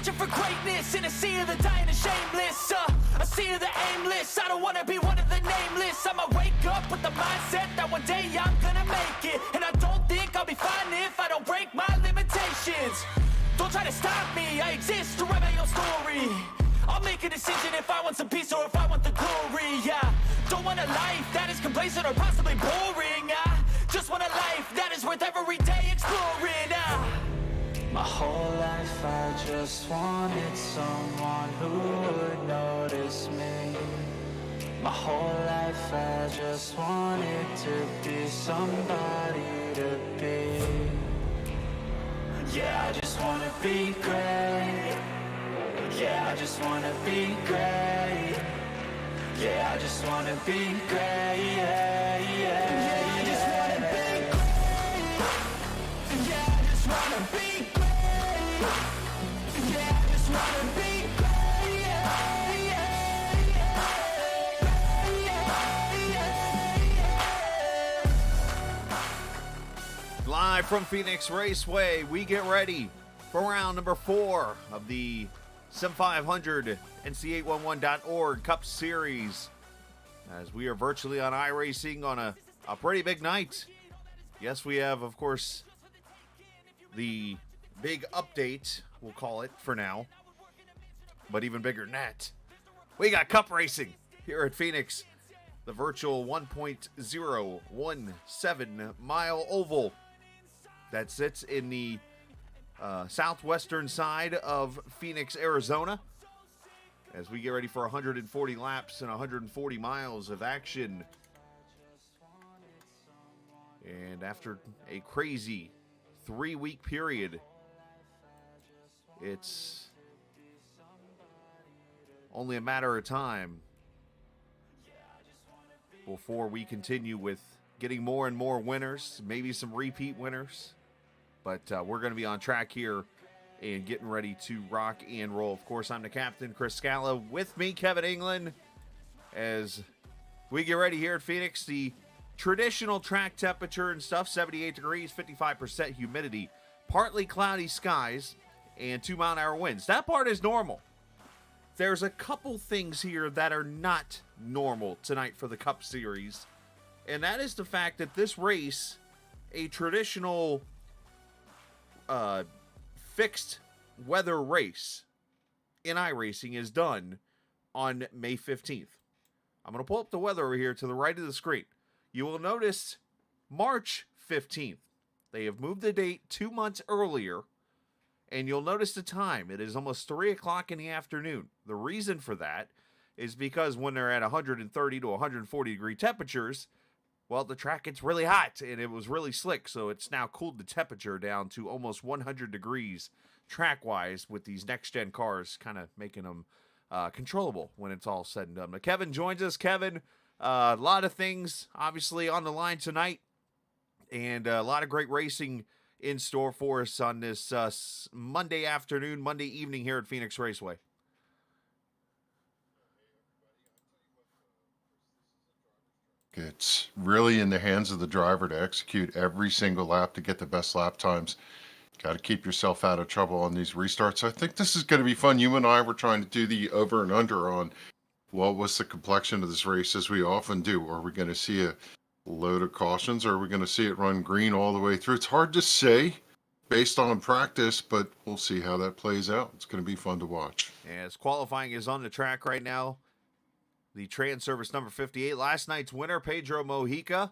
Searching for greatness in a sea of the dying and shameless. A sea of the aimless. I don't wanna be one of the nameless. I'ma wake up with the mindset that one day I'm gonna make it. And I don't think I'll be fine if I don't break my limitations. Don't try to stop me, I exist to write my own story. I'll make a decision if I want some peace or if I want the glory. Yeah, don't want a life that is complacent or possibly boring. I just want a life that is worth every day exploring. My whole life I just wanted someone who would notice me. My whole life I just wanted to be somebody to be. Yeah, I just wanna be great. Yeah, I just wanna be great. Yeah, I just wanna be great. Yeah, yeah, I just wanna be great. Yeah, I just wanna be great. Yeah, I just wanna be great. Yeah, yeah, yeah. Live from Phoenix Raceway, we get ready for round number 4 of the Sim500 NC811.org Cup Series, as we are virtually on iRacing on a pretty big night. Yes, we have, of course, the big update, we'll call it for now, but even bigger than that, we got Cup Racing here at Phoenix, the virtual 1.017 mile oval that sits in the southwestern side of Phoenix, Arizona, as we get ready for 140 laps and 140 miles of action. And after a crazy 3-week period, it's only a matter of time before we continue with getting more and more winners, maybe some repeat winners. But we're going to be on track here and getting ready to rock and roll. Of course, I'm the captain, Chris Scala. With me, Kevin England, as we get ready here at Phoenix. The traditional track temperature and stuff, 78 degrees, 55% humidity, partly cloudy skies, and 2-mile-an-hour winds. That part is normal. There's a couple things here that are not normal tonight for the Cup Series, and that is the fact that this race, a traditional fixed weather race in iRacing, is done on May 15th. I'm going to pull up the weather over here to the right of the screen. You will notice March 15th. They have moved the date 2 months earlier, and you'll notice the time. It is almost 3 o'clock in the afternoon. The reason for that is because when they're at 130 to 140 degree temperatures, well, the track gets really hot, and it was really slick, so it's now cooled the temperature down to almost 100 degrees track-wise, with these next-gen cars kind of making them controllable when it's all said and done. But Kevin joins us. Kevin, a lot of things, obviously, on the line tonight, and a lot of great racing in store for us on this Monday afternoon, Monday evening here at Phoenix Raceway. It's really in the hands of the driver to execute every single lap to get the best lap times. Got to keep yourself out of trouble on these restarts. I think this is going to be fun. You and I were trying to do the over and under on what was the complexion of this race, as we often do. Are we going to see a load of cautions, or are we going to see it run green all the way through? It's hard to say based on practice, but we'll see how that plays out. It's going to be fun to watch. As qualifying is on the track right now, the Trans Service number 58, last night's winner, Pedro Mojica.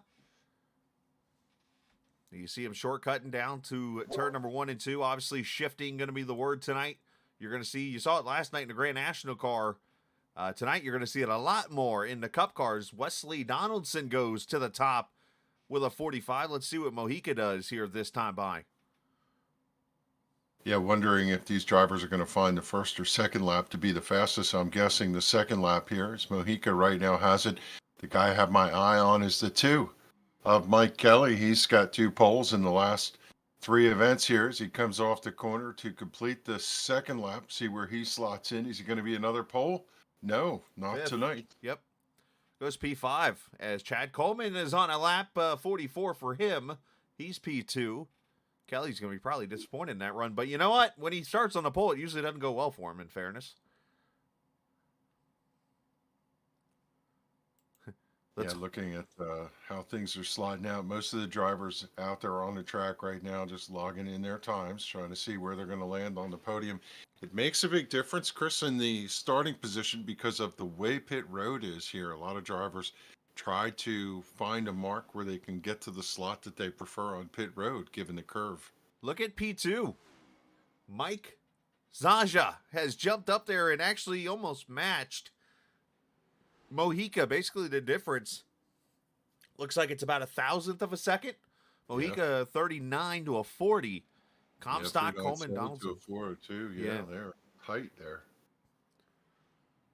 You see him shortcutting down to turn number 1 and 2. Obviously, shifting going to be the word tonight. You're going to see, you saw it last night in the Grand National car. Tonight, you're going to see it a lot more in the Cup cars. Wesley Donaldson goes to the top with a 45. Let's see what Mojica does here this time by. Yeah, wondering if these drivers are going to find the first or second lap to be the fastest. I'm guessing the second lap here, as Mojica right now has it. The guy I have my eye on is the 2 of Mike Kelly. He's got 2 poles in the last 3 events here as he comes off the corner to complete the second lap. See where he slots in. Is he going to be another pole? No, not 5th. tonight. Yep. Goes P5 as Chad Coleman is on a lap 44 for him. He's P2. Kelly's going to be probably disappointed in that run. But you know what? When he starts on the pole, it usually doesn't go well for him, in fairness. Looking at how things are sliding out. Most of the drivers out there on the track right now just logging in their times, trying to see where they're going to land on the podium. It makes a big difference, Chris, in the starting position because of the way pit road is here. A lot of drivers try to find a mark where they can get to the slot that they prefer on pit road, given the curve. Look at P2. Mike Zaja has jumped up there and actually almost matched Mojica. Basically the difference looks like it's about 1,000th of a second. Mojica 39 to a 40. Comstock, Coleman, Donaldson. To a 402. Yeah, they're tight there.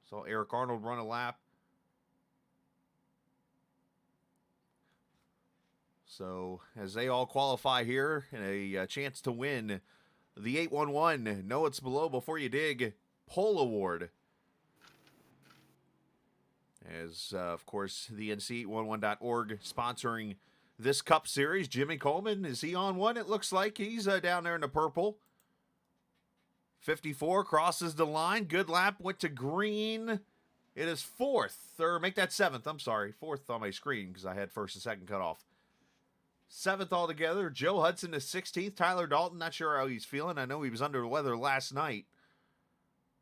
Saw Eric Arnold run a lap. So as they all qualify here and a chance to win the 811 Know It's Below Before You Dig pole award. As, of course, the NC811.org sponsoring this Cup Series. Jimmy Coleman, is he on one? It looks like he's down there in the purple. 54 crosses the line. Good lap, went to green. It is fourth, or make that seventh. I'm sorry, fourth on my screen because I had first and second cut off. Seventh altogether. Joe Hudson is 16th. Tyler Dalton, not sure how he's feeling. I know he was under the weather last night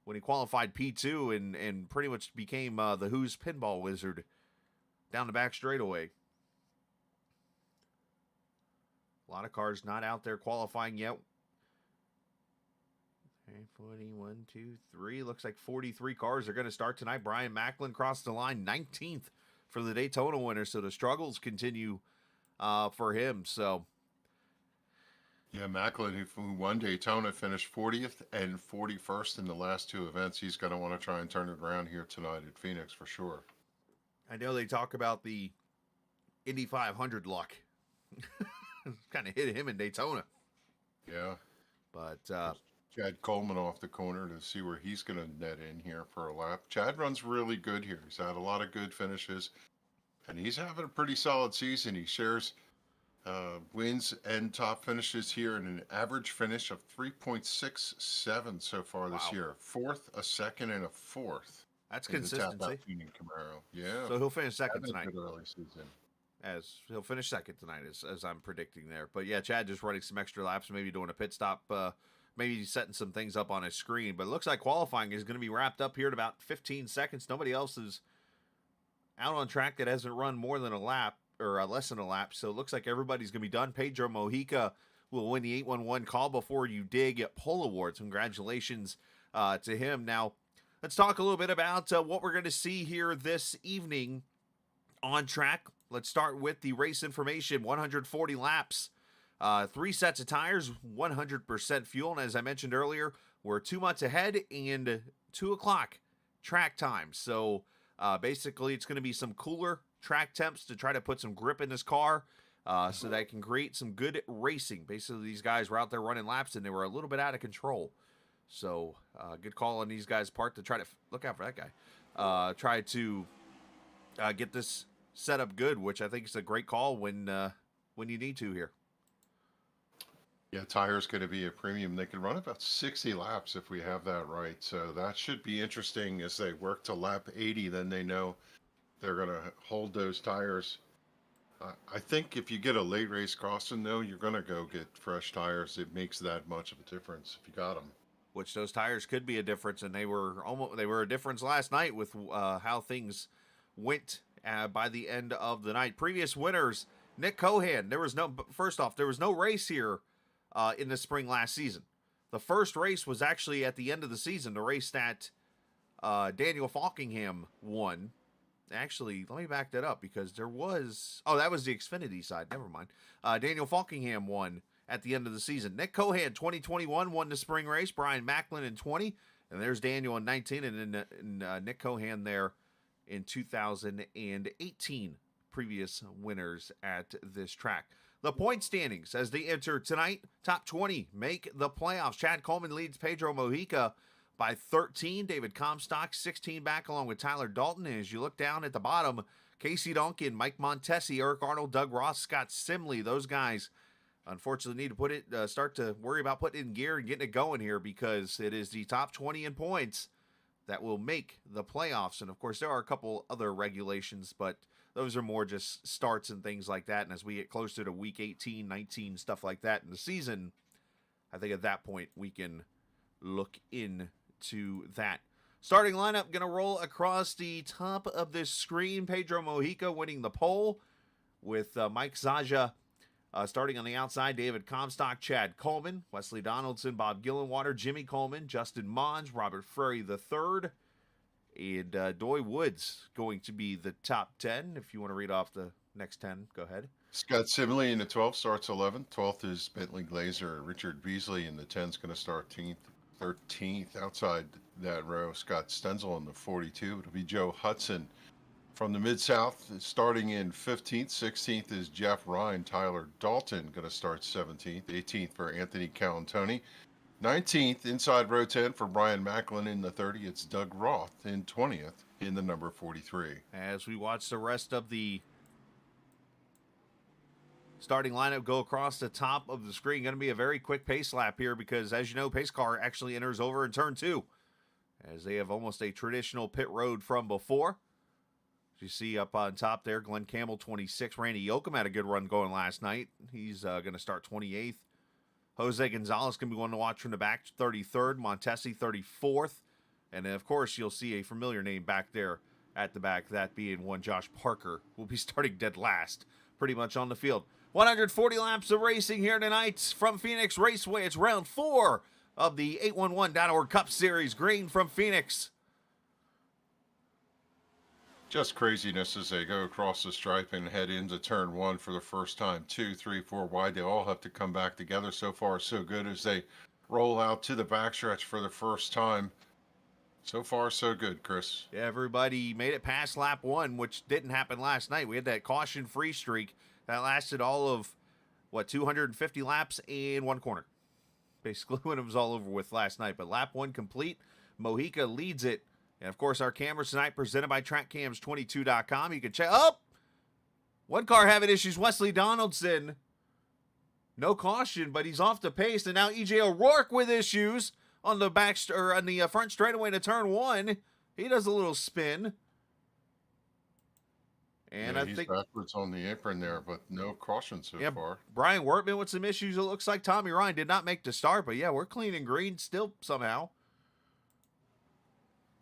when he qualified P2 and pretty much became the Who's pinball wizard down the back straightaway. A lot of cars not out there qualifying yet. Okay, 41, 2, 3. Looks like 43 cars are going to start tonight. Brian Macklin crossed the line 19th for the Daytona winner, so the struggles continue for him. So, yeah, Macklin, who won Daytona, finished 40th and 41st in the last two events. He's going to want to try and turn it around here tonight at Phoenix for sure. I know they talk about the Indy 500 luck. Kind of hit him in Daytona. Yeah. But Chad Coleman off the corner to see where he's going to net in here for a lap. Chad runs really good here. He's had a lot of good finishes, and he's having a pretty solid season. He shares wins and top finishes here in an average finish of 3.67 so far this year. Fourth, a second, and a fourth. That's consistency. Camaro. Yeah. So he'll finish second Having a tonight. good early season. As he'll finish second tonight, as I'm predicting there. But yeah, Chad just running some extra laps, maybe doing a pit stop, maybe setting some things up on his screen. But it looks like qualifying is going to be wrapped up here in about 15 seconds. Nobody else is out on track that hasn't run more than a lap or less than a lap. So it looks like everybody's going to be done. Pedro Mojica will win the 811 Call Before You Dig at Pole Awards. Congratulations to him. Now, let's talk a little bit about what we're going to see here this evening on track. Let's start with the race information. 140 laps, 3 sets of tires, 100% fuel. And as I mentioned earlier, we're 2 months ahead and 2 o'clock track time. So basically, it's going to be some cooler track temps to try to put some grip in this car so that it can create some good racing. Basically, these guys were out there running laps and they were a little bit out of control. So good call on these guys' part to try to look out for that guy. Try to get this set up good, which I think is a great call when you need to here. Yeah, tire's going to be a premium. They can run about 60 laps if we have that right. So that should be interesting as they work to lap 80. Then they know they're going to hold those tires. I think if you get a late race crossing, though, you're going to go get fresh tires. It makes that much of a difference if you got them. Which those tires could be a difference, and they were a difference last night with how things went by the end of the night. Previous winners, Nick Cohan. There was no race here in the spring last season. The first race was actually at the end of the season, the race that Daniel Falkingham won. Actually, let me back that up because that was the Xfinity side. Never mind. Daniel Falkingham won at the end of the season. Nick Cohan, 2021, won the spring race. Brian Macklin in 20. And there's Daniel in 19. And then Nick Cohan there in 2018. Previous winners at this track. The point standings as they enter tonight. Top 20 make the playoffs. Chad Coleman leads Pedro Mojica by 13. David Comstock, 16 back, along with Tyler Dalton. And as you look down at the bottom, Casey Duncan, Mike Montesi, Eric Arnold, Doug Ross, Scott Simley, those guys unfortunately need to start to worry about putting it in gear and getting it going here, because it is the top 20 in points that will make the playoffs. And of course, there are a couple other regulations, but those are more just starts and things like that. And as we get closer to week 18, 19, stuff like that in the season, I think at that point we can look into that. Starting lineup going to roll across the top of this screen. Pedro Mojica winning the pole, with Mike Zaja starting on the outside. David Comstock, Chad Coleman, Wesley Donaldson, Bob Gillenwater, Jimmy Coleman, Justin Mons, Robert Frary III, and Doy Woods going to be the top 10. If you want to read off the next 10, go ahead. Scott Simley in the 12th starts 11th. 12th is Bentley Glazer. Richard Beasley in the 10th is going to start 13th. Outside that row, Scott Stenzel in the 42. It'll be Joe Hudson from the Mid-South starting in 15th. 16th is Jeff Ryan. Tyler Dalton going to start 17th. 18th for Anthony Calantoni. 19th, inside row 10 for Brian Macklin in the 30. It's Doug Roth in 20th in the number 43. As we watch the rest of the starting lineup go across the top of the screen, going to be a very quick pace lap here, because as you know, pace car actually enters over in turn 2, as they have almost a traditional pit road from before. As you see up on top there, Glenn Campbell 26. Randy Yoakum had a good run going last night. He's going to start 28th. Jose Gonzalez going to be one to watch from the back, 33rd. Montesi 34th. And then, of course, you'll see a familiar name back there at the back, that being one Josh Parker, will be starting dead last pretty much on the field. 140 laps of racing here tonight from Phoenix Raceway. It's round 4 of the 811.org Cup Series. Green from Phoenix. Just craziness as they go across the stripe and head into turn 1 for the first time. 2, 3, 4 wide. They all have to come back together. So far, so good as they roll out to the backstretch for the first time. So far, so good, Chris. Yeah, everybody made it past lap 1, which didn't happen last night. We had that caution-free streak that lasted all of, 250 laps and 1 corner. Basically when it was all over with last night. But lap 1 complete. Mojica leads it. And, of course, our cameras tonight presented by TrackCams22.com. You can check. Oh! One car having issues. Wesley Donaldson. No caution, but he's off the pace. And now E.J. O'Rourke with issues on the on the front straightaway to turn 1. He does a little spin. And yeah, I he's think backwards on the apron there, but no caution so far. Brian Wortman with some issues. It looks like Tommy Ryan did not make the start, but yeah, we're clean and green still somehow.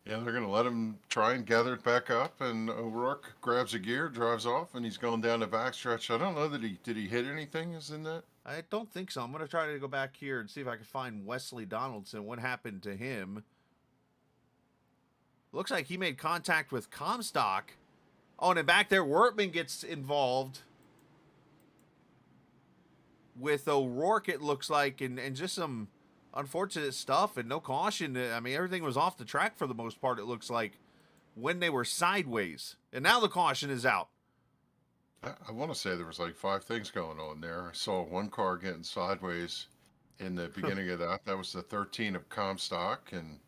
Yeah, they're going to let him try and gather it back up, and O'Rourke grabs a gear, drives off, and he's going down the backstretch. I don't know that did he hit anything? Is in that? I don't think so. I'm going to try to go back here and see if I can find Wesley Donaldson. What happened to him? Looks like he made contact with Comstock. Oh, and then back there, Wortman gets involved with O'Rourke, it looks like, and just some unfortunate stuff and no caution. I mean, everything was off the track for the most part, it looks like, when they were sideways. And now the caution is out. I want to say there was like 5 things going on there. I saw one car getting sideways in the beginning of that. That was the 13 of Comstock. And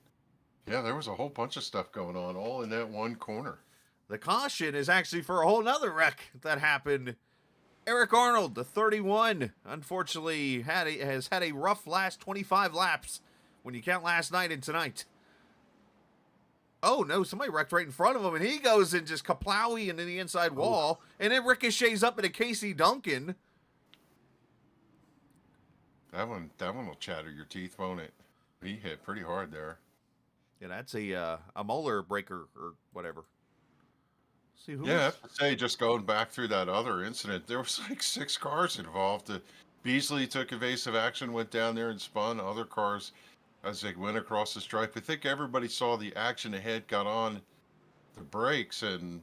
yeah, there was a whole bunch of stuff going on all in that one corner. The caution is actually for a whole nother wreck that happened. Eric Arnold, the 31, unfortunately has had a rough last 25 laps when you count last night and tonight. Oh, no, somebody wrecked right in front of him, and he goes and just kaplowy into the inside wall, and then ricochets up into Casey Duncan. That one will chatter your teeth, won't it? He hit pretty hard there. Yeah, that's a molar breaker or whatever. See who? Yeah, I have to say, just going back through that other incident, there was like 6 cars involved. Beasley took evasive action, went down there and spun. Other cars, as they went across the stripe, I think everybody saw the action ahead, got on the brakes, and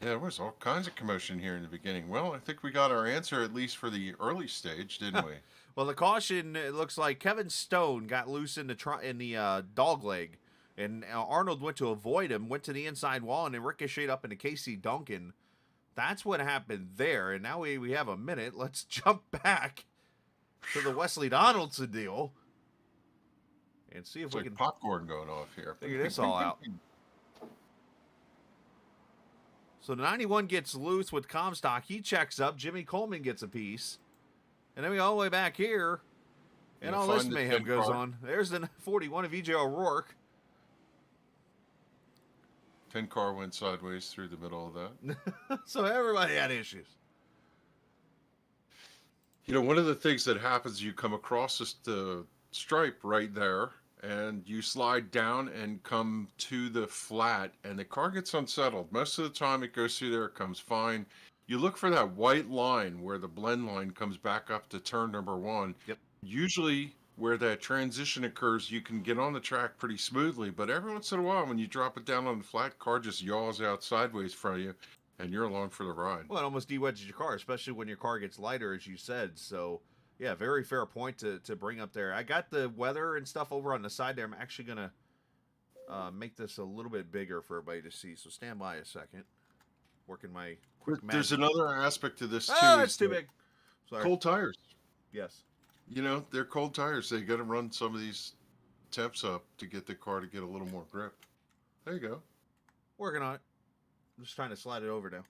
yeah, there was all kinds of commotion here in the beginning. Well, I think we got our answer, at least for the early stage, didn't we? Well, the caution, it looks like Kevin Stone got loose in the dog leg. And Arnold went to avoid him, went to the inside wall, and then ricocheted up into Casey Duncan. That's what happened there. And now we have a minute. Let's jump back to the Wesley Donaldson deal and see if It's we like can popcorn going off here. figure this all out. So the 91 gets loose with Comstock. He checks up. Jimmy Coleman gets a piece. And then we go all the way back here, and Yeah, all find this the mayhem 10 goes car. on. There's the 41 of EJ O'Rourke. 10 car went sideways through the middle of that. So everybody had issues. You know, one of the things that happens, you come across the stripe right there, and you slide down and come to the flat, and the car gets unsettled. Most of the time it goes through there, it comes fine. You look for that white line where the blend line comes back up to turn number 1. Yep. Usually where that transition occurs, you can get on the track pretty smoothly, but every once in a while when you drop it down on the flat, car just yaws out sideways from you, and you're along for the ride. Well, it almost de-wedges your car, especially when your car gets lighter, as you said. So, yeah, very fair point to bring up there. I got the weather and stuff over on the side there. I'm actually going to make this a little bit bigger for everybody to see. So stand by a second. Working my quick magic. There's another aspect to this, too. Oh, it's too big. Sorry. Cold tires. Yes. You know, they're cold tires. They got to run some of these temps up to get the car to get a little more grip. There you go. Working on it. I'm just trying to slide it over now.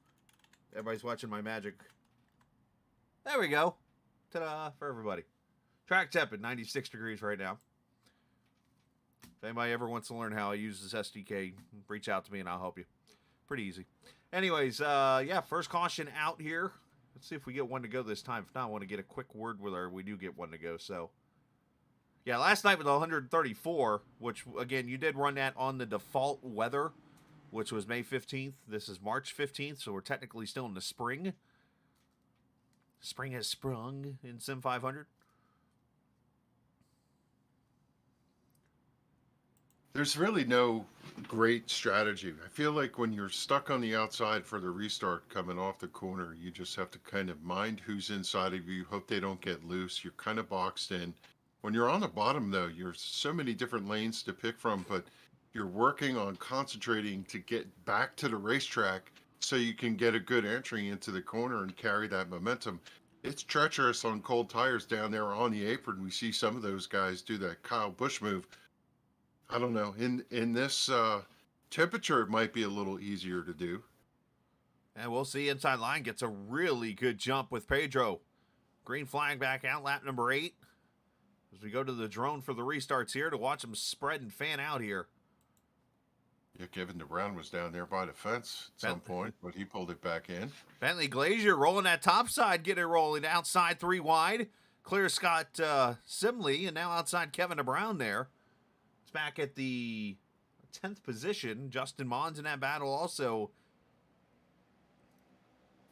Everybody's watching my magic. There we go. Ta-da for everybody. Track temp at 96 degrees right now. If anybody ever wants to learn how I use this SDK, reach out to me and I'll help you. Pretty easy. Anyways, yeah, first caution out here. Let's see if we get one to go this time. If not, I want to get a quick word with her. We do get one to go, so. Yeah, last night with 134, which, again, you did run that on the default weather, which was May 15th. This is March 15th, so we're technically still in the spring. Spring has sprung in Sim500. There's really no great strategy. I feel like when you're stuck on the outside for the restart coming off the corner, you just have to kind of mind who's inside of you, hope they don't get loose. You're kind of boxed in. When you're on the bottom, though, you're so many different lanes to pick from, but you're working on concentrating to get back to the racetrack so you can get a good entry into the corner and carry that momentum. It's treacherous on cold tires down there on the apron. We see some of those guys do that Kyle Busch move. I don't know. In this temperature, it might be a little easier to do. And we'll see. Inside line gets a really good jump with Pedro. Green flag back out, lap number 8. As we go to the drone for the restarts here to watch them spread and fan out here. Yeah, Kevin DeBrown was down there by the fence at some point, but he pulled it back in. Bentley Glazier rolling that top side, get it rolling. Outside 3 wide. Clear Scott Simley, and now outside Kevin DeBrown there. It's back at the 10th position. Justin Mons in that battle also.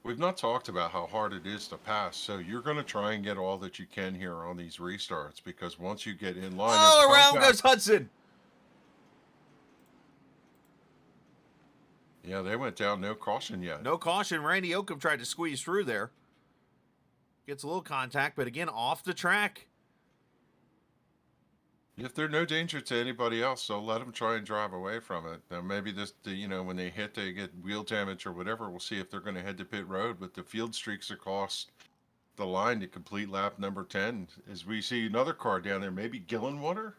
We've not talked about how hard it is to pass, so you're going to try and get all that you can here on these restarts, because once you get in line... Oh, around goes Hudson. Yeah, they went down, no caution yet. No caution. Randy Oakham tried to squeeze through there. Gets a little contact, but again, off the track. If they're no danger to anybody else, they'll let them try and drive away from it. Now, maybe when they hit, they get wheel damage or whatever. We'll see if they're going to head to pit road. But the field streaks across the line to complete lap number 10. As we see another car down there, maybe Gillenwater?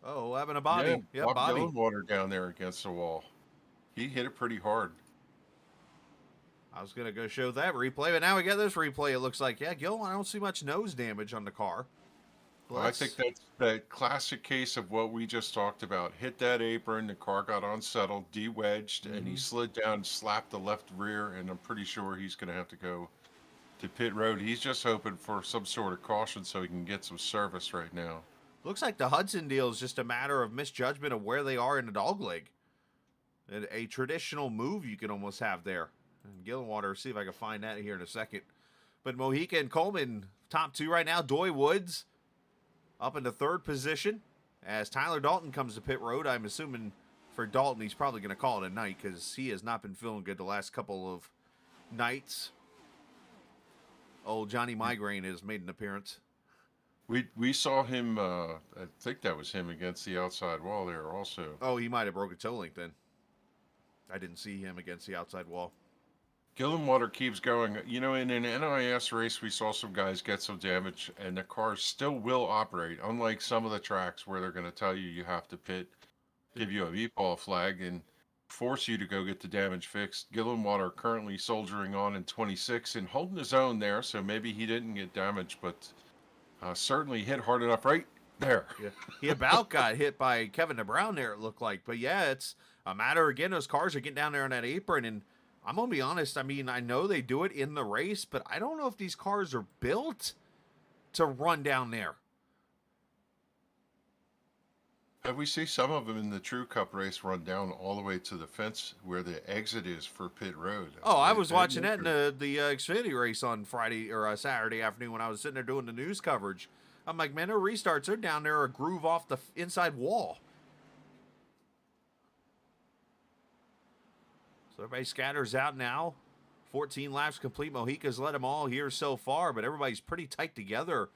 Oh, having a Bobby. Yeah, Yep, Bob Bobby. Gillenwater down there against the wall. He hit it pretty hard. I was going to go show that replay, but now we got this replay. It looks like, yeah, Gil, I don't see much nose damage on the car. Well, I think that's that classic case of what we just talked about. Hit that apron, the car got unsettled, de-wedged, and he slid down, slapped the left rear, and I'm pretty sure he's going to have to go to pit road. He's just hoping for some sort of caution so he can get some service right now. Looks like the Hudson deal is just a matter of misjudgment of where they are in the dogleg. A traditional move you can almost have there. And Gillenwater, see if I can find that here in a second. But Mojica and Coleman, top 2 right now. Doy Woods up in the 3rd position. As Tyler Dalton comes to pit road, I'm assuming for Dalton, he's probably going to call it a night because he has not been feeling good the last couple of nights. Old Johnny Migraine has made an appearance. We saw him, I think that was him against the outside wall there also. Oh, he might have broke a toe link then. I didn't see him against the outside wall. Gillenwater keeps going. You know, in an NIS race, we saw some guys get some damage, and the car still will operate, unlike some of the tracks where they're going to tell you you have to pit, give you a meatball flag, and force you to go get the damage fixed. Gillenwater currently soldiering on in 26 and holding his own there, so maybe he didn't get damaged, but certainly hit hard enough right there. Yeah. He about got hit by Kevin DeBrown there, it looked like. But yeah, it's a matter, again, those cars are getting down there on that apron. And I'm going to be honest, I mean, I know they do it in the race, but I don't know if these cars are built to run down there. We see some of them in the True Cup race run down all the way to the fence where the exit is for pit road. Oh, I was watching that in the Xfinity race on Friday or Saturday afternoon when I was sitting there doing the news coverage. I'm like, man, their restarts, they're down there a groove off the inside wall. So everybody scatters out now. 14 laps complete. Mojica's led them all here so far, but everybody's pretty tight together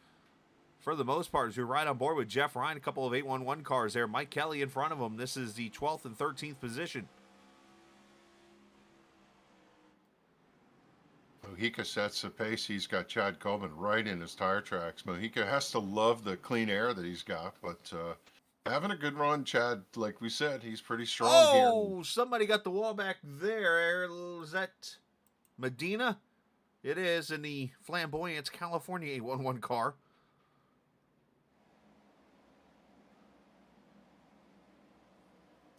for the most part. As you're right on board with Jeff Ryan, a couple of 811 cars there. Mike Kelly in front of him. This is the 12th and 13th position. Mojica sets the pace. He's got Chad Coleman right in his tire tracks. Mojica has to love the clean air that he's got, but having a good run, Chad. Like we said, he's pretty strong here. Oh, somebody got the wall back there. Is that Medina? It is in the Flamboyance California 811 car.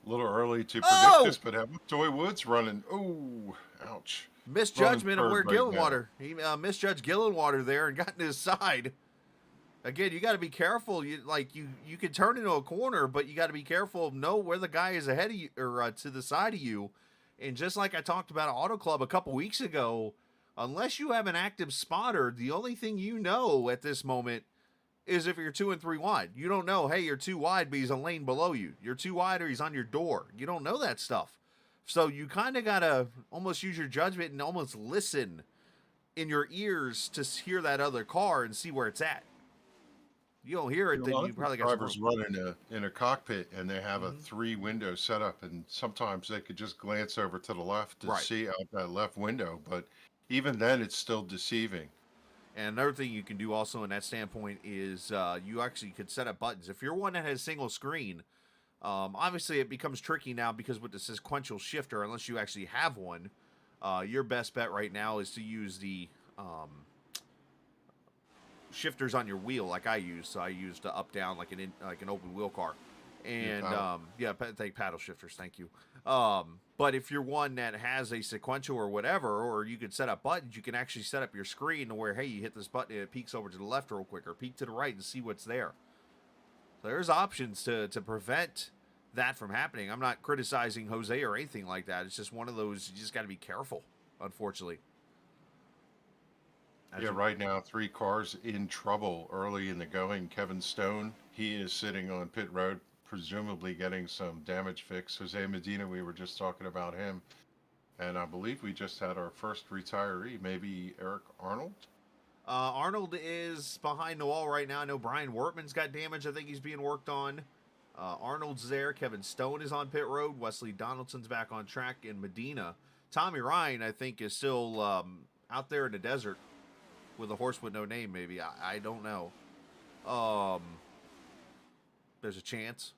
A little early to predict this, but have Joy Woods running. Oh, ouch. Misjudgment of where Running third Gillenwater. He misjudged Gillenwater there and got in his side. Again, you got to be careful. You can turn into a corner, but you got to be careful. Know where the guy is ahead of you or to the side of you. And just like I talked about at Auto Club a couple weeks ago, unless you have an active spotter, the only thing you know at this moment is if you're 2 and 3 wide. You don't know, hey, you're 2 wide, but he's a lane below you. You're 2 wide or he's on your door. You don't know that stuff. So you kind of got to almost use your judgment and almost listen in your ears to hear that other car and see where it's at. You don't hear it, then you probably got drivers run in a cockpit and they have a 3-window setup, and sometimes they could just glance over to the left to see out that left window, but even then it's still deceiving. And another thing you can do also in that standpoint is you actually could set up buttons. If you're one that has single screen, obviously it becomes tricky now because with the sequential shifter, unless you actually have one, your best bet right now is to use the shifters on your wheel like I use. So I used up down like an open wheel car, and take paddle shifters. Thank you. But if you're one that has a sequential or whatever, or you could set up buttons, you can actually set up your screen to where, hey, you hit this button and it peeks over to the left real quick, or peek to the right and see what's there. So there's options to prevent that from happening. I'm not criticizing Jose or anything like that. It's just one of those, you just got to be careful, unfortunately. Right now, 3 cars in trouble early in the going. Kevin Stone, he is sitting on pit road, presumably getting some damage fixed. Jose Medina, we were just talking about him. And I believe we just had our first retiree, maybe Eric Arnold? Arnold is behind the wall right now. I know Brian Wortman's got damage. I think he's being worked on. Arnold's there. Kevin Stone is on pit road. Wesley Donaldson's back on track in Medina. Tommy Ryan, I think, is still out there in the desert with a horse with no name, maybe. I don't know. There's a chance.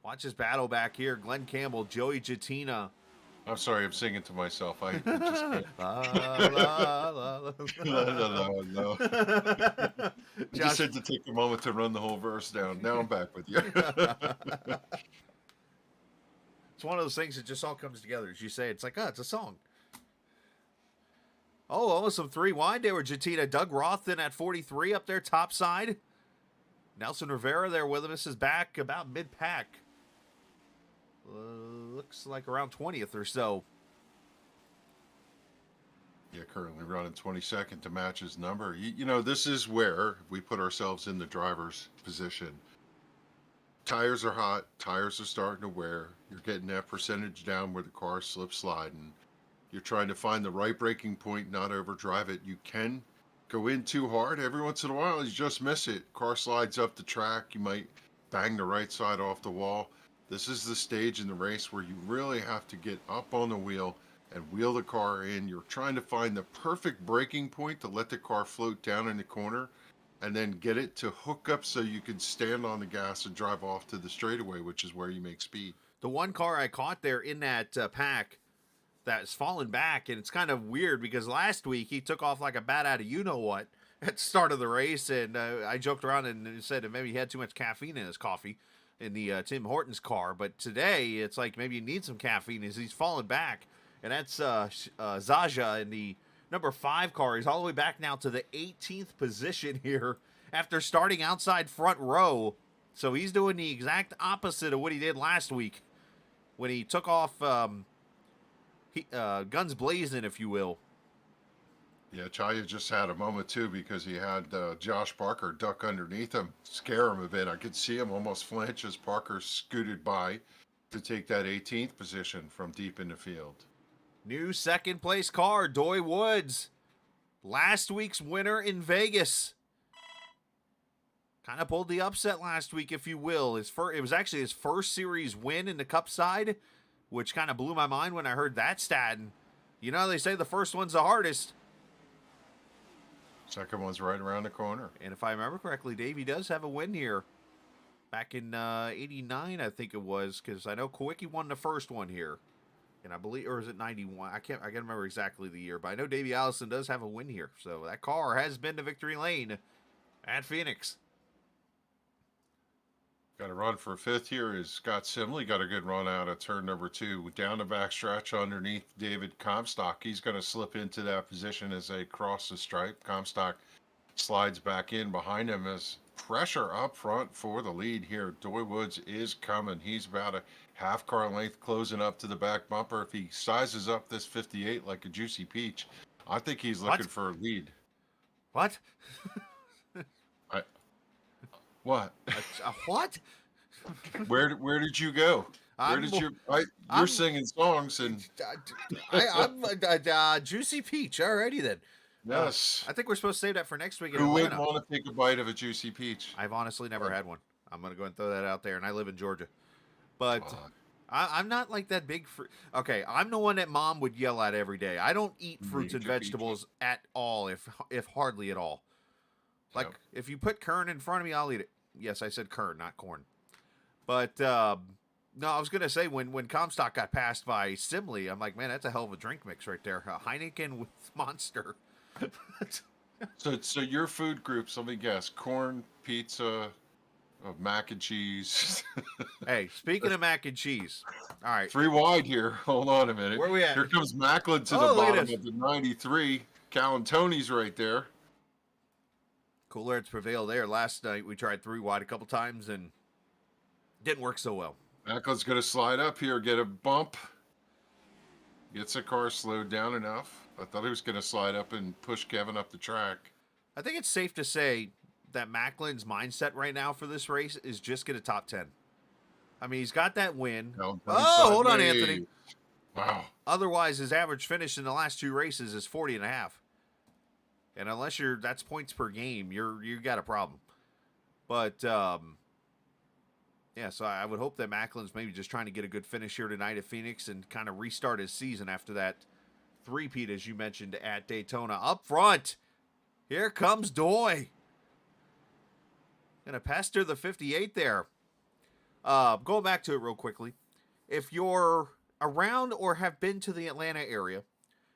Watch this battle back here. Glenn Campbell, Joey Jattina. I'm sorry, I'm singing to myself. I just can't. No. I just had to take a moment to run the whole verse down. Now I'm back with you. It's one of those things that just all comes together. As you say, it's like, it's a song. Oh, almost some 3 wide there with Jattina. Doug Roth in at 43 up there, top side. Nelson Rivera there with him. This is back about mid-pack. Looks like around 20th or so. Yeah, currently running 22nd to match his number. You know, this is where we put ourselves in the driver's position. Tires are hot. Tires are starting to wear. You're getting that percentage down where the car slips sliding. You're trying to find the right braking point, not overdrive it. You can go in too hard. Every once in a while, you just miss it. Car slides up the track. You might bang the right side off the wall. This is the stage in the race where you really have to get up on the wheel and wheel the car in. You're trying to find the perfect braking point to let the car float down in the corner. and then get it to hook up so you can stand on the gas and drive off to the straightaway, which is where you make speed. The one car I caught there in that pack that's fallen back, and it's kind of weird because last week he took off like a bat out of you-know-what at the start of the race, and I joked around and said that maybe he had too much caffeine in his coffee in the Tim Hortons car, but today it's like maybe you need some caffeine as he's fallen back, and that's Zaja in the number 5 car. He's all the way back now to the 18th position here after starting outside front row, so he's doing the exact opposite of what he did last week when he took off guns blazing, if you will. Yeah, Chaya just had a moment too because he had Josh Parker duck underneath him, scare him a bit. I could see him almost flinch as Parker scooted by to take that 18th position from deep in the field. New second place car, Doy Woods. Last week's winner in Vegas. Kind of pulled the upset last week, if you will. It was actually his first series win in the Cup side, which kind of blew my mind when I heard that stat. And you know, they say the first one's the hardest. Second one's right around the corner. And if I remember correctly, Davey does have a win here. Back in 89, I think it was, because I know Kowicki won the first one here. And I believe, or is it 91? I can't remember exactly the year, but I know Davey Allison does have a win here. So that car has been to victory lane at Phoenix. Got a run for 5th here is Scott Simley. Got a good run out of turn number 2. Down the back stretch underneath David Comstock. He's going to slip into that position as they cross the stripe. Comstock slides back in behind him as pressure up front for the lead here. Doy Woods is coming. He's about a half car length closing up to the back bumper. If he sizes up this 58 like a juicy peach, I think he's looking for a lead. What? What? What? Where did you go? You're singing songs and I'm Juicy Peach. Alrighty then. yes. I think we're supposed to save that for next week in Who wouldn't Atlanta. want to take a bite of a juicy peach? I've honestly never had one. I'm going to go and throw that out there, and I live in Georgia. But I'm not like that big fruit. Okay, I'm the one that Mom would yell at every day. I don't eat fruits and vegetables at all, if hardly at all. Like, if you put kern in front of me, I'll eat it. Yes, I said kern, not corn. But, no, I was going to say, when Comstock got passed by Simley, I'm like, man, that's a hell of a drink mix right there. Heineken with Monster. So your food groups, let me guess, corn, pizza, mac and cheese. Hey, speaking of mac and cheese. All right. 3 wide here. Hold on a minute. Where we at? Here comes Macklin to the bottom of the 93. Callan Tony's right there. Cooler heads prevail there. Last night we tried 3 wide a couple times and didn't work so well. Macklin's going to slide up here, get a bump. Gets the car slowed down enough. I thought he was going to slide up and push Kevin up the track. I think it's safe to say that Macklin's mindset right now for this race is just get a top 10. I mean, he's got that win. Hold on, Anthony. Wow. Otherwise, his average finish in the last 2 races is 40.5. And unless that's points per game, you got a problem. But yeah, so I would hope that Macklin's maybe just trying to get a good finish here tonight at Phoenix and kind of restart his season after that three-peat, as you mentioned, at Daytona. Up front, here comes Doy. Gonna pester the 58 there. Going back to it real quickly. If you're around or have been to the Atlanta area,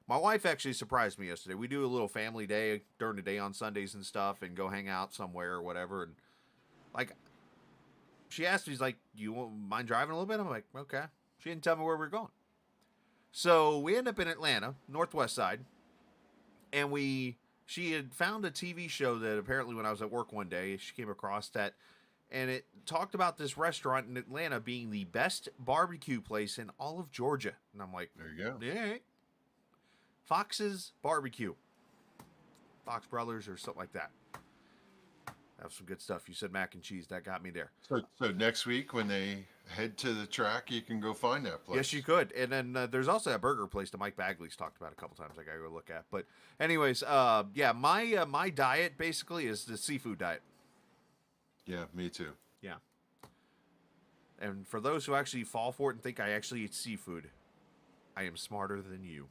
my wife actually surprised me yesterday. We do a little family day during the day on Sundays and stuff and go hang out somewhere or whatever. And like, she asked me, she's like, you mind driving a little bit? I'm like, okay. She didn't tell me where we're going. So we end up in Atlanta, northwest side. And she had found a TV show that apparently when I was at work one day, she came across that. And it talked about this restaurant in Atlanta being the best barbecue place in all of Georgia. And I'm like, there you go. Yeah. Fox's Barbecue. Fox Brothers or something like that. That was some good stuff. You said mac and cheese. That got me there. So next week when they head to the track, you can go find that place. Yes, you could. And then there's also that burger place that Mike Bagley's talked about a couple times I got to go look at. But anyways, yeah, my diet basically is the seafood diet. Yeah, me too. Yeah. And for those who actually fall for it and think I actually eat seafood, I am smarter than you.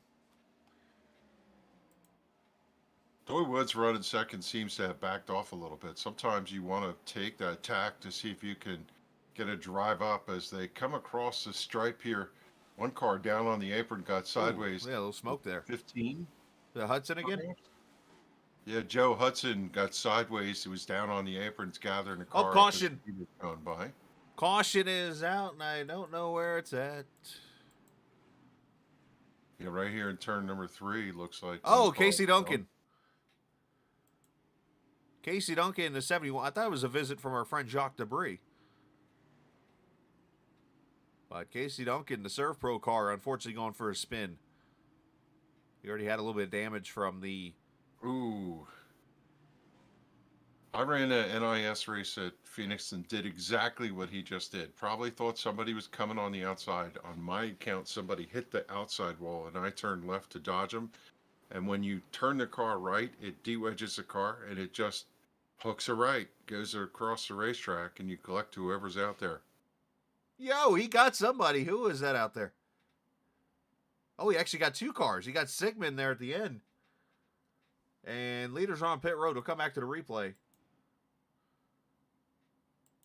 Toy Woods running second seems to have backed off a little bit. Sometimes you want to take that tack to see if you can get a drive up as they come across the stripe here. One car down on the apron got Ooh, sideways. yeah, a little smoke there. 15. The Hudson again? Yeah, Joe Hudson got sideways. He was down on the aprons gathering the Oh, car. caution. He was going by. Caution is out, and I don't know where it's at. Yeah, right here in turn number 3, looks like. Oh, Casey Duncan. Casey Duncan in the 71. I thought it was a visit from our friend Jacques Debris. But Casey Duncan, the Surf Pro car, unfortunately going for a spin. He already had a little bit of damage from the... Ooh. I ran an NIS race at Phoenix and did exactly what he just did. Probably thought somebody was coming on the outside. On my account, somebody hit the outside wall, and I turned left to dodge him. And when you turn the car right, it de-wedges the car, and it just hooks a right, goes across the racetrack, and you collect whoever's out there. Yo, he got somebody. Who was that out there? Oh, he actually got 2 cars. He got Sigmund there at the end. And leaders are on pit road. We'll come back to the replay.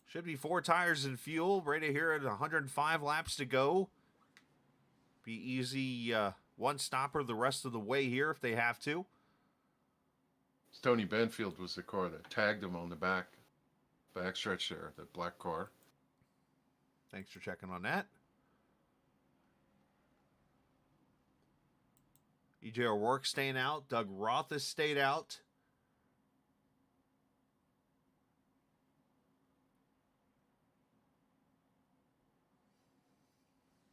Should be 4 tires and fuel. Right here at 105 laps to go. Be easy one stopper the rest of the way here if they have to. Tony Benfield was the car that tagged him on the back stretch there, the black car. Thanks for checking on that. EJ O'Rourke staying out. Doug Roth has stayed out.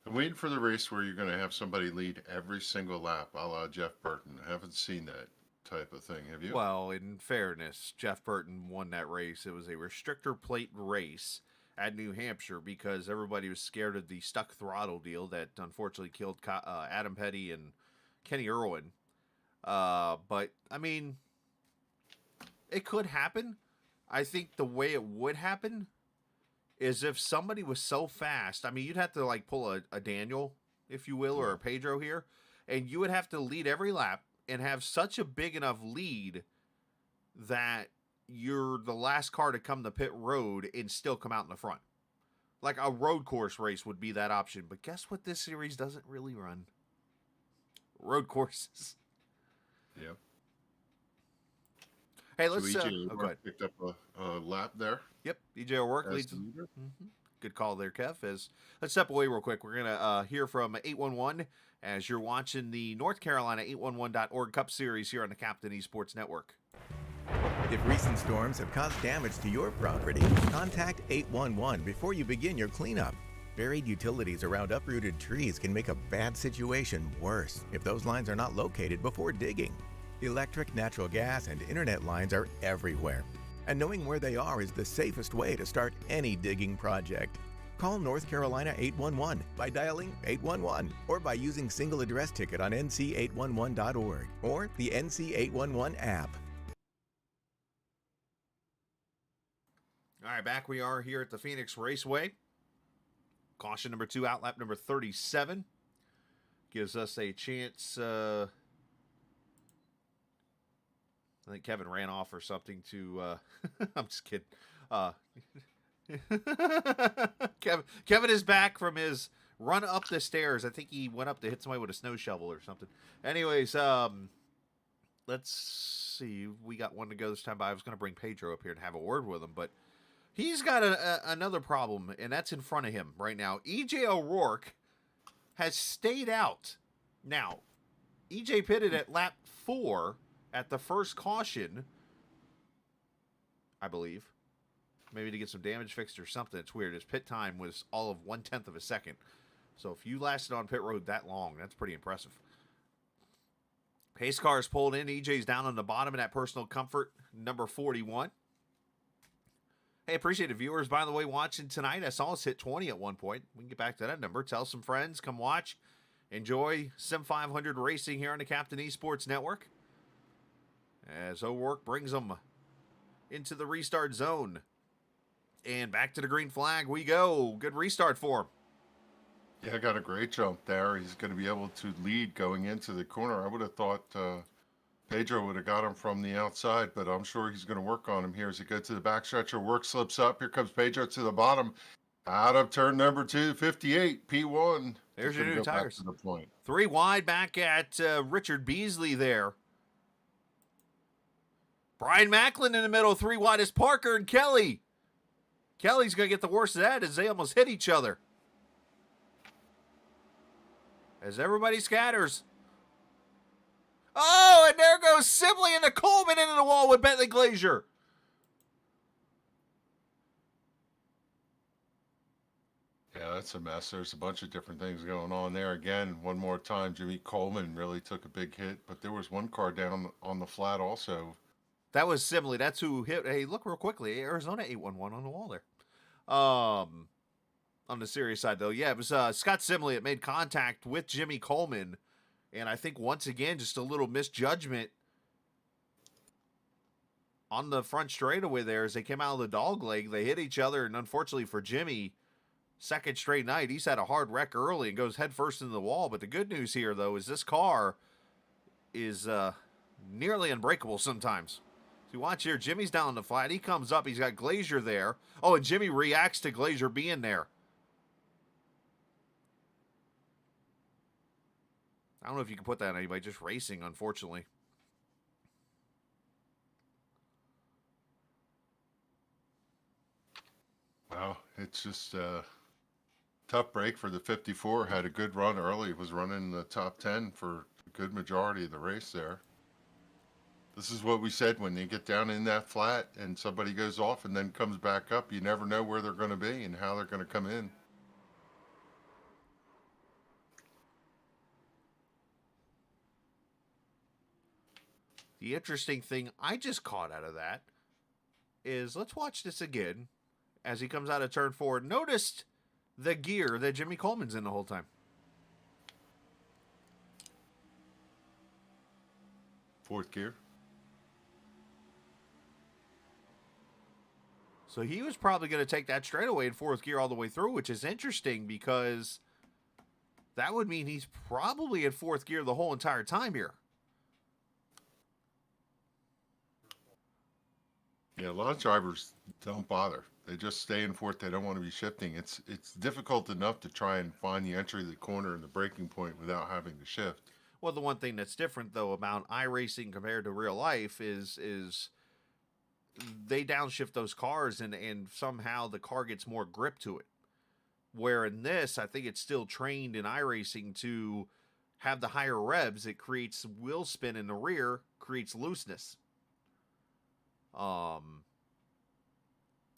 I'm waiting for the race where you're going to have somebody lead every single lap, a la Jeff Burton. I haven't seen that type of thing, have you? Well, in fairness, Jeff Burton won that race. It was a restrictor plate race at New Hampshire because everybody was scared of the stuck throttle deal that unfortunately killed Adam Petty and Kenny Irwin. But, I mean, it could happen. I think the way it would happen is if somebody was so fast. I mean, you'd have to, like, pull a Daniel, if you will, or a Pedro here. And you would have to lead every lap and have such a big enough lead that you're the last car to come to pit road and still come out in the front. Like a road course race would be that option. But guess what this series doesn't really run? Road courses. Yeah. Hey, let's... So go ahead. picked up a lap there. Yep, EJ O'Rourke leads. Good call there, Kev. Let's step away real quick. We're going to hear from 811 as you're watching the North Carolina 811.org Cup Series here on the Captain Esports Network. If recent storms have caused damage to your property, contact 811 before you begin your cleanup. Buried utilities around uprooted trees can make a bad situation worse if those lines are not located before digging. Electric, natural gas, and internet lines are everywhere, and knowing where they are is the safest way to start any digging project. Call North Carolina 811 by dialing 811 or by using single address ticket on NC811.org or the NC811 app. All right, back we are here at the Phoenix Raceway. Caution number 2, out lap number 37. Gives us a chance. I think Kevin ran off or something to... I'm just kidding. Kevin is back from his run up the stairs. I think he went up to hit somebody with a snow shovel or something. Anyways, let's see. We got one to go this time, but I was going to bring Pedro up here and have a word with him, but he's got another problem, and that's in front of him right now. EJ O'Rourke has stayed out. Now, EJ pitted at lap 4 at the first caution, I believe. Maybe to get some damage fixed or something. It's weird. His pit time was all of 1/10 of a second. So if you lasted on pit road that long, that's pretty impressive. Pace car is pulled in. EJ's down on the bottom of that personal comfort, number 41. Hey, appreciate the viewers, by the way, watching tonight. I saw us hit 20 at one point. We can get back to that number. Tell some friends. Come watch. Enjoy Sim500 Racing here on the Captain Esports Network. As O'Rourke brings them into the restart zone. And back to the green flag we go. Good restart for him. Yeah, got a great jump there. He's going to be able to lead going into the corner. I would have thought Pedro would have got him from the outside, but I'm sure he's going to work on him here as he goes to the backstretcher. Work slips up. Here comes Pedro to the bottom. Out of turn number 2, 58, P1. There's your new Go back tires. to the point. 3 wide back at Richard Beasley there. Brian Macklin in the middle. 3 wide is Parker and Kelly. Kelly's going to get the worst of that as they almost hit each other. As everybody scatters. Oh, and there goes Sibley into Coleman into the wall with Bentley Glazier. Yeah, that's a mess. There's a bunch of different things going on there. Again, one more time, Jimmy Coleman really took a big hit, but there was one car down on the flat also. That was Sibley. That's who hit. Hey, look real quickly. Arizona 811 on the wall there. On the serious side, though, yeah, it was Scott Sibley that made contact with Jimmy Coleman. And I think, once again, just a little misjudgment on the front straightaway there as they came out of the dog leg. They hit each other, and unfortunately for Jimmy, second straight night, he's had a hard wreck early and goes headfirst into the wall. But the good news here, though, is this car is nearly unbreakable sometimes. So you watch here, Jimmy's down the flat. He comes up. He's got Glazier there. Oh, and Jimmy reacts to Glazier being there. I don't know if you can put that on anybody, just racing, unfortunately. Wow, it's just a tough break for the 54. Had a good run early. Was running in the top 10 for a good majority of the race there. This is what we said, when they get down in that flat and somebody goes off and then comes back up, you never know where they're going to be and how they're going to come in. The interesting thing I just caught out of that is, let's watch this again as he comes out of turn 4. Noticed the gear that Jimmy Coleman's in the whole time. Fourth gear. So he was probably going to take that straightaway in 4th gear all the way through, which is interesting because that would mean he's probably in 4th gear the whole entire time here. Yeah, a lot of drivers don't bother. They just stay in fourth. They don't want to be shifting. It's difficult enough to try and find the entry of the corner and the braking point without having to shift. Well, the one thing that's different, though, about iRacing compared to real life is they downshift those cars and somehow the car gets more grip to it. Where in this, I think it's still trained in iRacing to have the higher revs. It creates wheel spin in the rear, creates looseness.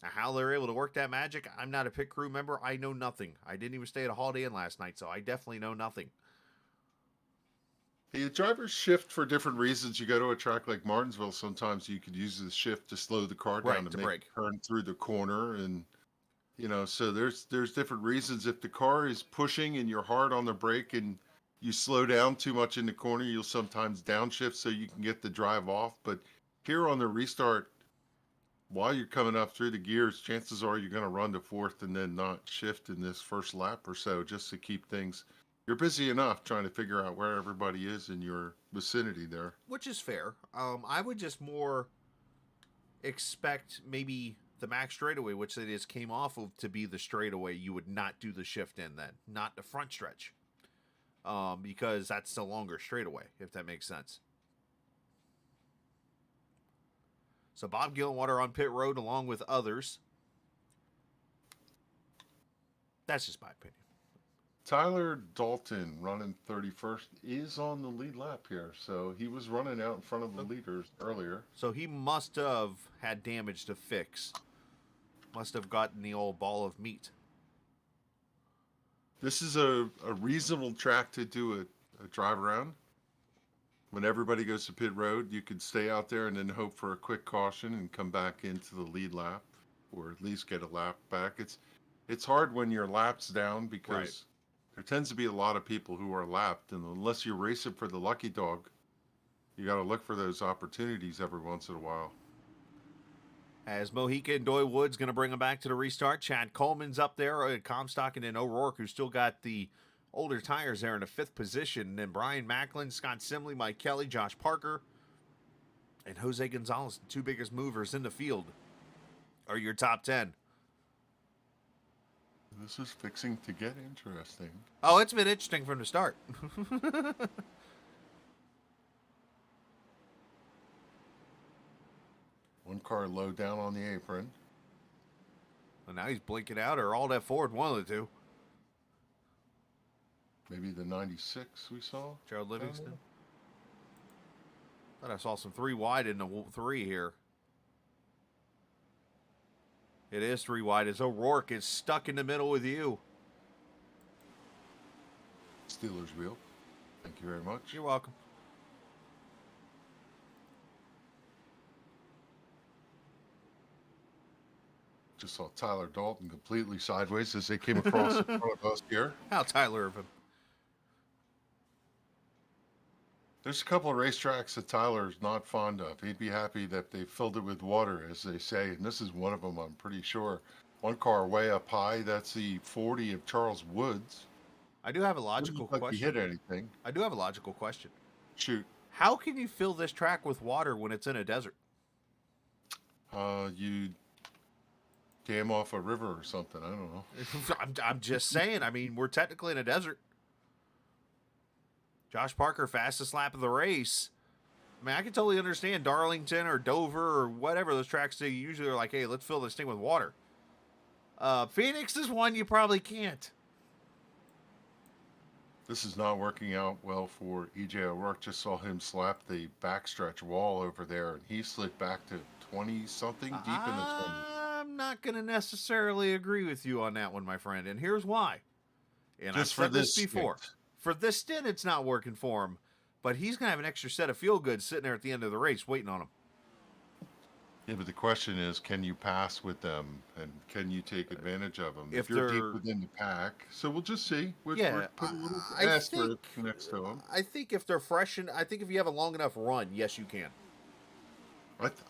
How they're able to work that magic, I'm not a pit crew member. I know nothing. I didn't even stay at a Holiday Inn last night, so I definitely know nothing. The drivers shift for different reasons. You go to a track like Martinsville, sometimes you could use the shift to slow the car down to make brake. it turn through the corner, and so there's different reasons. If the car is pushing and you're hard on the brake and you slow down too much in the corner, you'll sometimes downshift so you can get the drive off. But here on the restart, while you're coming up through the gears, chances are you're going to run to fourth and then not shift in this first lap or so, just to keep things. You're busy enough trying to figure out where everybody is in your vicinity there. Which is fair. I would just more expect maybe the max straightaway, which it is came off of, to be the straightaway. You would not do the shift in then, not the front stretch, because that's the longer straightaway, if that makes sense. So Bob Gillenwater on pit road along with others. That's just my opinion. Tyler Dalton, running 31st, is on the lead lap here. So he was running out in front of the leaders earlier. So he must have had damage to fix. Must have gotten the old ball of meat. This is a reasonable track to do a drive around. When everybody goes to pit road, you can stay out there and then hope for a quick caution and come back into the lead lap, or at least get a lap back. It's hard when your lap's down because there tends to be a lot of people who are lapped, and unless you're racing for the lucky dog, you got to look for those opportunities every once in a while. As Mojica and Doy Wood's going to bring him back to the restart. Chad Coleman's up there at Comstock, and then O'Rourke, who's still got the older tires there in the 5th position. And then Brian Macklin, Scott Simley, Mike Kelly, Josh Parker, And Jose Gonzalez, the two biggest movers in the field, are your top 10. This is fixing to get interesting. Oh, it's been interesting from the start. One car low down on the apron. And now he's blinking out, or all that forward, one of the two. Maybe the 96 we saw. Gerald Livingston. Thought I saw some 3 wide in the 3 here. It is 3 wide as O'Rourke is stuck in the middle with you. Steelers wheel. Thank you very much. You're welcome. Just saw Tyler Dalton completely sideways as they came across in front of us here. How Tyler of him. There's a couple of racetracks that Tyler's not fond of. He'd be happy that they filled it with water, as they say, and this is one of them, I'm pretty sure. One car way up high, that's the 40 of Charles Woods. I do have a logical Doesn't look like he question. hit anything. I do have a logical question. Shoot. How can you fill this track with water when it's in a desert? You dam off a river or something. I don't know. I'm just saying. I mean, we're technically in a desert. Josh Parker, fastest lap of the race. I mean, I can totally understand Darlington or Dover or whatever those tracks they usually are like, hey, let's fill this thing with water. Phoenix is one you probably can't. This is not working out well for EJ O'Rourke. Just saw him slap the backstretch wall over there, and he slid back to 20-something, deep in the 20s. I'm not going to necessarily agree with you on that one, my friend, and here's why. And Just I've for said this this before. stint. For this stint, it's not working for him, but he's going to have an extra set of feel-goods sitting there at the end of the race waiting on him. Yeah, but the question is, can you pass with them, and can you take advantage of them If if you're they're- deep within the pack? So we'll just see. We'll put a little I asterisk next to them. I think if they're fresh, and I think if you have a long enough run, yes, you can.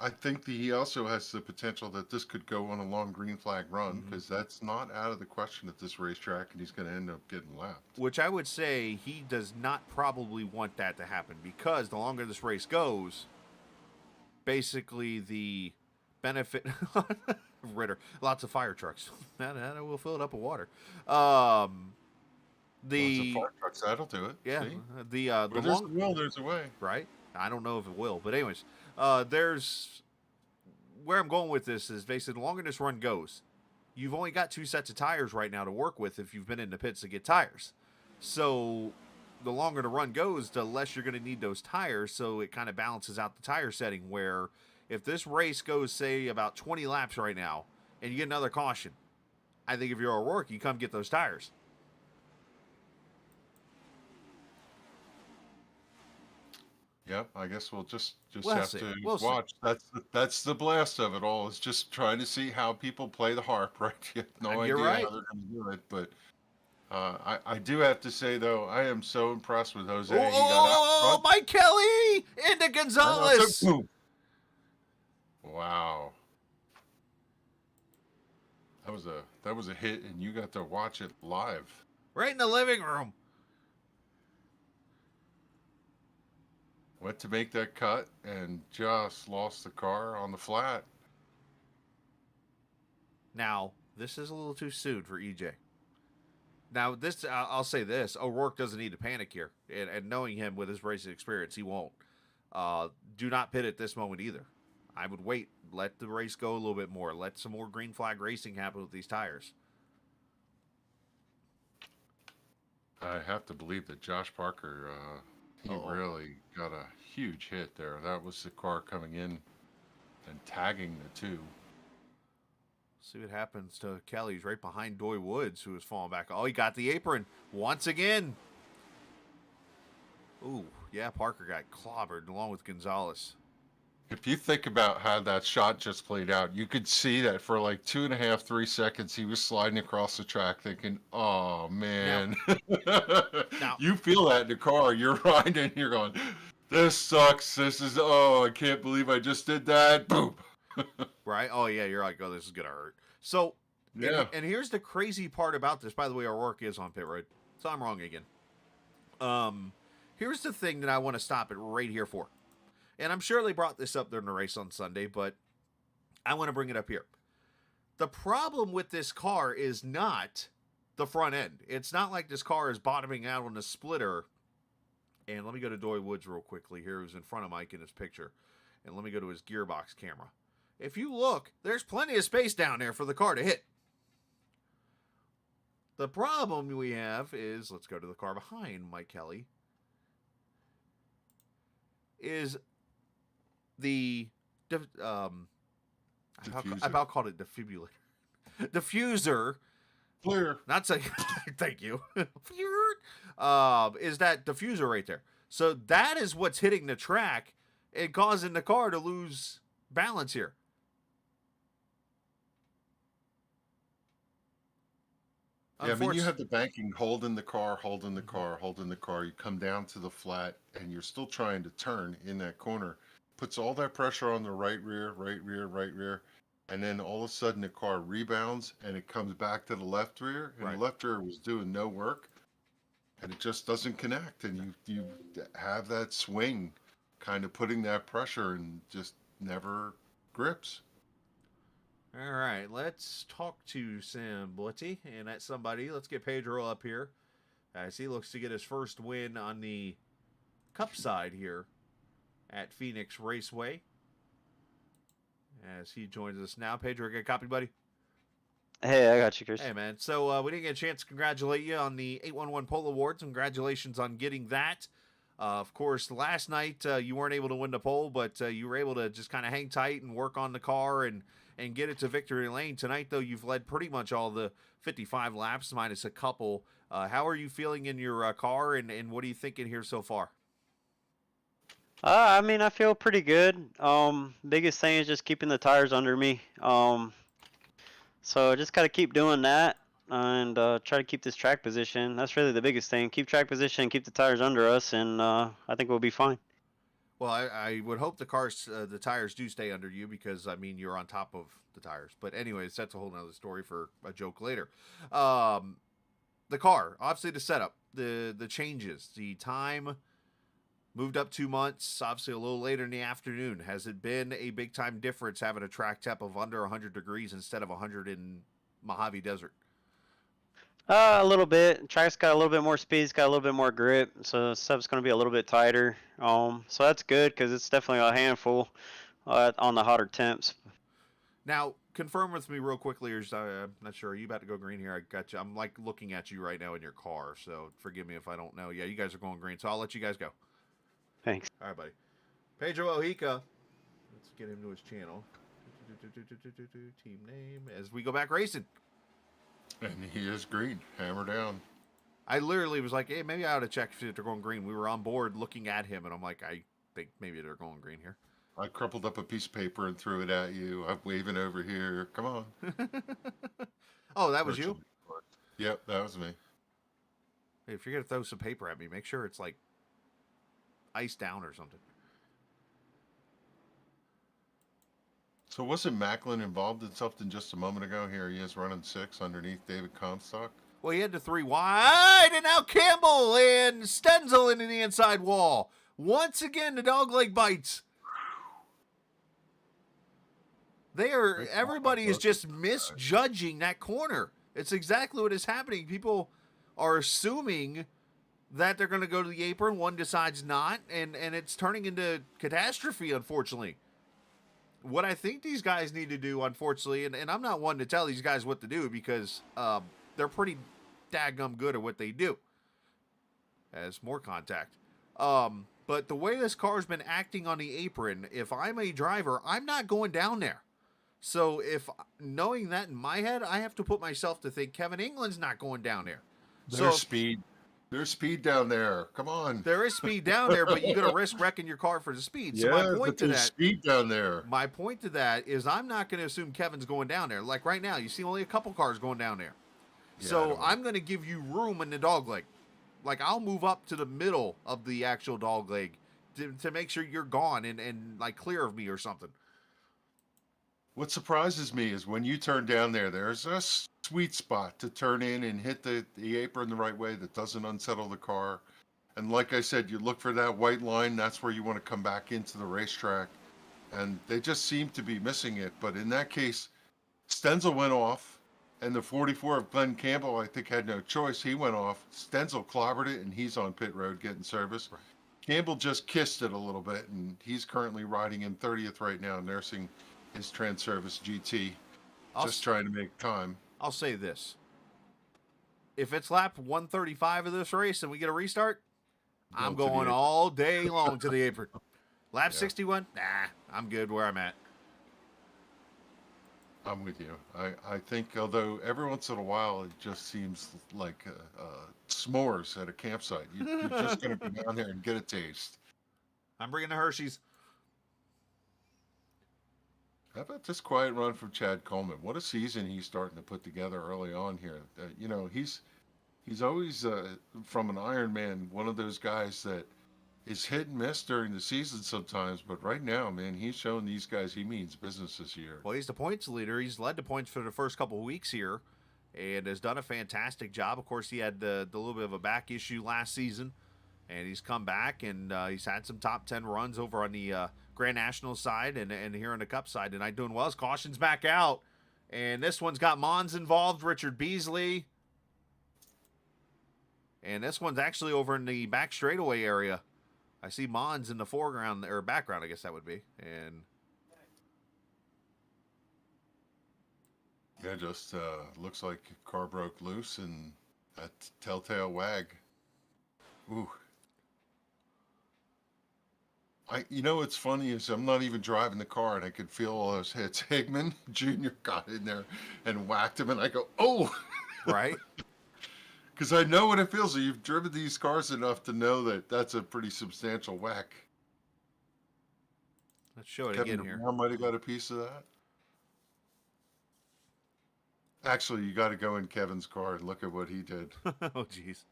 I think that he also has the potential that this could go on a long green flag run, because that's not out of the question at this racetrack, and he's going to end up getting lapped. Which I would say he does not probably want that to happen, because the longer this race goes, basically the benefit Ritter, lots of fire trucks. that will fill it up with water. Lots of fire trucks, that'll do it. Yeah, See? the Where there's a long, will, there's a way. right? I don't know if it will, but anyways, there's where I'm going with this is basically the longer this run goes, you've only got 2 sets of tires right now to work with if you've been in the pits to get tires. So the longer the run goes, the less you're going to need those tires. So it kind of balances out the tire setting where if this race goes, say, about 20 laps right now, and you get another caution, I think if you're O'Rourke, you come get those tires. Yep, I guess we'll just We'll have see. to We'll see. watch. That's the blast of it all. Is just trying to see how people play the harp, right? You have no You're idea right. how they're going to do it, but I do have to say though, I am so impressed with Jose. Oh, He got out front. Mike Kelly into Gonzalez. Boom. Wow, that was a hit, and you got to watch it live. Right in the living room. Went to make that cut and just lost the car on the flat. Now, this is a little too soon for EJ. Now, this I'll say this. O'Rourke doesn't need to panic here. And knowing him with his racing experience, he won't. Do not pit at this moment either. I would wait. Let the race go a little bit more. Let some more green flag racing happen with these tires. I have to believe that Josh Parker, he really got a huge hit there. That was the car coming in and tagging the two. See what happens to Kelly. He's right behind Doy Woods, who is falling back. Oh, he got the apron once again. Ooh, yeah, Parker got clobbered along with Gonzalez. If you think about how that shot just played out, you could see that for like 2.5, 3 seconds, he was sliding across the track thinking, oh, man. Now- You feel that in the car. You're riding, you're going, this sucks. I can't believe I just did that. Boom. Right? Oh, yeah, you're like, oh, this is going to hurt. So, Yeah. and here's the crazy part about this. By the way, O'Rourke is on pit road, so I'm wrong again. Here's the thing that I want to stop it right here for. And I'm sure they brought this up during the race on Sunday, but I want to bring it up here. The problem with this car is not the front end. It's not like this car is bottoming out on the splitter. And let me go to Doy Woods real quickly here, who's in front of Mike in his picture. And let me go to his gearbox camera. If you look, there's plenty of space down there for the car to hit. The problem we have is, let's go to the car behind Mike Kelly, is the, I about called it defibrillator. Diffuser. Clear. Not saying, thank you. Is that diffuser right there. So that is what's hitting the track and causing the car to lose balance here. Yeah, I mean, you have the banking holding the car, holding the car, holding the car. You come down to the flat, and you're still trying to turn in that corner. Puts all that pressure on the right rear, right rear, right rear. And then all of a sudden the car rebounds and it comes back to the left rear. And Right. the left rear was doing no work. And it just doesn't connect. And you have that swing kind of putting that pressure and just never grips. All right, let's talk to somebody, and that's somebody. Let's get Pedro up here as he looks to get his first win on the Cup side here at Phoenix Raceway. As he joins us now. Pedro, get a copy, buddy? Hey, I got you, Chris. Hey, man. So we didn't get a chance to congratulate you on the 811 Pole Awards. Congratulations on getting that. Of course, last night you weren't able to win the pole, but you were able to just kind of hang tight and work on the car and get it to victory lane. Tonight, though, you've led pretty much all the 55 laps, minus a couple. How are you feeling in your car, and what are you thinking here so far? I mean, I feel pretty good. Biggest thing is just keeping the tires under me. So just gotta keep doing that and try to keep this track position. That's really the biggest thing. Keep track position, keep the tires under us, and I think we'll be fine. Well, I would hope the tires do stay under you because, I mean, you're on top of the tires. But anyways, that's a whole nother story for a joke later. The car, obviously the setup, the changes, the time moved up 2 months, obviously a little later in the afternoon. Has it been a big time difference having a track temp of under 100 degrees instead of 100 in Mojave Desert? A little bit. Track's got a little bit more speed. It's got a little bit more grip, so stuff's going to be a little bit tighter. So that's good because it's definitely a handful on the hotter temps. Now, confirm with me real quickly. I'm not sure. Are you about to go green here? I got you. I'm like looking at you right now in your car, so forgive me if I don't know. Yeah, you guys are going green, so I'll let you guys go. Thanks. All right, buddy. Pedro Ojica. Let's get him to his channel. Team name as we go back racing. And he is green, hammer down. I literally was like, hey, maybe I ought to check if they're going green. We were on board looking at him, and I'm like, I think maybe they're going green here. I crumpled up a piece of paper and threw it at you. I'm waving over here. Come on. Oh, that was you? Yep, that was me. Hey, if you're going to throw some paper at me, make sure it's like ice down or something. So wasn't Macklin involved in something just a moment ago? Here he is running 6 underneath David Comstock. Well, he had the 3 wide, and now Campbell and Stenzel into the inside wall. Once again, the dogleg bites. Everybody is just misjudging that corner. It's exactly what is happening. People are assuming that they're going to go to the apron. One decides not, and it's turning into catastrophe, unfortunately. What I think these guys need to do, unfortunately, and I'm not one to tell these guys what to do because they're pretty daggum good at what they do. As more contact. But the way this car's been acting on the apron, if I'm a driver, I'm not going down there. So knowing that in my head, I have to put myself to think Kevin England's not going down there. There's speed down there. Come on. There is speed down there, but you're going to risk wrecking your car for the speed. So my point to that, speed down there. My point to that is I'm not going to assume Kevin's going down there. Like right now, you see only a couple cars going down there. Yeah, so I'm going to give you room in the dogleg. Like I'll move up to the middle of the actual dogleg to make sure you're gone and like clear of me or something. What surprises me is when you turn down there, there's a sweet spot to turn in and hit the apron the right way that doesn't unsettle the car. And like I said, you look for that white line. That's where you want to come back into the racetrack. And they just seem to be missing it. But in that case, Stenzel went off. And the 44 of Glenn Campbell, I think, had no choice. He went off. Stenzel clobbered it, and he's on pit road getting service. Right. Campbell just kissed it a little bit, and he's currently riding in 30th right now, nursing his Trans-Service GT, just trying to make time. I'll say this. If it's lap 135 of this race and we get a restart, I'm going all day long to the apron. Lap 61, nah, I'm good where I'm at. I'm with you. I think, although every once in a while it just seems like s'mores at a campsite. You're just going to be down there and get a taste. I'm bringing the Hershey's. How about this quiet run from Chad Coleman? What a season he's starting to put together early on here. You know, he's always, from an Ironman, one of those guys that is hit and miss during the season sometimes, but right now, man, he's showing these guys he means business this year. Well, he's the points leader. He's led the points for the first couple of weeks here and has done a fantastic job. Of course, he had the little bit of a back issue last season, and he's come back, and he's had some top 10 runs over on the Grand National side and here on the Cup side tonight, doing well. His caution's back out, and this one's got Mons involved, Richard Beasley, and this one's actually over in the back straightaway area. I see Mons in the foreground, or background, I guess that would be. And yeah, just looks like car broke loose and that telltale wag. Ooh. You know what's funny is I'm not even driving the car and I could feel all those hits. Higman Jr. got in there and whacked him, and I go, oh! right? Because I know what it feels like. You've driven these cars enough to know that that's a pretty substantial whack. Let's show it Kevin again here. Brown might have got a piece of that. Actually, you got to go in Kevin's car and look at what he did. Oh, jeez.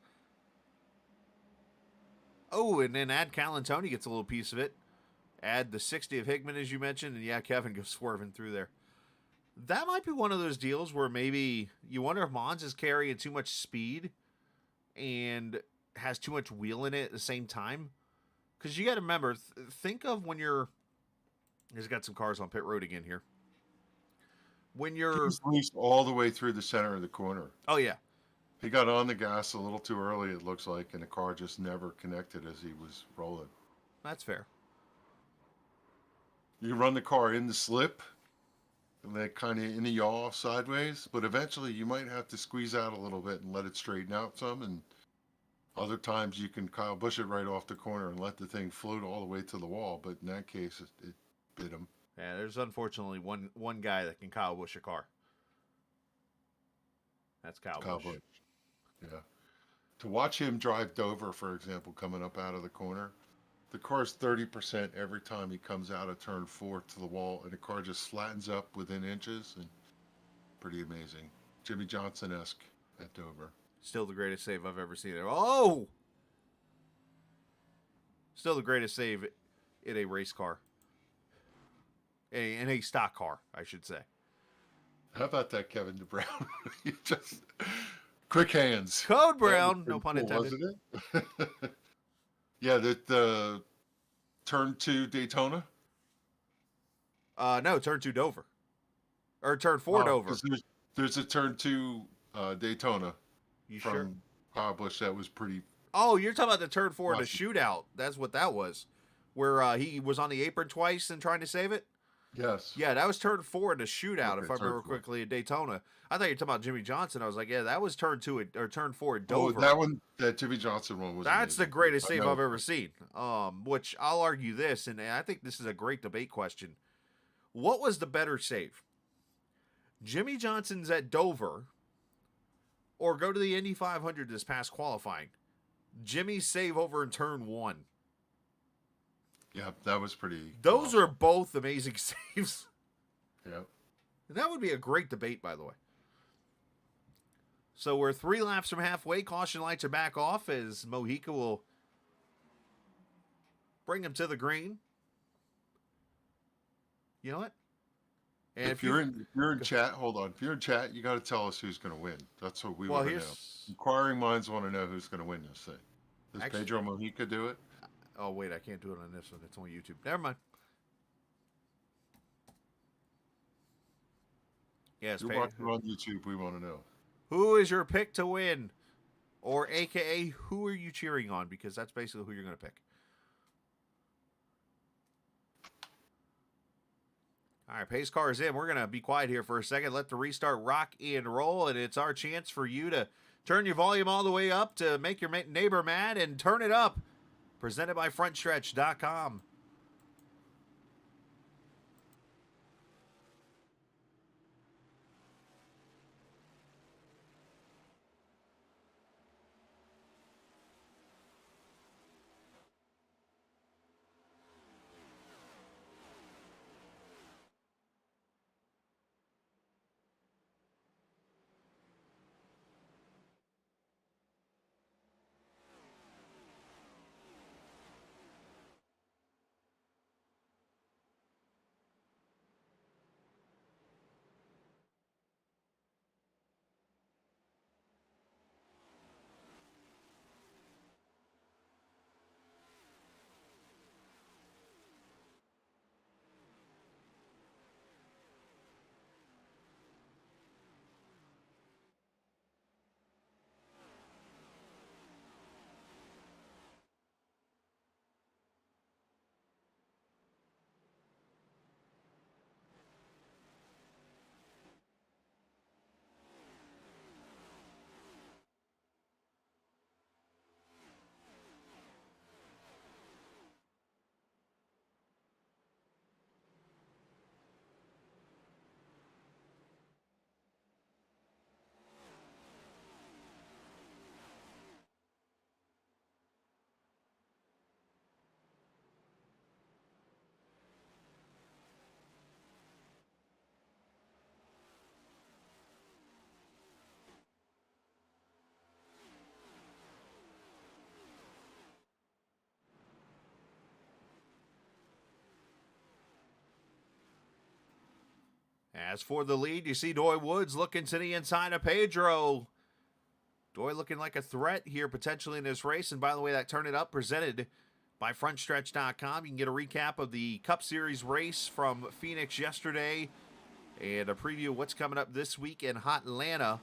Oh, and then Ad Calantoni gets a little piece of it. Add the 60 of Higman, as you mentioned, and yeah, Kevin goes swerving through there. That might be one of those deals where maybe you wonder if Mons is carrying too much speed and has too much wheel in it at the same time. Because you got to remember, think of when you're... He's got some cars on pit road again here. When you're... He's loose all the way through the center of the corner. Oh, yeah. He got on the gas a little too early, it looks like, and the car just never connected as he was rolling. That's fair. You run the car in the slip, and then kind of in the yaw sideways, but eventually you might have to squeeze out a little bit and let it straighten out some, and other times you can Kyle Busch it right off the corner and let the thing float all the way to the wall, but in that case, it bit him. Yeah, there's unfortunately one guy that can Kyle Busch a car. That's Kyle Busch. Yeah. To watch him drive Dover, for example, coming up out of the corner, the car's 30% every time he comes out of turn 4 to the wall, and the car just flattens up within inches, and pretty amazing. Jimmy Johnson-esque at Dover. Still the greatest save I've ever seen. Oh! Still the greatest save in a race car. In a stock car, I should say. How about that, Kevin DeBrown? You just... Quick hands. Code Brown, no pun cool, intended. Wasn't it? Yeah, the turn 2 Daytona. No, turn 2 Dover. Or turn 4 Dover. There's a turn 2 Daytona. You from sure? Kyle Busch that was pretty... Oh, you're talking about the turn 4 in the shootout. That's what that was. Where he was on the apron twice and trying to save it? Yes. Yeah, that was turn 4 in the shootout, Okay, if I remember quickly, at Daytona. I thought you were talking about Jimmy Johnson. I was like, yeah, that was turn 2 or turn 4 at Dover. Oh, that one, that Jimmy Johnson one was That's amazing. the greatest save I've ever seen. Which I'll argue this, and I think this is a great debate question. What was the better save? Jimmy Johnson's at Dover, or go to the Indy 500 this past qualifying? Jimmy's save over in turn 1. Yeah, that was pretty... Those are both amazing saves. Yeah. And that would be a great debate, by the way. So we're 3 laps from halfway. Caution lights are back off as Mojica will bring him to the green. You know what? And if you're in chat, hold on. If you're in chat, you got to tell us who's going to win. That's what we want to know. Inquiring minds want to know who's going to win this thing. Does Actually- Pedro Mojica do it? Oh, wait, I can't do it on this one. It's on YouTube. Never mind. Yes, You're watching on YouTube. We want to know. Who is your pick to win? Or AKA, who are you cheering on? Because that's basically who you're going to pick. All right, pace car is in. We're going to be quiet here for a second. Let the restart rock and roll. And it's our chance for you to turn your volume all the way up to make your neighbor mad and turn it up. Presented by FrontStretch.com. As for the lead, you see Doy Woods looking to the inside of Pedro. Doy looking like a threat here potentially in this race. And by the way, that Turn It Up presented by FrontStretch.com. You can get a recap of the Cup Series race from Phoenix yesterday and a preview of what's coming up this week in Hot Atlanta.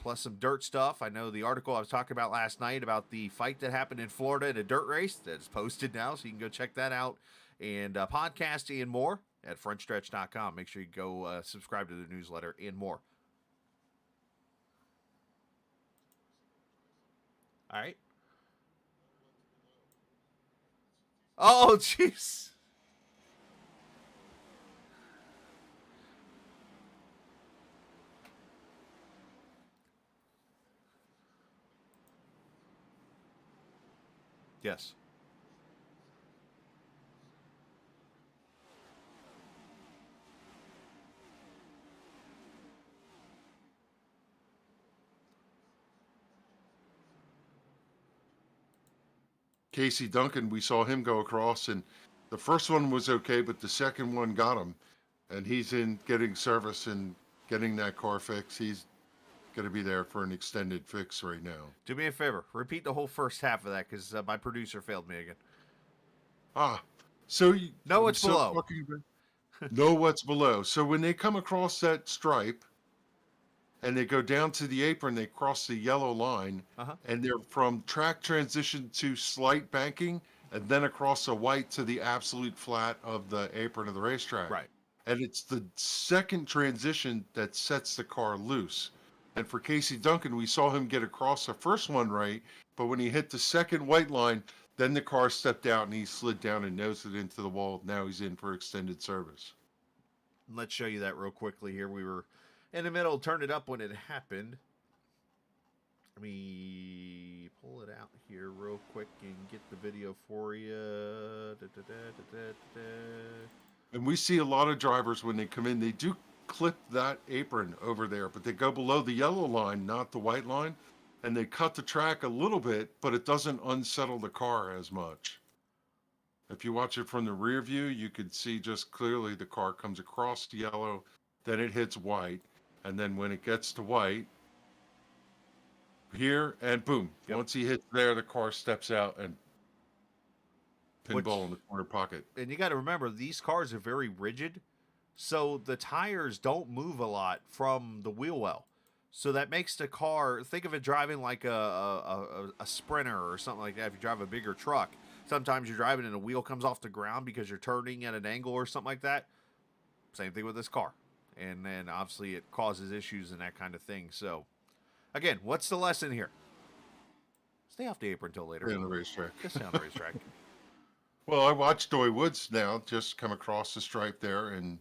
Plus some dirt stuff. I know the article I was talking about last night about the fight that happened in Florida in a dirt race that's posted now, so you can go check that out. And podcast and more at frontstretch.com. Make sure you go subscribe to the newsletter and more. All right. Oh, jeez. Yes. Casey Duncan, we saw him go across, and the first one was okay, but the second one got him. And he's in getting service and getting that car fixed. He's going to be there for an extended fix right now. Do me a favor. Repeat the whole first half of that because my producer failed me again. So know what's below. Know what's below. So when they come across that stripe and they go down to the apron, they cross the yellow line, and they're from track transition to slight banking, and then across the white to the absolute flat of the apron of the racetrack. Right. And it's the second transition that sets the car loose. And for Casey Duncan, we saw him get across the first one right, but when he hit the second white line, then the car stepped out and he slid down and nosed it into the wall. Now he's in for extended service. Let's show you that real quickly here. We were in the middle, turned it up when it happened. Let me pull it out here real quick and get the video for you. And we see a lot of drivers when they come in, they do clip that apron over there, but they go below the yellow line, not the white line, and they cut the track a little bit, but it doesn't unsettle the car as much. If you watch it from the rear view, you could see just clearly the car comes across the yellow, then it hits white, and then when it gets to white, here, and boom. Yep. Once he hits there, the car steps out and Which- pinball in the corner pocket. And you got to remember, these cars are very rigid, so the tires don't move a lot from the wheel well. So that makes the car, think of it driving like a Sprinter or something like that. If you drive a bigger truck, sometimes you're driving and the wheel comes off the ground because you're turning at an angle or something like that. Same thing with this car. And then obviously it causes issues and that kind of thing. So, again, what's the lesson here? Stay off the apron until later. In the racetrack. Just stay on the racetrack. Well, I watched Doy Woods now just come across the stripe there, and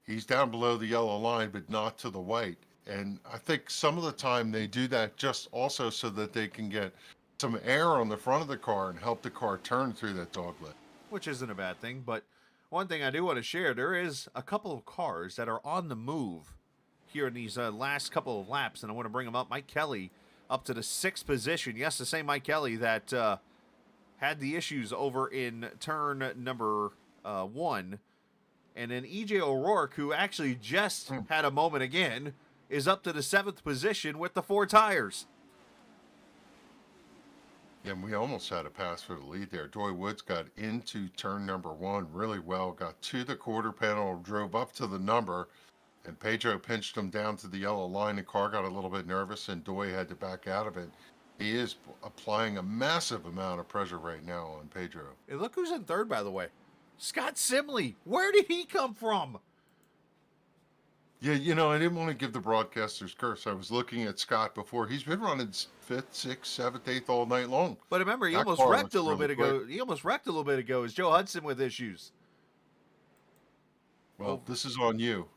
he's down below the yellow line, but not to the white. And I think some of the time they do that just also so that they can get some air on the front of the car and help the car turn through that dogleg. Which isn't a bad thing, but one thing I do want to share, there is a couple of cars that are on the move here in these last couple of laps, and I want to bring them up. Mike Kelly up to the 6th position. Yes, the same Mike Kelly that had the issues over in turn number 1. And then EJ O'Rourke, who actually just had a moment again, is up to the 7th position with the 4 tires. Yeah, and we almost had a pass for the lead there. Doy Woods got into turn number 1 really well, got to the quarter panel, drove up to the number, and Pedro pinched him down to the yellow line. The car got a little bit nervous, and Doy had to back out of it. He is applying a massive amount of pressure right now on Pedro. And look who's in 3rd, by the way. Scott Simley. Where did he come from? Yeah, you know, I didn't want to give the broadcaster's curse. I was looking at Scott before. He's been running 5th, 6th, 7th, 8th all night long. But remember, he That almost car wrecked looks a little really bit ago. He almost wrecked a little bit ago. Is Joe Hudson with issues? Well, this is on you.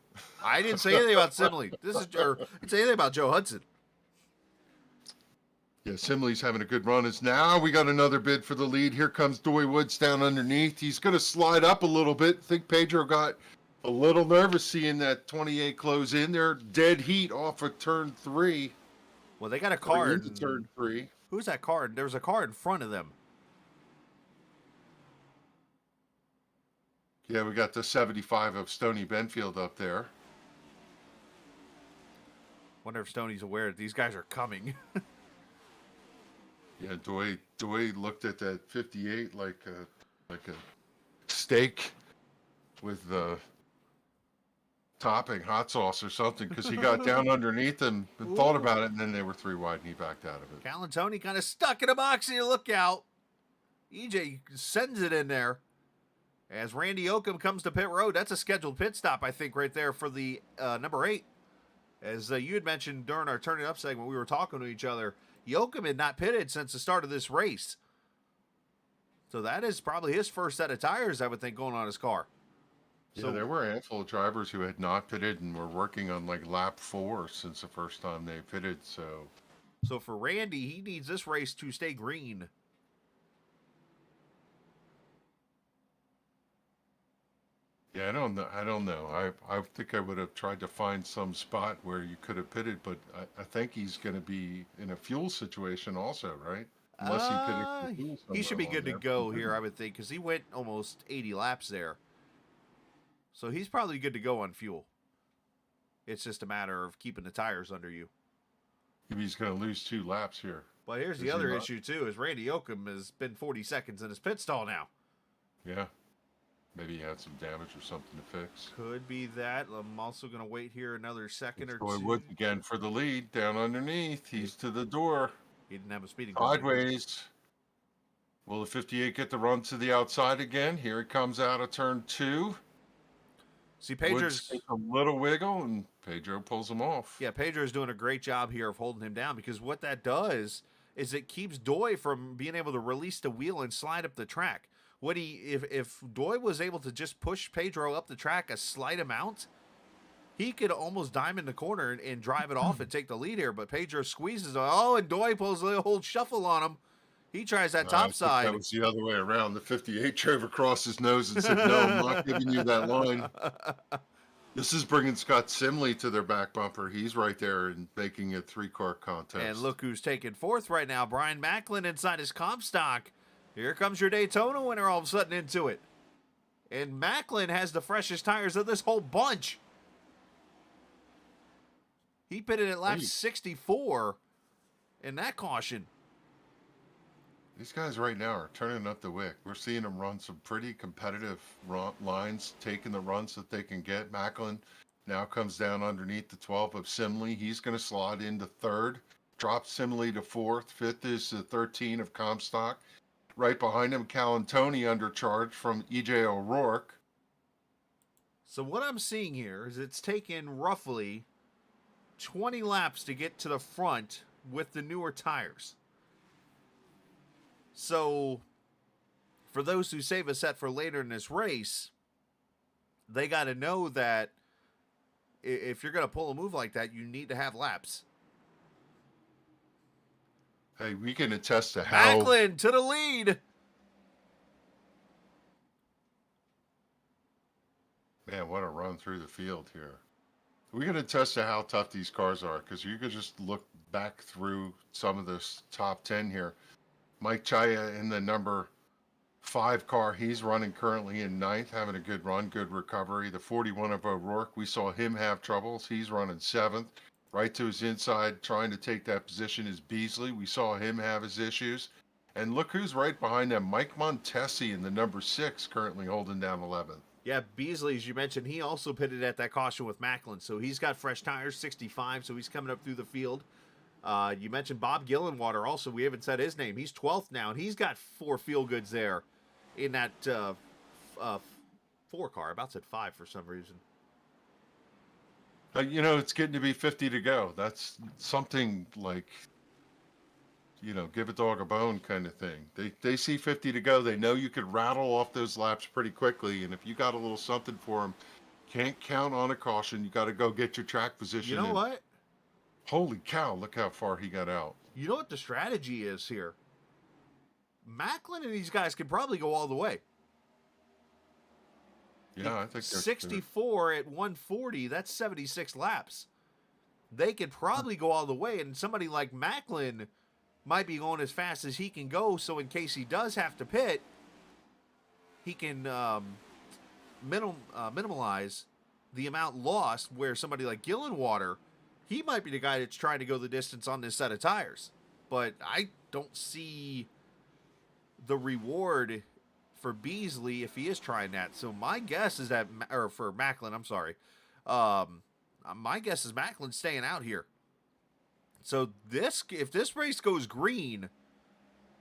I didn't say anything about Simley. I didn't say anything about Joe Hudson. Yeah, Simley's having a good run. It's now we got another bid for the lead. Here comes Doy Woods down underneath. He's going to slide up a little bit. I think Pedro got a little nervous seeing that 28 close in there. Dead heat off of turn 3. Well, they got a car. Into turn 3. Who's that car? There was a car in front of them. Yeah, we got the 75 of Stoney Benfield up there. Wonder if Stoney's aware that these guys are coming. Yeah, Doy looked at that 58 like a steak with the topping hot sauce or something, because he got down underneath them and thought about it, and then they were 3 wide and he backed out of it. Calantoni kind of stuck in a box here. Look out. EJ sends it in there. As Randy Oakham comes to pit road. That's a scheduled pit stop, I think, right there for the number 8. As you had mentioned during our Turn It Up segment, we were talking to each other. Yoakum had not pitted since the start of this race. So that is probably his first set of tires, I would think, going on his car. Yeah, So there were a handful of drivers who had not pitted and were working on like lap 4 since the first time they pitted. So for Randy, he needs this race to stay green. Yeah, I don't know. I think I would have tried to find some spot where you could have pitted, but I think he's going to be in a fuel situation also, right? Unless he pitted for fuel He should be somewhere good to on go there. here, I would think, because he went almost 80 laps there. So he's probably good to go on fuel. It's just a matter of keeping the tires under you. Maybe he's going to lose 2 laps here. But here's Is the he other not? issue, too, is Randy Oakham has been 40 seconds in his pit stall now. Yeah. Maybe he had some damage or something to fix. Could be that. I'm also going to wait here another second It's or Doy two. Woods again for the lead down underneath. He's to the door. He didn't have a speeding penalty. Sideways. Will the 58 get the run to the outside again? Here it comes out of turn 2. See, Woods Pedro's... takes a little wiggle, and Pedro pulls him off. Yeah, Pedro's doing a great job here of holding him down, because what that does is it keeps Doy from being able to release the wheel and slide up the track. If Doy was able to just push Pedro up the track a slight amount, he could almost dime in the corner and drive it off and take the lead here. But Pedro squeezes, and Doy pulls a whole shuffle on him. He tries that I top think side. That was the other way around. The 58 drove across his nose and said, "No, I'm not giving you that line." This is bringing Scott Simley to their back bumper. He's right there and making a 3-car contest. And look who's taking 4th right now. Brian Macklin inside his comp stock. Here comes your Daytona winner all of a sudden into it. And Macklin has the freshest tires of this whole bunch. He pitted at lap 64. in that caution. These guys right now are turning up the wick. We're seeing them run some pretty competitive lines, taking the runs that they can get. Macklin now comes down underneath the 12 of Simley. He's going to slot into third, drop Simley to fourth. Fifth is the 13 of Comstock. Right behind him, Calantoni under charge from EJ O'Rourke. So what I'm seeing here is it's taken roughly 20 laps to get to the front with the newer tires. So for those who save a set for later in this race, they got to know that if you're going to pull a move like that, you need to have laps. Hey, we can attest to how... Macklin to the lead. Man, what a run through the field here. We can attest to how tough these cars are, because you could just look back through some of this top 10 here. Mike Chaya in the number 5 car, he's running currently in 9th, having a good run, good recovery. The 41 of O'Rourke, we saw him have troubles. He's running 7th. Right to his inside, trying to take that position is Beasley. We saw him have his issues. And look who's right behind them. Mike Montesi in the number 6, currently holding down 11th. Yeah, Beasley, as you mentioned, he also pitted at that caution with Macklin. So he's got fresh tires, 65, so he's coming up through the field. You mentioned Bob Gillenwater also. We haven't said his name. He's 12th now, and he's got 4 feel goods there in that 4 car. I about said 5 for some reason. You know, it's getting to be 50 to go. That's something like, you know, give a dog a bone kind of thing. They see 50 to go. They know you could rattle off those laps pretty quickly. And if you got a little something for them, can't count on a caution. You got to go get your track position. You know what? Holy cow, look how far he got out. You know what the strategy is here? Macklin and these guys could probably go all the way. Yeah, I think 64 at 140, that's 76 laps. They could probably go all the way, and somebody like Macklin might be going as fast as he can go, so in case he does have to pit, he can minimize the amount lost, where somebody like Gillenwater, he might be the guy that's trying to go the distance on this set of tires. But I don't see the reward for Beasley if he is trying that. So my guess is that, or for Macklin, I'm sorry. My guess is Macklin's staying out here. So if this race goes green,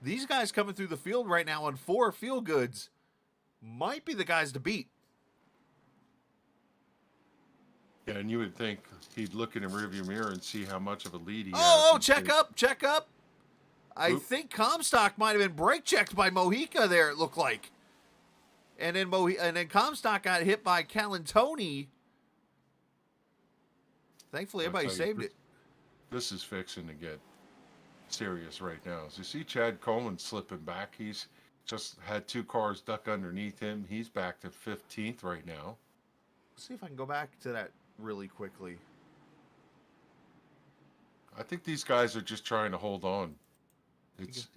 these guys coming through the field right now on 4 feel goods might be the guys to beat. Yeah, and you would think he'd look in the rearview mirror and see how much of a lead he has. Oh, check up. I think Comstock might have been brake checked by Mojica there, it looked like. And then Comstock got hit by Calantoni. Thankfully, everybody saved it. This is fixing to get serious right now. As you see Chad Coleman slipping back, he's just had 2 cars duck underneath him. He's back to 15th right now. Let's see if I can go back to that really quickly. I think these guys are just trying to hold on.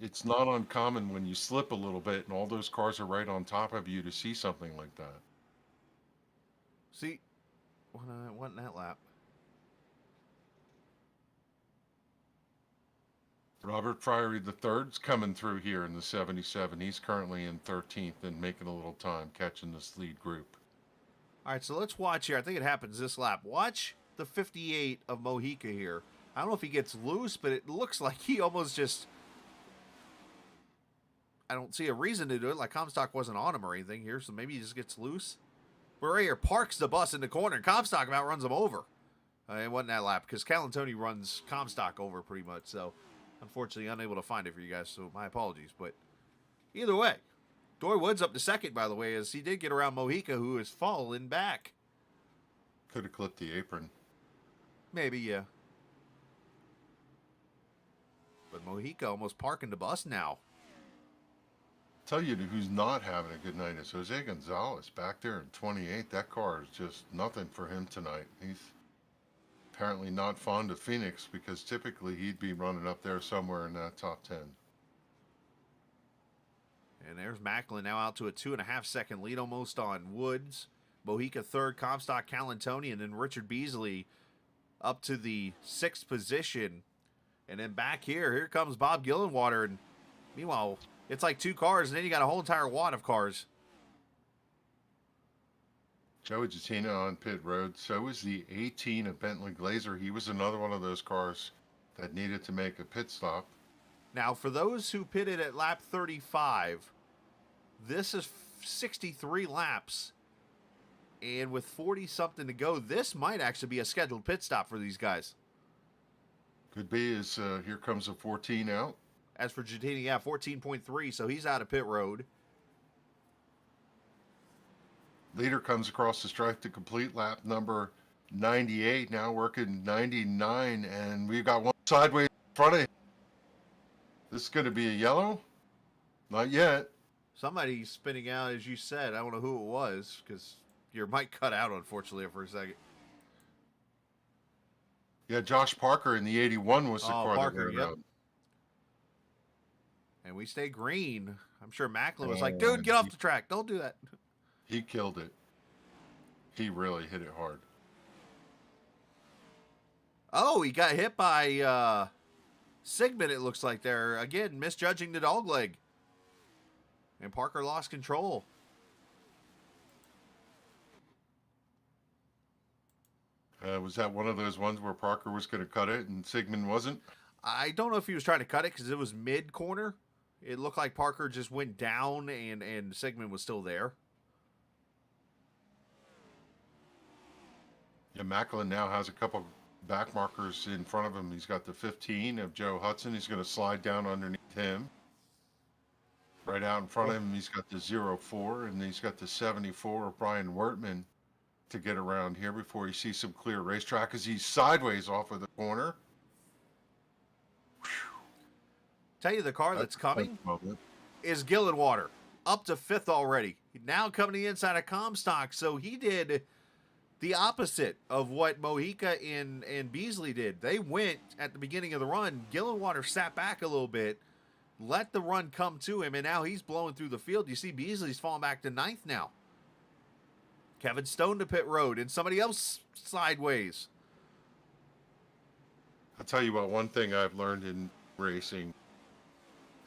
It's not uncommon when you slip a little bit and all those cars are right on top of you to see something like that. See, what in that lap? Robert Priory III's coming through here in the 77. He's currently in 13th and making a little time catching this lead group. All right, so let's watch here. I think it happens this lap. Watch the 58 of Mojica here. I don't know if he gets loose, but it looks like he almost just... I don't see a reason to do it, like Comstock wasn't on him or anything here, so maybe he just gets loose. But right here, parks the bus in the corner, and Comstock about runs him over. It wasn't that lap, because Calantoni runs Comstock over pretty much, so unfortunately unable to find it for you guys, so my apologies. But either way, Dory Woods up to second, by the way, as he did get around Mojica, who is falling back. Could have clipped the apron. Maybe, yeah. But Mojica almost parking the bus now. Tell you who's not having a good night is Jose Gonzalez back there in 28. That car is just nothing for him tonight. He's apparently not fond of Phoenix, because typically he'd be running up there somewhere in that top 10. And there's Macklin now out to a 2.5 second lead almost on Woods. Mojica third, Comstock, Calantoni, and then Richard Beasley up to the 6th position And then back here comes Bob Gillenwater. And meanwhile, it's like 2 cars, and then you got a whole entire wad of cars. Joey Jatina on pit road. So was the 18 of Bentley Glazer. He was another one of those cars that needed to make a pit stop. Now, for those who pitted at lap 35, this is 63 laps. And with 40-something to go, this might actually be a scheduled pit stop for these guys. Could be, as here comes a 14 out. As for Jatina, yeah, 14.3, so he's out of pit road. Leader comes across the stripe to complete lap number 98, now working 99, and we've got one sideways in front of him. This is going to be a yellow? Not yet. Somebody's spinning out, as you said. I don't know who it was, because your mic cut out, unfortunately, for a second. Yeah, Josh Parker in the 81 was the car Parker, that went yep. out. And we stay green. I'm sure Macklin was like, dude, get off the track. Don't do that. He killed it. He really hit it hard. Oh, he got hit by Sigmund, it looks like there. Again, misjudging the dog leg. And Parker lost control. Was that one of those ones where Parker was going to cut it and Sigmund wasn't? I don't know if he was trying to cut it because it was mid-corner. It looked like Parker just went down and Sigmund was still there. Yeah, Macklin now has a couple back markers in front of him. He's got the 15 of Joe Hudson. He's going to slide down underneath him. Right out in front of him, he's got the 04, and he's got the 74 of Brian Wertman to get around here before he sees some clear racetrack as he's sideways off of the corner. Tell you the car that's coming is Gillenwater, up to 5th already. Now coming to the inside of Comstock, so he did the opposite of what Mojica and Beasley did. They went at the beginning of the run. Gillenwater sat back a little bit, let the run come to him, and now he's blowing through the field. You see Beasley's falling back to 9th now. Kevin Stone to pit road, and somebody else sideways. I'll tell you what, one thing I've learned in racing,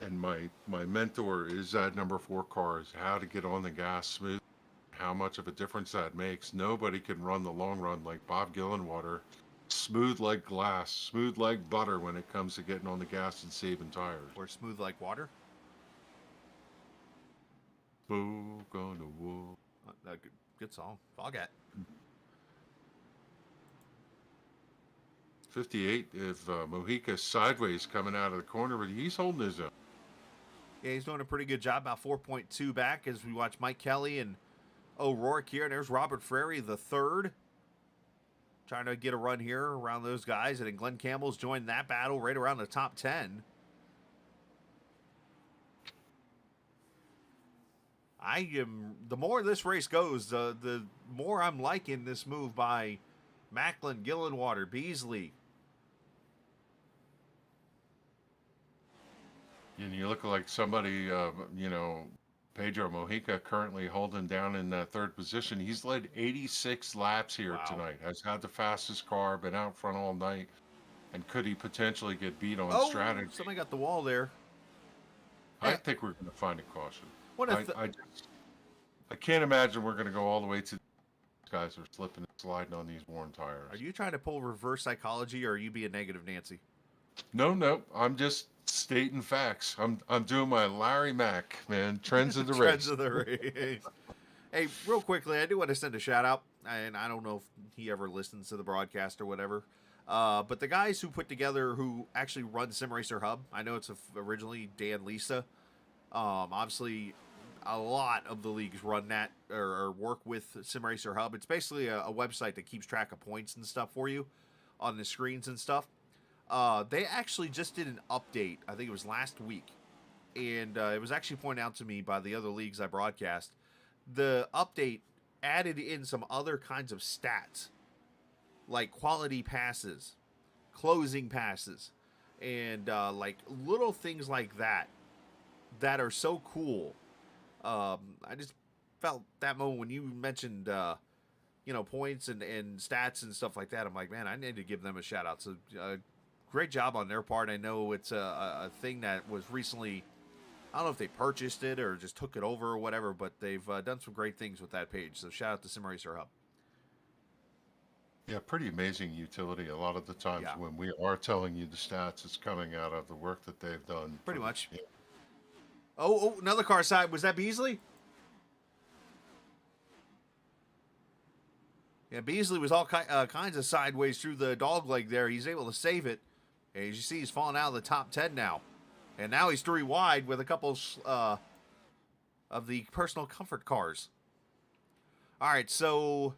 and my mentor is that number 4 car, is how to get on the gas smooth, how much of a difference that makes. Nobody can run the long run like Bob Gillenwater. Smooth like glass, smooth like butter when it comes to getting on the gas and saving tires. Or smooth like water. Spoke on the wall. Good song. Foghat. 58 if Mojica sideways coming out of the corner, but he's holding his own. Yeah, he's doing a pretty good job, about 4.2 back as we watch Mike Kelly and O'Rourke here. And there's Robert Frary, the 3rd. Trying to get a run here around those guys. And then Glenn Campbell's joined that battle right around the top 10. The more this race goes, the more I'm liking this move by Macklin, Gillenwater, Beasley. And you look like somebody, Pedro Mojica currently holding down in that 3rd position. He's led 86 laps here tonight. Has had the fastest car, been out front all night. And could he potentially get beat on strategy? Somebody got the wall there. I think we're going to find a caution. What if I can't imagine we're going to go all the way to these guys are slipping and sliding on these worn tires. Are you trying to pull reverse psychology, or are you being negative, Nancy? No. I'm just stating facts. I'm doing my Larry Mack, man. Trends of the race. Trends of the race. Hey, real quickly, I do want to send a shout out, and I don't know if he ever listens to the broadcast or whatever. But the guys who put together, who actually run Sim Racer Hub, I know it's originally Dan Lisa. Obviously, a lot of the leagues run that or work with Sim Racer Hub. It's basically a website that keeps track of points and stuff for you on the screens and stuff. They actually just did an update. I think it was last week. And it was actually pointed out to me by the other leagues I broadcast. The update added in some other kinds of stats, like quality passes, closing passes, and like little things like that are so cool. I just felt that moment when you mentioned points and stats and stuff like that. I'm like, man, I need to give them a shout out. So great job on their part. I know it's a thing that was recently, I don't know if they purchased it or just took it over or whatever, but they've done some great things with that page. So shout out to Sim Racer Hub. Yeah, pretty amazing utility. A lot of the times Yeah. when we are telling you the stats, it's coming out of the work that they've done. Pretty from- much. yeah. Oh, another car side. Was that Beasley? Yeah, Beasley was all kinds of sideways through the dog leg there. He's able to save it. And as you see, he's falling out of the top 10 now. And now he's 3 wide with a couple of the personal comfort cars. All right, so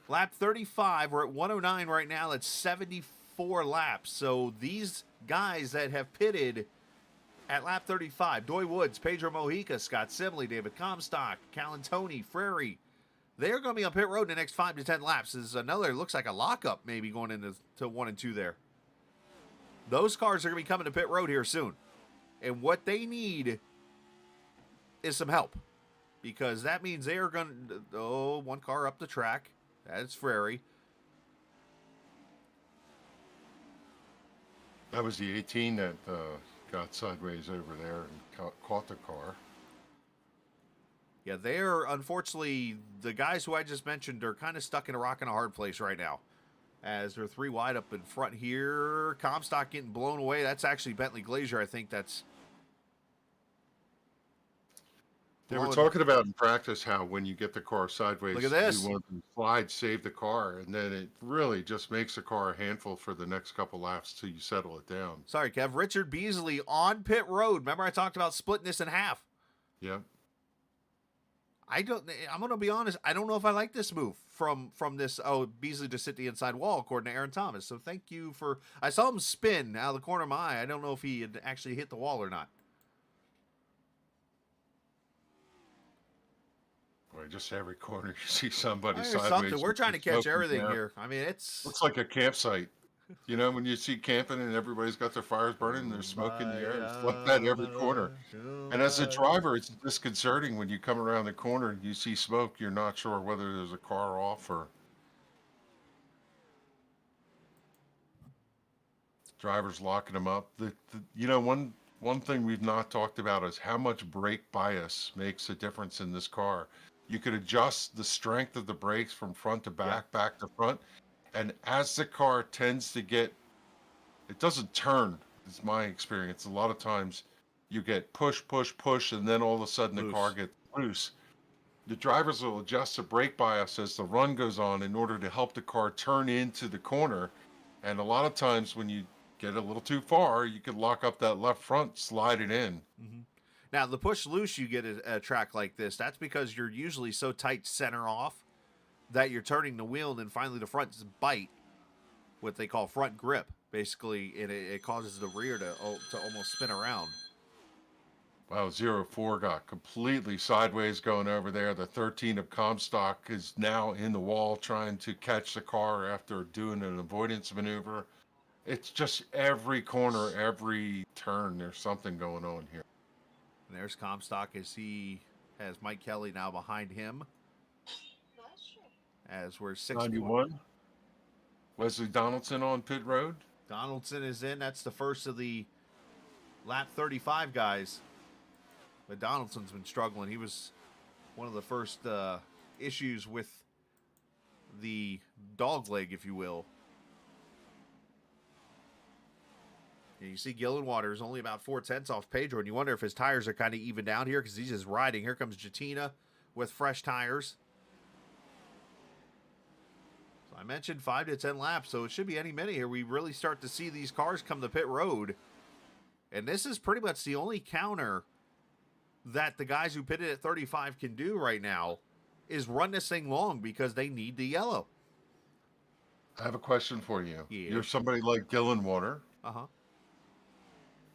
lap 35. We're at 109 right now. That's 74 laps. So these guys that have pitted at lap 35, Doy Woods, Pedro Mojica, Scott Simley, David Comstock, Callan Tony, Frary, they're going to be on pit road in the next 5 to 10 laps. This is another, looks like a lockup maybe going into 1 and 2 there. Those cars are going to be coming to pit road here soon. And what they need is some help. Because that means they are going to, one car up the track. That's Frary. That was the 18 that got sideways over there and caught the car. Yeah, they're, unfortunately, the guys who I just mentioned are kind of stuck in a rock and a hard place right now. As they're 3 wide up in front here. Comstock getting blown away. That's actually Bentley Glazier, I think that's. They were talking about in practice how when you get the car sideways, Look at this. you want to slide, save the car, and then it really just makes the car a handful for the next couple laps till you settle it down. Sorry, Kev. Richard Beasley on pit road. Remember I talked about splitting this in half. Yep. I'm going to be honest. I don't know if I like this move from this. Oh, Beasley just hit the inside wall, according to Aaron Thomas. So thank you for. I saw him spin out of the corner of my eye. I don't know if he had actually hit the wall or not. Boy, just every corner you see somebody There's sideways. something. We're with trying to the catch smoke everything down. here. I mean, it's. Looks like a campsite. You know, when you see camping and everybody's got their fires burning and there's smoke in the air, it's like that every corner. And as a driver, it's disconcerting when you come around the corner and you see smoke. You're not sure whether there's a car off or. Drivers locking them up. You know, one thing we've not talked about is how much brake bias makes a difference in this car. You could adjust the strength of the brakes from front to back, back to front. And as the car tends to get, it doesn't turn, is my experience. A lot of times you get push, push, push, and then all of a sudden the car gets loose. The drivers will adjust the brake bias as the run goes on in order to help the car turn into the corner. And a lot of times when you get a little too far, you could lock up that left front, slide it in. Mm-hmm. Now, the push loose you get a track like this, that's because you're usually so tight center off that you're turning the wheel and then finally the fronts bite, what they call front grip. Basically, it causes the rear to almost spin around. Wow, 04 got completely sideways going over there. The 13 of Comstock is now in the wall trying to catch the car after doing an avoidance maneuver. It's just every corner, every turn, there's something going on here. And there's Comstock as he has Mike Kelly now behind him. As we're 91. Wesley Donaldson on pit road. Donaldson is in. That's the first of the lap 35 guys. But Donaldson's been struggling. He was one of the first issues with the dog leg, if you will. And you see Gillen Waters only about 4/10 off Pedro, and you wonder if his tires are kind of evened out here because he's just riding. Here comes Jatina with fresh tires. So I mentioned 5 to 10 laps, so it should be any minute here. We really start to see these cars come to pit road. And this is pretty much the only counter that the guys who pitted at 35 can do right now is run this thing long because they need the yellow. I have a question for you. Yeah. You're somebody like Gillen Water. Uh-huh.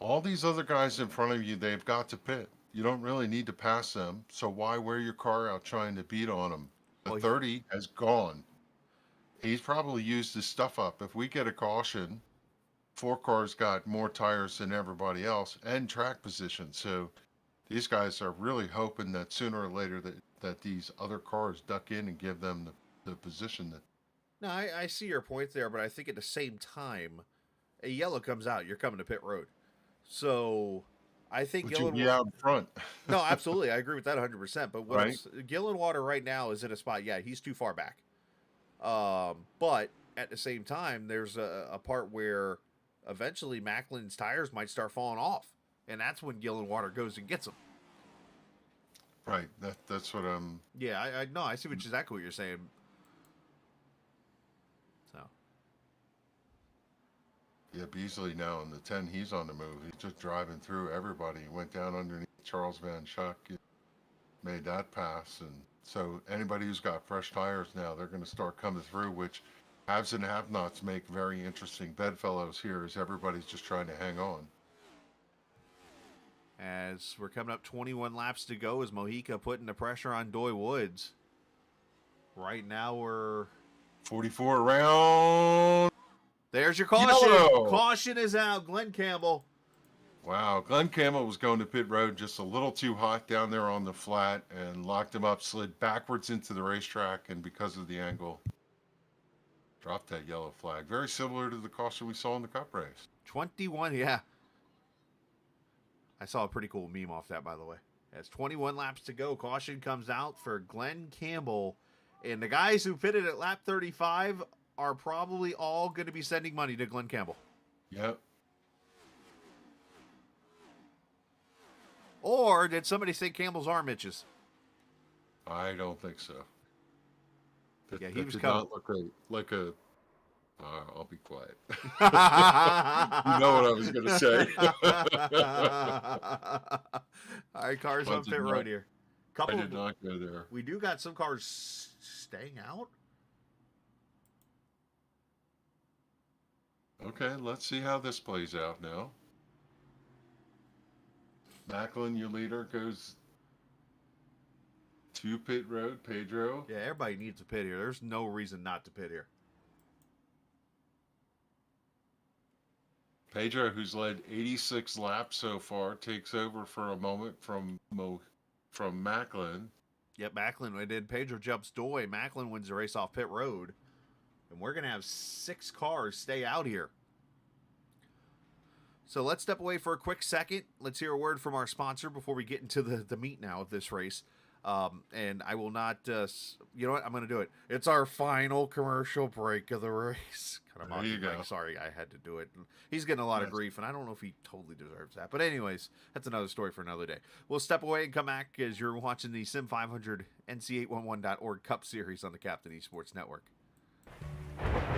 All these other guys in front of you, they've got to pit. You don't really need to pass them. So why wear your car out trying to beat on them? The Well, 30 has gone. He's probably used his stuff up. If we get a caution, 4 cars got more tires than everybody else and track position. So these guys are really hoping that sooner or later that these other cars duck in and give them the position that. No, I see your point there, but I think at the same time, a yellow comes out, you're coming to pit road. So I think Would you be out in front? No, absolutely. I agree with that 100%. But what Right. Gillenwater right now is in a spot, yeah, he's too far back. But at the same time, there's a part where eventually Macklin's tires might start falling off. And that's when Gillenwater goes and gets them. Right. That's what I'm. Yeah, I know. I see exactly what you're saying. So. Yeah, Beasley now in the 10, he's on the move. He's just driving through everybody. He went down underneath Charles Van Schuck, made that pass. And so anybody who's got fresh tires now, they're going to start coming through, which haves and have-nots make very interesting bedfellows here as everybody's just trying to hang on. As we're coming up 21 laps to go, is Mojica putting the pressure on Doy Woods. Right now we're 44 around. There's your caution. Yellow. Caution is out. Glenn Campbell. Wow, Glenn Campbell was going to pit road just a little too hot down there on the flat and locked him up, slid backwards into the racetrack, and because of the angle, dropped that yellow flag. Very similar to the caution we saw in the Cup race. 21, yeah. I saw a pretty cool meme off that, by the way. As 21 laps to go, caution comes out for Glenn Campbell. And the guys who pitted at lap 35 are probably all going to be sending money to Glenn Campbell. Yep. Or did somebody say Campbell's arm itches? I don't think so. Yeah, he that was did coming. not look like a. I'll be quiet. You know what I was going to say. All right, cars I on did pit not- road here. I did not go there. We do got some cars staying out. Okay, let's see how this plays out now. Macklin, your leader, goes to pit road. Pedro. Yeah, everybody needs to pit here. There's no reason not to pit here. Pedro, who's led 86 laps so far, takes over for a moment from Macklin. Yep, Macklin did. Pedro jumps Doy. Macklin wins the race off pit road. And we're going to have 6 cars stay out here. So let's step away for a quick second. Let's hear a word from our sponsor before we get into the meat now of this race. And I will not, you know what? I'm going to do it. It's our final commercial break of the race. There you go. Sorry, I had to do it. He's getting a lot of Yes. grief, and I don't know if he totally deserves that. But anyways, that's another story for another day. We'll step away and come back as you're watching the Sim500 NC811.org Cup Series on the Captain Esports Network.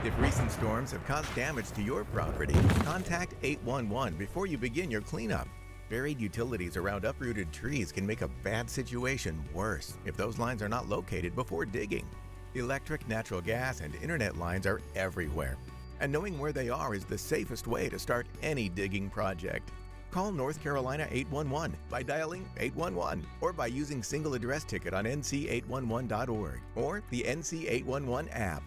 If recent storms have caused damage to your property, contact 811 before you begin your cleanup. Buried utilities around uprooted trees can make a bad situation worse if those lines are not located before digging. Electric, natural gas, and internet lines are everywhere, and knowing where they are is the safest way to start any digging project. Call North Carolina 811 by dialing 811 or by using single address ticket on NC811.org or the NC811 app.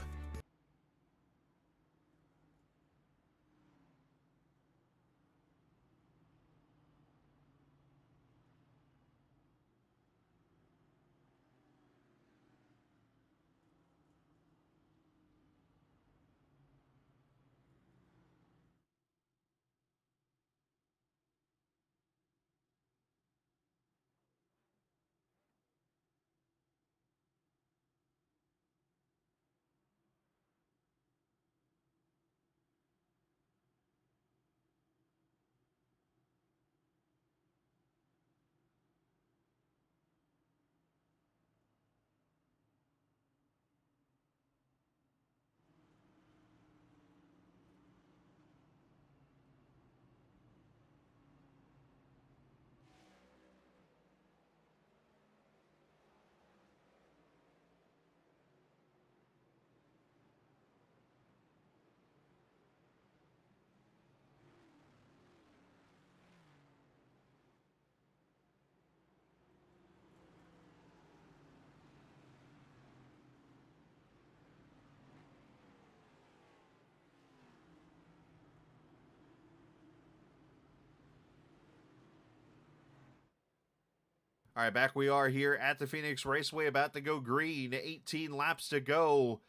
All right, back we are here at the Phoenix Raceway, about to go green. 18 laps to go.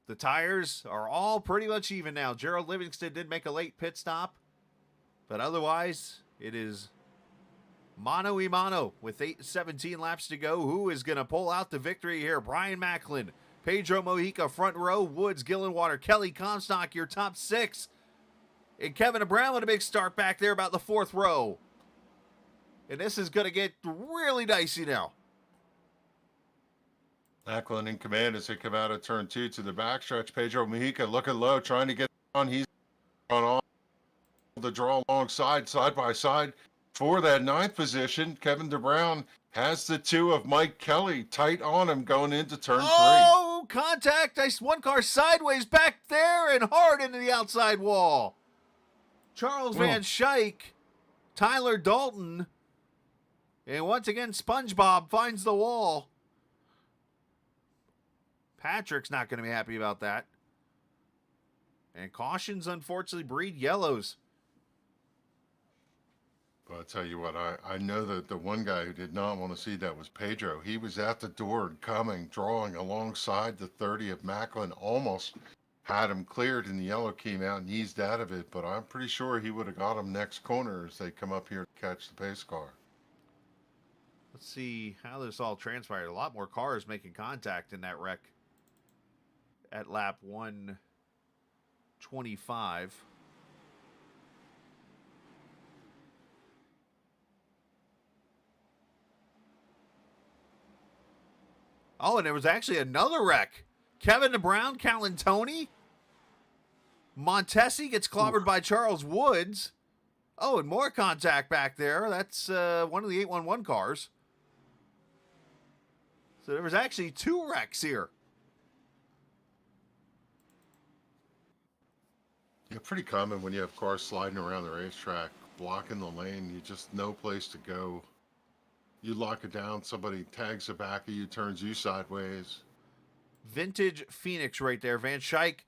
The tires are all pretty much even now. Gerald Livingston did make a late pit stop, but otherwise it is mano a mano with 17 laps to go. Who is going to pull out the victory here? Brian Macklin, Pedro Mojica, front row, Woods, Gillenwater, Kelly Comstock, your top 6. And Kevin Brown with a big start back there about the 4th row. And this is going to get really dicey now. Macklin in command as they come out of turn 2 to the backstretch. Pedro Mojica looking low, trying to get on. He's on the draw alongside, side by side for that 9th position. Kevin DeBrown has the 2 of Mike Kelly tight on him going into turn 3. Oh, contact. One car sideways back there and hard into the outside wall. Charles Van Schaik, Tyler Dalton, and once again, SpongeBob finds the wall. Patrick's not going to be happy about that. And cautions, unfortunately, breed yellows. But I'll tell you what, I know that the one guy who did not want to see that was Pedro. He was at the door coming, drawing alongside the 30 of Macklin, almost had him cleared, and the yellow came out and eased out of it. But I'm pretty sure he would have got him next corner as they come up here to catch the pace car. Let's see how this all transpired. A lot more cars making contact in that wreck at lap 125. Oh, and there was actually another wreck. Kevin DeBrown, Calantoni. Montesi gets clobbered by Charles Woods. Oh, and more contact back there. That's one of the 811 cars. So there was actually 2 wrecks here. Yeah, pretty common when you have cars sliding around the racetrack, blocking the lane. You just no place to go. You lock it down, somebody tags the back of you, turns you sideways. Vintage Phoenix right there. Van Schaik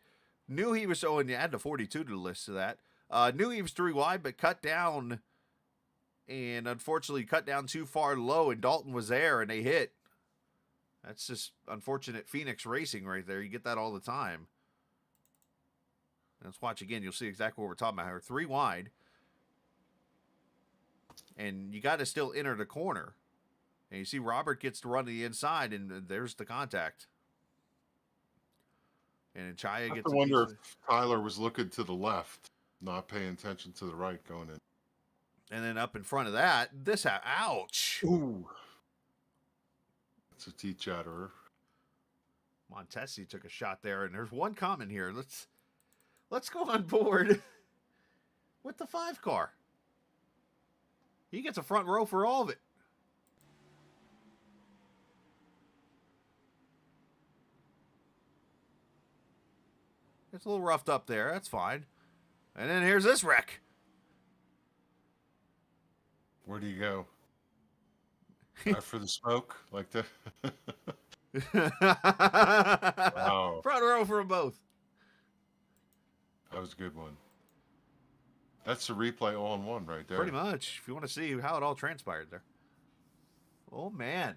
knew he was, and you add the 42 to the list of that. Knew he was 3 wide, but cut down, and unfortunately cut down too far low, and Dalton was there, and they hit. That's just unfortunate Phoenix racing right there. You get that all the time. Let's watch again. You'll see exactly what we're talking about here. 3 wide. And you got to still enter the corner. And you see Robert gets to run to the inside, and there's the contact. And Chaya gets. I wonder if Tyler was looking to the left, not paying attention to the right going in. And then up in front of that, ouch. Ooh. It's a teeth chatterer. Montesi took a shot there, and there's one comment here. Let's go on board with the 5 car. He gets a front row for all of it. It's a little roughed up there. That's fine. And then here's this wreck. Where do you go? After the smoke? Like that? Wow. Front row for them both. That was a good one. That's the replay all in one right there. Pretty much. If you want to see how it all transpired there. Oh, man.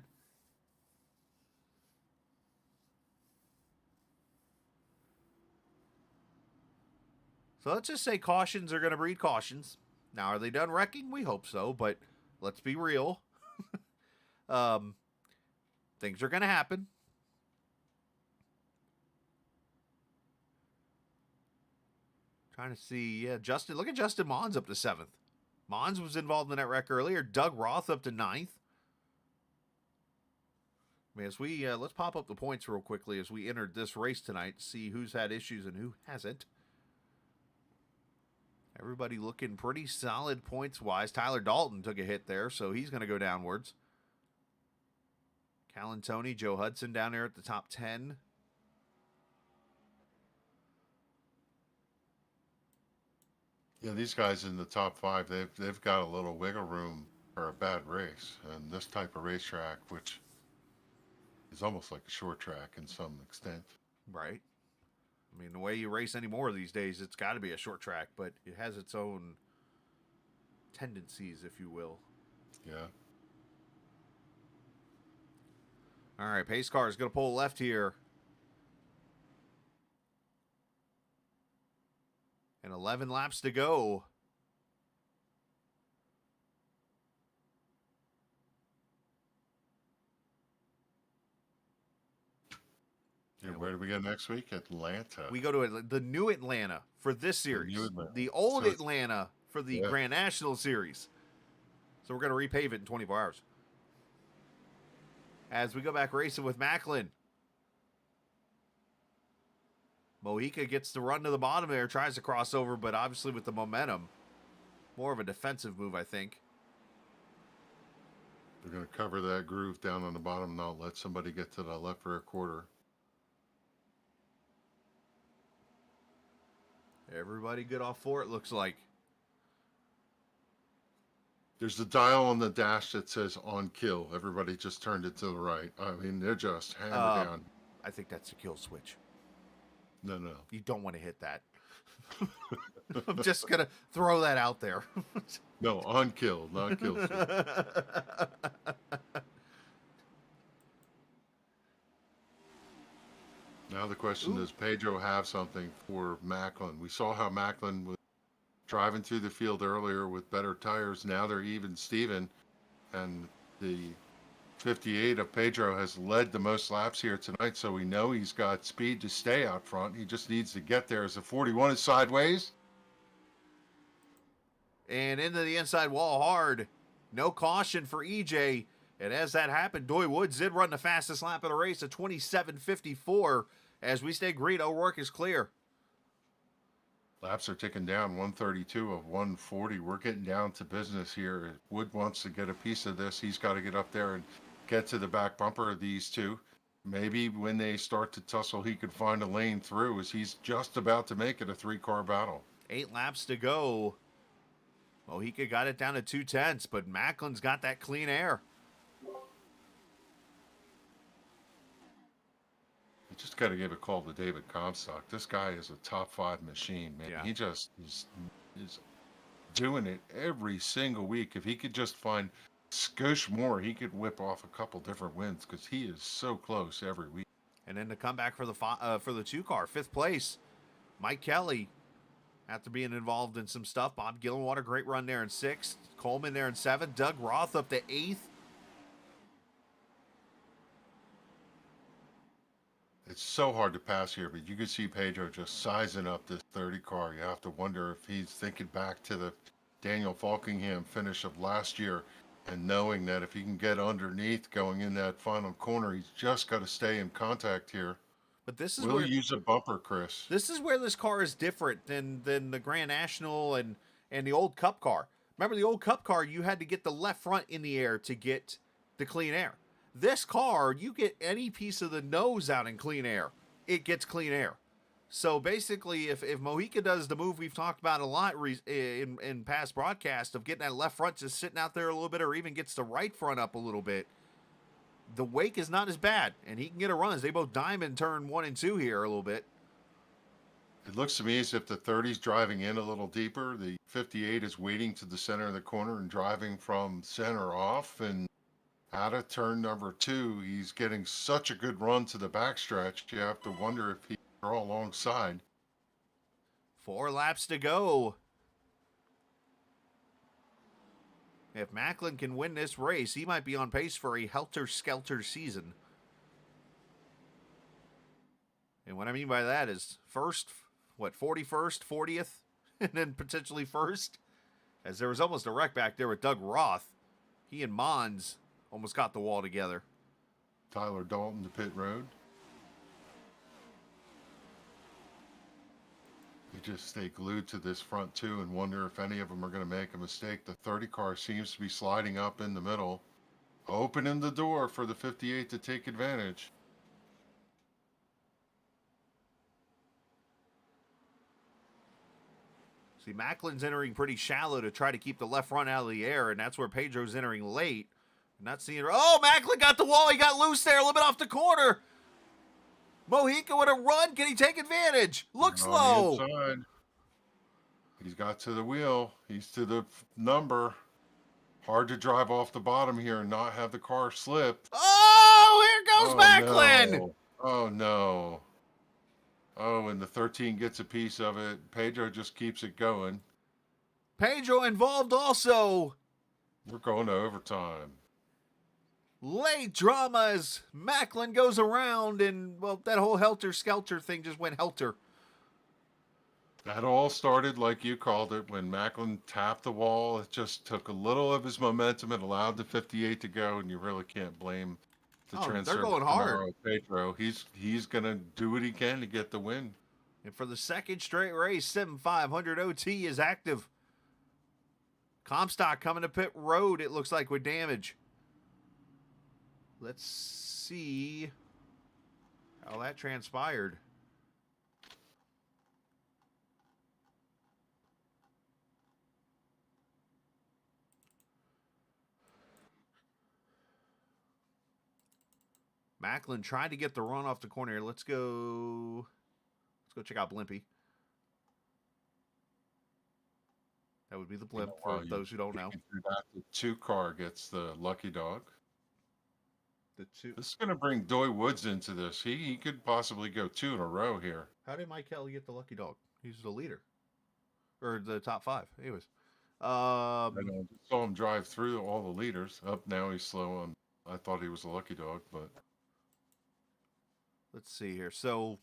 So let's just say cautions are going to breed cautions. Now, are they done wrecking? We hope so, but let's be real. Things are going to happen. Trying to see, yeah, Justin. Look at Justin Mons up to 7th. Mons was involved in that wreck earlier. Doug Roth up to 9th. I mean, as we let's pop up the points real quickly as we entered this race tonight. See who's had issues and who hasn't. Everybody looking pretty solid points wise. Tyler Dalton took a hit there, so he's going to go downwards. Calantoni, Joe Hudson down there at the top 10. Yeah, these guys in the top 5, they've got a little wiggle room for a bad race. And this type of racetrack, which is almost like a short track in some extent. Right. I mean, the way you race any more these days, it's got to be a short track, but it has its own tendencies, if you will. Yeah. All right, pace car is going to pull left here. 11 laps to go. Yeah, where do we go next week? Atlanta. We go to the new Atlanta for this series. Atlanta. The old So Atlanta for the yeah. Grand National Series. So we're going to repave it in 24 hours. As we go back racing with Macklin. Mojica gets the run to the bottom there, tries to cross over, but obviously with the momentum. More of a defensive move, I think. They're going to cover that groove down on the bottom, not let somebody get to the left rear quarter. Everybody good off four, it looks like. There's a dial on the dash that says on kill. Everybody just turned it to the right. I mean, they're just hammered down. I think that's a kill switch. No. You don't want to hit that. I'm just going to throw that out there. No, on kill, not kill switch. Now the question is, Pedro have something for Macklin? We saw how Macklin was driving through the field earlier with better tires. Now they're even Steven. And the 58 of Pedro has led the most laps here tonight, so we know he's got speed to stay out front. He just needs to get there as the 41 is sideways. And into the inside wall hard. No caution for EJ. And as that happened, Doy Woods did run the fastest lap of the race at 27:54. As we stay green, O'Rourke is clear. Laps are ticking down, 132 of 140. We're getting down to business here. Wood wants to get a piece of this. He's got to get up there and get to the back bumper of these two. Maybe when they start to tussle, he could find a lane through, as he's just about to make it a 3-car battle. 8 laps to go. Mojica got it down to 2/10, but Macklin's got that clean air. You just got to give a call to David Comstock. This guy is a top 5 machine, man. Yeah. He just is doing it every single week. If he could just find skosh more, he could whip off a couple different wins, because he is so close every week. And then to come back for the 2-car, 5th place, Mike Kelly, after being involved in some stuff. Bob Gillenwater, great run there in 6th. Coleman there in 7th. Doug Roth up to 8th. It's so hard to pass here, but you can see Pedro just sizing up this 30 car. You have to wonder if he's thinking back to the Daniel Falkingham finish of last year, and knowing that if he can get underneath going in that final corner, he's just got to stay in contact here. But this is Will where he use a bumper, Chris? this is where this car is different than the Grand National and the old Cup car. Remember the old Cup car, you had to get the left front in the air to get the clean air. This car, you get any piece of the nose out in clean air, it gets clean air. So basically, if Mojica does the move we've talked about a lot in past broadcasts of getting that left front just sitting out there a little bit, or even gets the right front up a little bit, the wake is not as bad, and he can get a run as they both diamond turn 1 and 2 here a little bit. It looks to me as if the 30's driving in a little deeper. The 58 is waiting to the center of the corner and driving from center off, and out of turn number 2, he's getting such a good run to the backstretch. You have to wonder if he can draw alongside. 4 laps to go. If Macklin can win this race, he might be on pace for a helter-skelter season. And what I mean by that is first, 41st, 40th, and then potentially first. As there was almost a wreck back there with Doug Roth. He and Mons almost got the wall together. Tyler Dalton to pit road. You just stay glued to this front 2 and wonder if any of them are going to make a mistake. The 30 car seems to be sliding up in the middle, opening the door for the 58 to take advantage. See, Macklin's entering pretty shallow to try to keep the left front out of the air, and that's where Pedro's entering late. Not seeing her. Oh, Macklin got the wall. He got loose there a little bit off the corner. Mojica with a run. Can he take advantage? Looks On low. the inside. He's got to the wheel. He's to the number. Hard to drive off the bottom here and not have the car slip. Oh, here goes Macklin. No. Oh, no. Oh, and the 13 gets a piece of it. Pedro just keeps it going. Pedro involved also. We're going to overtime. Late drama as Macklin goes around and, well, that whole helter-skelter thing just went helter. That all started, like you called it, when Macklin tapped the wall. It just took a little of his momentum and allowed the 58 to go, and you really can't blame the They're going hard. Pedro. He's going to do what he can to get the win. And for the second straight race, Sim500 OT is active. Comstock coming to pit road, it looks like, with damage. Let's see how that transpired. Macklin tried to get the run off the corner here. Let's go check out Blimpy. That would be the blimp for those who don't know. The 2 car gets the lucky dog. The 2. This is going to bring Doy Woods into this. He could possibly go 2 in a row here. How did Mike Kelly get the lucky dog? He's the leader. Or the top 5. Anyways. I saw him drive through all the leaders. Up now he's slow on. I thought he was a lucky dog, but let's see here. So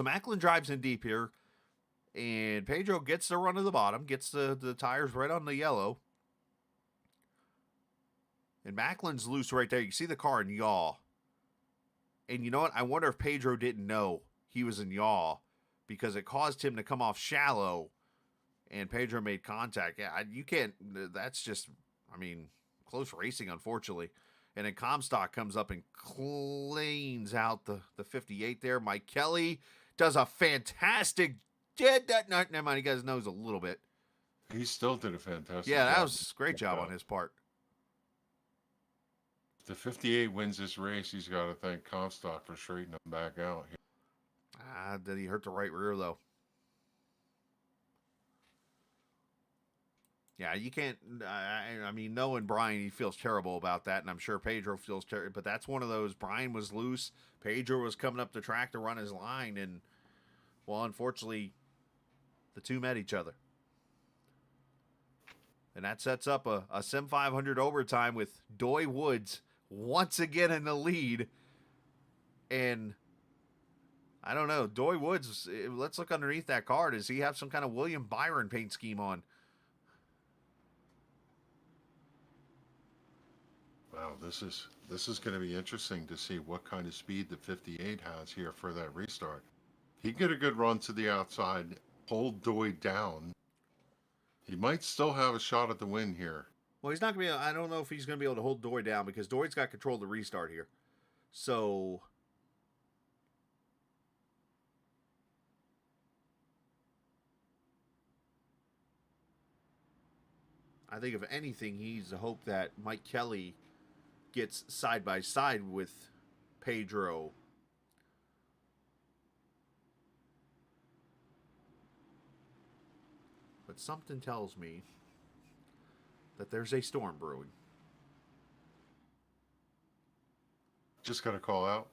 Macklin drives in deep here. And Pedro gets the run to the bottom, gets the tires right on the yellow. And Macklin's loose right there. You can see the car in yaw. And you know what? I wonder if Pedro didn't know he was in yaw because it caused him to come off shallow and Pedro made contact. Yeah, you can't. That's just, close racing, unfortunately. And then Comstock comes up and cleans out the 58 there. Mike Kelly does a fantastic never mind, he got his nose a little bit. He still did a fantastic job. Yeah, that was a great job on his part. If the 58 wins this race, he's got to thank Comstock for straightening him back out. Did he hurt the right rear, though? Yeah, you can't, knowing Brian, he feels terrible about that, and I'm sure Pedro feels terrible, but that's one of those, Brian was loose, Pedro was coming up the track to run his line, and, well, unfortunately, the two met each other. And that sets up a Sim500 overtime with Doy Woods once again in the lead. And I don't know, Doy Woods, let's look underneath that car. Does he have some kind of William Byron paint scheme on? Wow, this is going to be interesting to see what kind of speed the 58 has here for that restart. He get a good run to the outside, hold Doy down. He might still have a shot at the win here. Well, he's not going to be, I don't know if he's going to be able to hold Doy down because Doy's got control of the restart here. So I think if anything, he's the hope that Mike Kelly gets side by side with Pedro. But something tells me that there's a storm brewing. Just got to call out.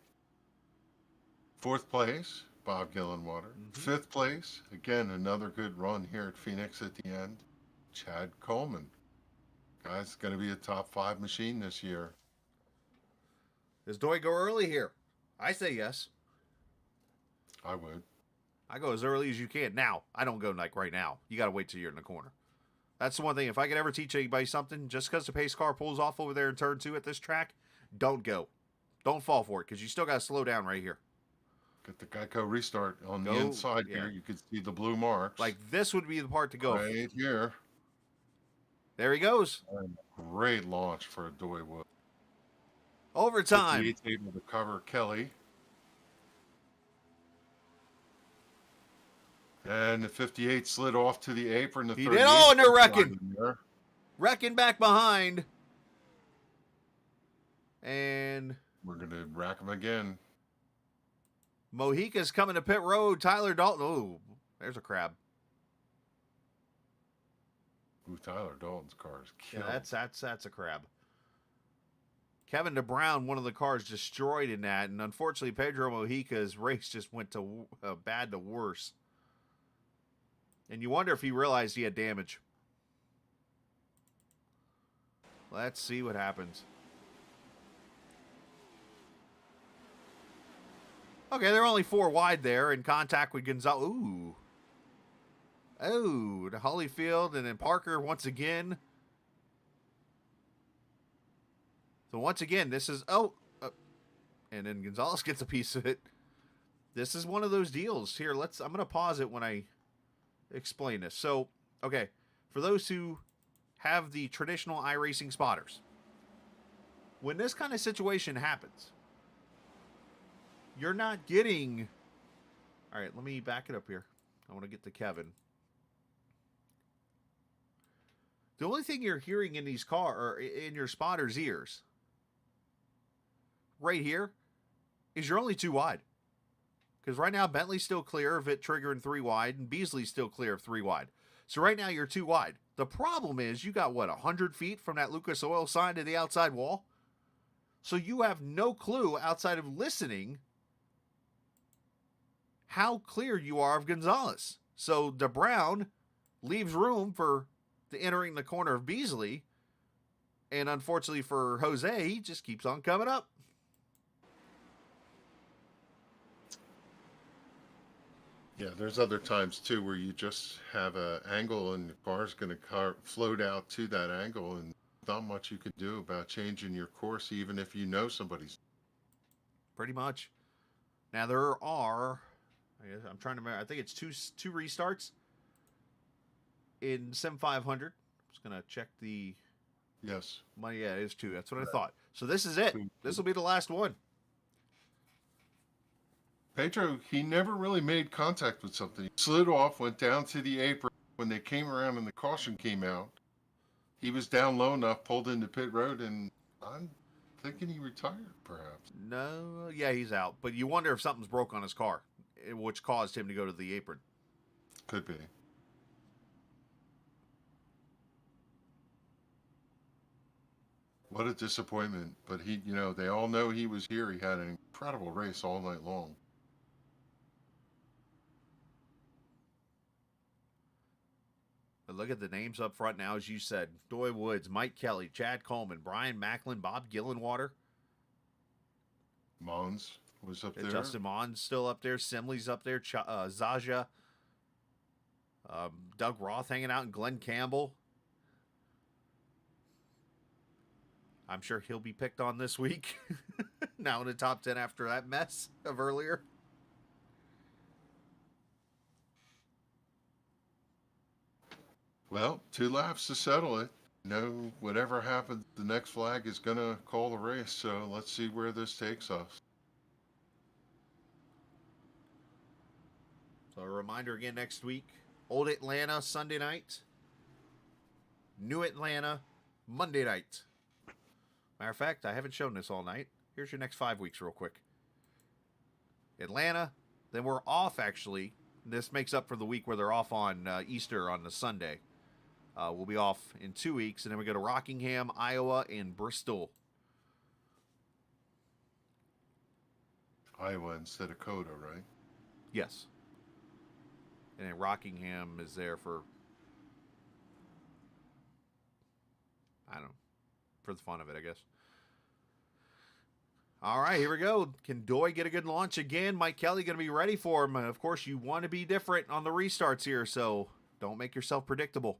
4th place, Bob Gillenwater. 5th place, again, another good run here at Phoenix at the end. Chad Coleman. Guy's going to be a top 5 machine this year. Does Doy go early here? I say yes. I would. I go as early as you can. Now, I don't go like right now. You got to wait till you're in the corner. That's the one thing. If I could ever teach anybody something, just because the pace car pulls off over there in turn 2 at this track, don't go. Don't fall for it because you still got to slow down right here. Get the Geico restart on the inside here. You can see the blue marks. Like this would be the part to go. Right here. There he goes. Great launch for Doy Wood. Overtime. 58's able to cover Kelly. And the 58 slid off to the apron. The he did. Oh, and they're wrecking. Wrecking back behind. And we're going to rack him again. Mojica's coming to pit road. Tyler Dalton. Oh, there's a crab. Ooh, Tyler Dalton's car is killing. Yeah, that's a crab. Kevin DeBrown, one of the cars destroyed in that, and unfortunately Pedro Mojica's race just went to bad to worse. And you wonder if he realized he had damage. Let's see what happens. Okay, they're only 4 wide there in contact with Gonzalez. Ooh. Oh, to Holyfield and then Parker once again. So once again, this is... and then Gonzalez gets a piece of it. This is one of those deals. Here, I'm going to pause it when I explain this. So, okay, for those who have the traditional iRacing spotters, when this kind of situation happens, you're not getting... All right, let me back it up here. I want to get to Kevin. The only thing you're hearing in these or in your spotter's ears, right here, is you're only 2 wide. Because right now, Bentley's still clear of it triggering 3 wide, and Beasley's still clear of 3 wide. So right now, you're 2 wide. The problem is, you got, 100 feet from that Lucas Oil sign to the outside wall? So you have no clue outside of listening how clear you are of Gonzalez. So DeBrown leaves room for entering the corner of Beasley, and unfortunately for Jose, he just keeps on coming up. Yeah, there's other times too where you just have an angle and the car's going to float out to that angle, and not much you can do about changing your course, even if you know somebody's. Pretty much. Now there are, I'm trying to remember, I think it's two restarts in Sim500. Just going to check the... Yes. Money. Yeah, it is 2. That's what I thought. So this is it. This will be the last one. Pedro, he never really made contact with something. He slid off, went down to the apron. When they came around and the caution came out, he was down low enough, pulled into pit road, and I'm thinking he retired, perhaps. No, yeah, he's out. But you wonder if something's broke on his car, which caused him to go to the apron. Could be. What a disappointment. But he, they all know he was here. He had an incredible race all night long. But look at the names up front now, as you said. Doy Woods, Mike Kelly, Chad Coleman, Brian Macklin, Bob Gillenwater. Mons was up there. Justin Mons still up there. Simley's up there. Zaja. Doug Roth hanging out, and Glenn Campbell. I'm sure he'll be picked on this week. Now in the top 10 after that mess of earlier. Well, 2 laps to settle it. Whatever happens, the next flag is going to call the race. So let's see where this takes us. So a reminder again next week. Old Atlanta Sunday night. New Atlanta Monday night. Matter of fact, I haven't shown this all night. Here's your next 5 weeks real quick. Atlanta. Then we're off, actually. This makes up for the week where they're off on Easter on the Sunday. We'll be off in 2 weeks. And then we go to Rockingham, Iowa, and Bristol. Iowa instead of Coda, right? Yes. And then Rockingham is there for... I don't know. For the fun of it, I guess. All right, here we go. Can Doy get a good launch again? Mike Kelly going to be ready for him. And of course, you want to be different on the restarts here, so don't make yourself predictable.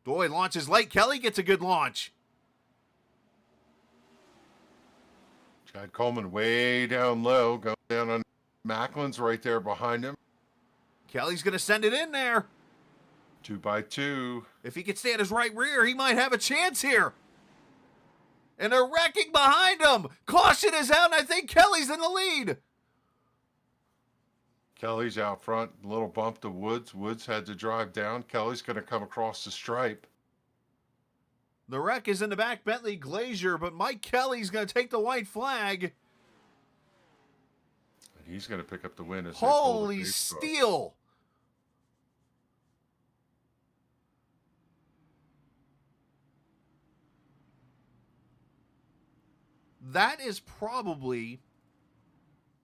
Doy launches late. Kelly gets a good launch. Chad Coleman way down low, going down on Macklin's right there behind him. Kelly's going to send it in there. 2x2. If he can stay at his right rear, he might have a chance here. And they're wrecking behind him. Caution is out, and I think Kelly's in the lead. Kelly's out front. A little bump to Woods. Woods had to drive down. Kelly's going to come across the stripe. The wreck is in the back, Bentley Glazier, but Mike Kelly's going to take the white flag. And he's going to pick up the win. As Holy steel. that is probably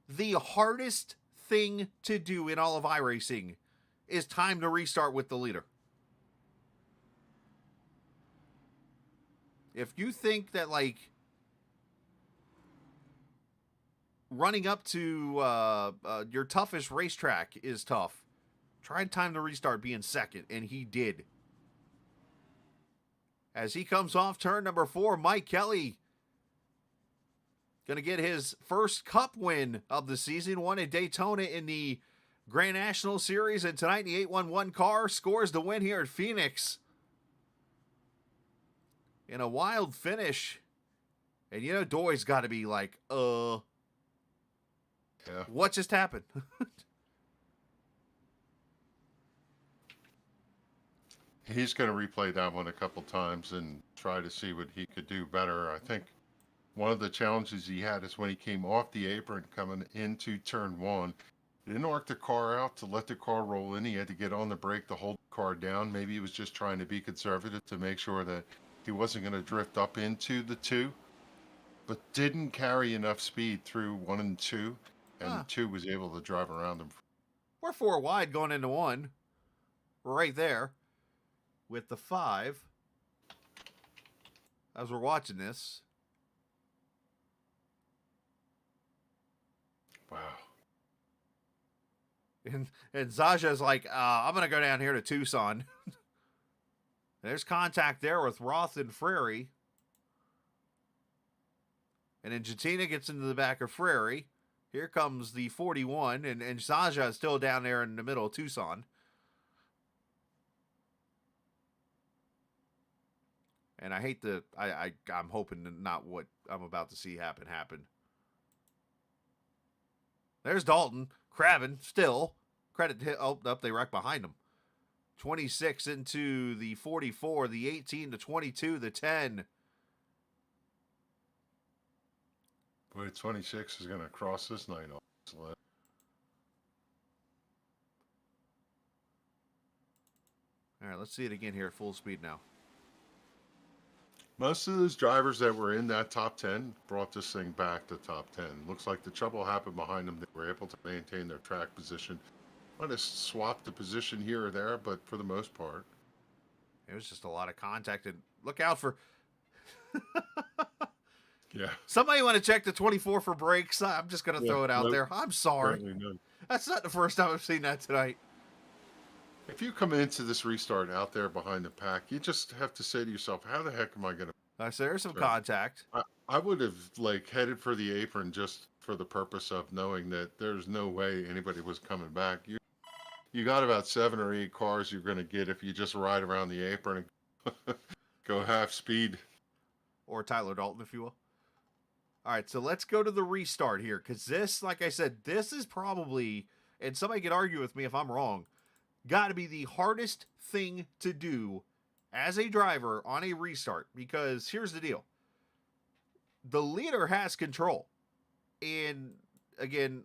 the hardest thing to do in all of iRacing is time to restart with the leader. If you think that, like, running up to your toughest racetrack is tough, try time to restart being second, and he did. As he comes off turn number 4, Mike Kelly going to get his first Cup win of the season, won at Daytona in the Grand National Series, and tonight the 811 car scores the win here at Phoenix. In a wild finish. And you know, Doy's got to be like, Yeah. what just happened? He's going to replay that one a couple times and try to see what he could do better. I think one of the challenges he had is when he came off the apron coming into turn 1. He didn't work the car out to let the car roll in. He had to get on the brake to hold the car down. Maybe he was just trying to be conservative to make sure that he wasn't going to drift up into the 2, but didn't carry enough speed through 1 and 2, and 2 was able to drive around him. We're 4 wide going into 1. Right there. With the 5. As we're watching this. Wow. And Zaja's like, I'm going to go down here to Tucson. There's contact there with Roth and Frary. And then Jatina gets into the back of Frary. Here comes the 41, and Zaja is still down there in the middle of Tucson. And I hate the, I'm hoping that not what I'm about to see happen. There's Dalton, crabbing, still. Credit hit, oh, up, they wreck behind him. 26 into the 44, the 18 to 22, the 10. Boy, 26 is going to cross this night off. All right, let's see it again here at full speed now. Most of those drivers that were in that top 10 brought this thing back to top 10. Looks like the trouble happened behind them. They were able to maintain their track position. Might have swapped the position here or there, but for the most part. It was just a lot of contact. And look out for... Yeah. Somebody want to check the 24 for brakes? I'm just going to throw it out there. I'm sorry. That's not the first time I've seen that tonight. If you come into this restart out there behind the pack, you just have to say to yourself, how the heck am I going to... So there's some contact. I would have headed for the apron just for the purpose of knowing that there's no way anybody was coming back. You got about 7 or 8 cars you're going to get if you just ride around the apron and go half speed. Or Tyler Dalton, if you will. All right, so let's go to the restart here, because this, like I said, this is probably, and somebody could argue with me if I'm wrong, got to be the hardest thing to do as a driver on a restart, because here's the deal. The leader has control. And, again,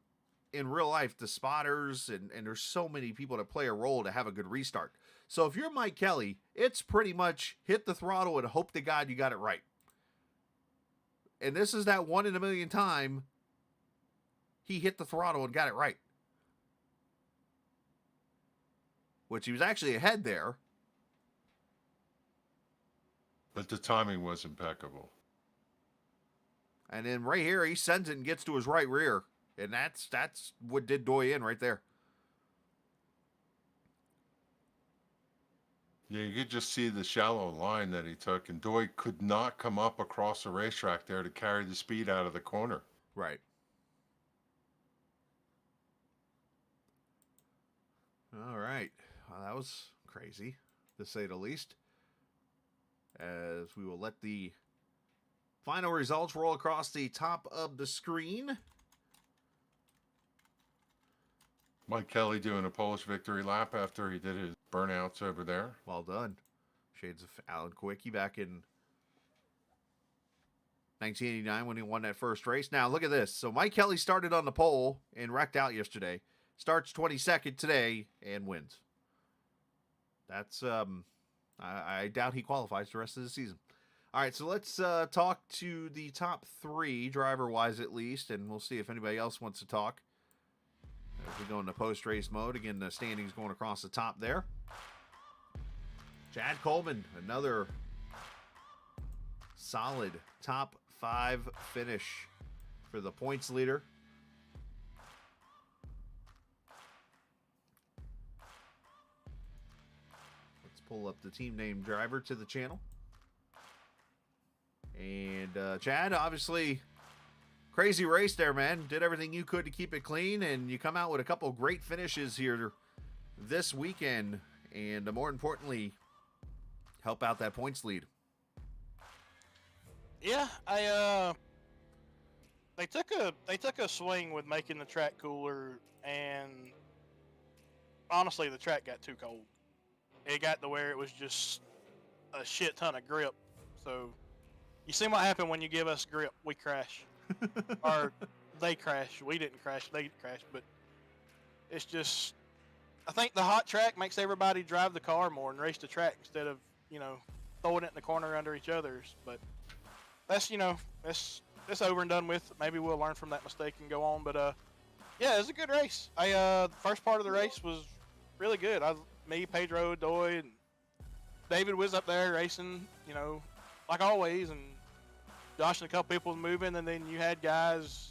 in real life, the spotters, and there's so many people that play a role to have a good restart. So if you're Mike Kelly, it's pretty much hit the throttle and hope to God you got it right. And this is that 1 in a million time he hit the throttle and got it right. Which he was actually ahead there. But the timing was impeccable. And then right here, he sends it and gets to his right rear. And that's what did Doy in right there. Yeah, you could just see the shallow line that he took, and Doy could not come up across the racetrack there to carry the speed out of the corner. Right. All right. Well, that was crazy, to say the least. As we will let the final results roll across the top of the screen. Mike Kelly doing a Polish victory lap after he did his burnouts over there. Well done. Shades of Alan Kowicki back in 1989 when he won that first race. Now, look at this. So Mike Kelly started on the pole and wrecked out yesterday. Starts 22nd today and wins. That's, I doubt he qualifies the rest of the season. All right, so let's talk to the top 3, driver-wise at least, and we'll see if anybody else wants to talk. As we go into post-race mode, again, the standings going across the top there. Chad Coleman, another solid top 5 finish for the points leader. Let's pull up the team name driver to the channel. And Chad, obviously, crazy race there, man. Did everything you could to keep it clean, and you come out with a couple great finishes here this weekend, and more importantly, help out that points lead. Yeah, they took a swing with making the track cooler, and honestly, the track got too cold. It got to where it was just a shit ton of grip. So you see what happened when you give us grip? We crash, or they crash. We didn't crash; they crashed. But it's just, I think the hot track makes everybody drive the car more and race the track instead of throwing it in the corner under each other's. But that's that's over and done with. Maybe we'll learn from that mistake and go on. But yeah, it was a good race. The first part of the race was really good. Me, Pedro, Doy, and David was up there racing, like always, and Josh and a couple people moving, and then you had guys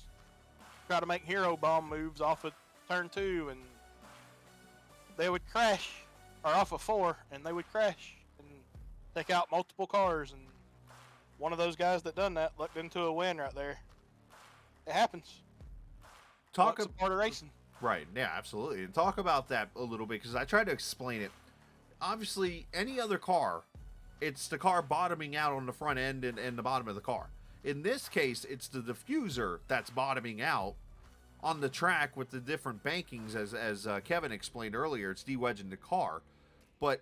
try to make hero bomb moves off of turn 2, and they would crash, or off of 4, and they would crash and take out multiple cars, and one of those guys that done that looked into a win right there. It happens. It's a part of racing. Right, yeah, absolutely. And talk about that a little bit, because I tried to explain it. Obviously, any other car, it's the car bottoming out on the front end and the bottom of the car. In this case, it's the diffuser that's bottoming out on the track with the different bankings, as Kevin explained earlier. It's de-wedging the car. But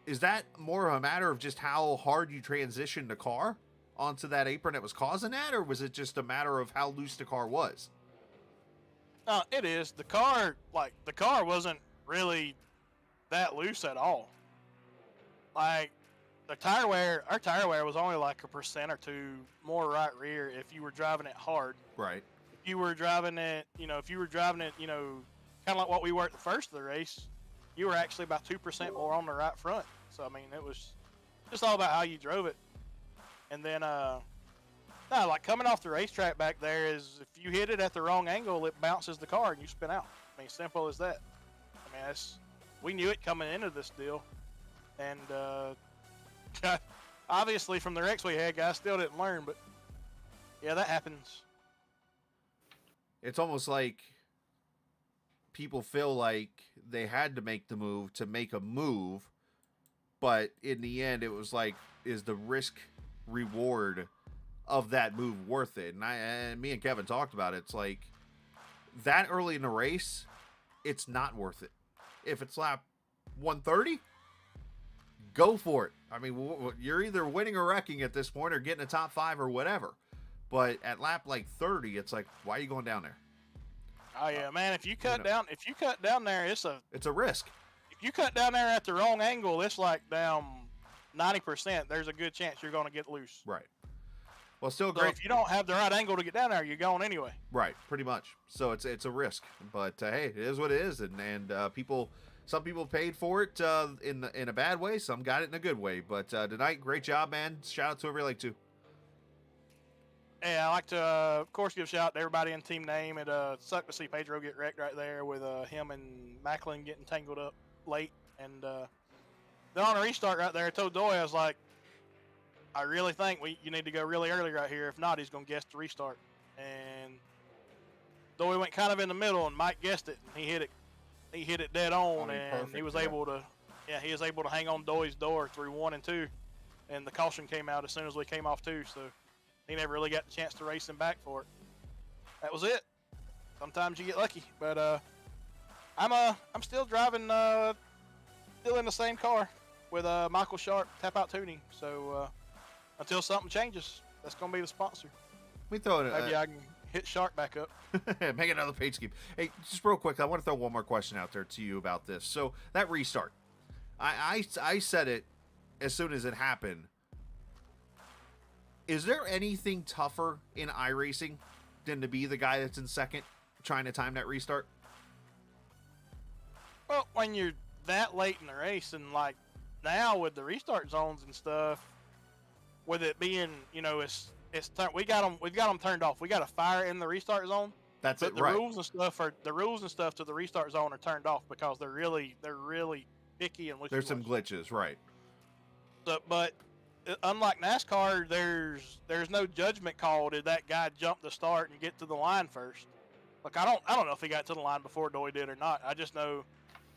is that more of a matter of just how hard you transitioned the car onto that apron that was causing that, or was it just a matter of how loose the car was? It is. The car wasn't really that loose at all. Like, our tire wear was only like 1% or 2% more right rear if you were driving it hard. Right. If you were driving it, kind of like what we were at the first of the race, you were actually about 2% more on the right front. So, I mean, it was just all about how you drove it. And then, like coming off the racetrack back there is, if you hit it at the wrong angle, it bounces the car and you spin out. I mean, simple as that. I mean, we knew it coming into this deal. And, obviously from the wrecks we had, guys still didn't learn, but yeah, that happens. It's almost like people feel like they had to make the move to make a move, but in the end it was like, is the risk reward of that move worth it? And me and Kevin talked about it. It's like, that early in the race, it's not worth it. If it's lap 130, go for it. I mean, you're either winning or wrecking at this point, or getting a top 5 or whatever. But at lap like 30, it's like, why are you going down there? Oh yeah, man! If you cut down there, it's a risk. If you cut down there at the wrong angle, it's like down 90%. There's a good chance you're going to get loose. Right. Well, still So great. if you don't have the right angle to get down there, you're going anyway. Right, pretty much. So it's a risk, but hey, it is what it is, and some people paid for it in a bad way, some got it in a good way. But tonight, great job, man. Shout out to whoever you like to. Yeah, I like to, of course, give a shout out to everybody in team name. It sucked to see Pedro get wrecked right there with him and Macklin getting tangled up late. And then on a restart right there, I told Doy, I was like, I really think you need to go really early right here. If not, he's going to guess the restart. And Doy went kind of in the middle, and Mike guessed it, and he hit it dead on, and perfect, he was able to hang on Doy's door through 1 and 2, and the caution came out as soon as we came off 2, so he never really got the chance to race him back for it. That was it. Sometimes you get lucky, but I'm still driving, still in the same car with Michael Sharp Tap Out Tuning. So until something changes, that's gonna be the sponsor. We throw it. Maybe I can hit Sharp back up. Make another page scheme. Hey, just real quick, I want to throw one more question out there to you about this. So that restart, I said it as soon as it happened. Is there anything tougher in iRacing than to be the guy that's in second trying to time that restart? Well, when you're that late in the race, and like now with the restart zones and stuff, with it being, you know, we've got them turned off. We got a fire in the restart zone. That's But it, the right? rules and stuff to the restart zone are turned off because they're really picky and There's some wishy-washy. glitches, right? So, but unlike NASCAR, there's no judgment call. Did that guy jump the start and get to the line first? Like I don't know if he got to the line before Doy did or not. I just know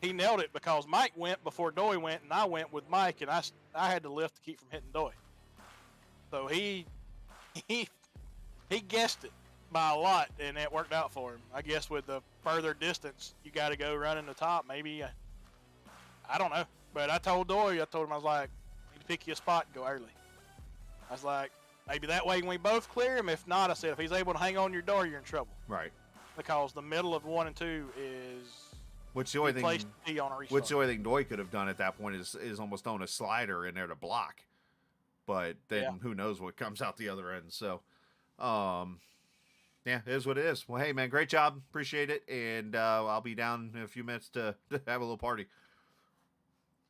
he nailed it because Mike went before Doy went, and I went with Mike, and I had to lift to keep from hitting Doy. So he guessed it by a lot, and it worked out for him. I guess with the further distance, you got to go running the top. Maybe I don't know, but I told him I was like, I need to pick you a spot and go early. I was like, maybe that way we both clear him. If not, I said if he's able to hang on your door, you're in trouble. Right. Because the middle of 1 and 2 is Which the only place thing, to be on a restart. which the only thing Doy could have done at that point is almost thrown a slider in there to block. But then who knows what comes out the other end. So, yeah, it is what it is. Well, hey, man, great job. Appreciate it. And I'll be down in a few minutes to have a little party.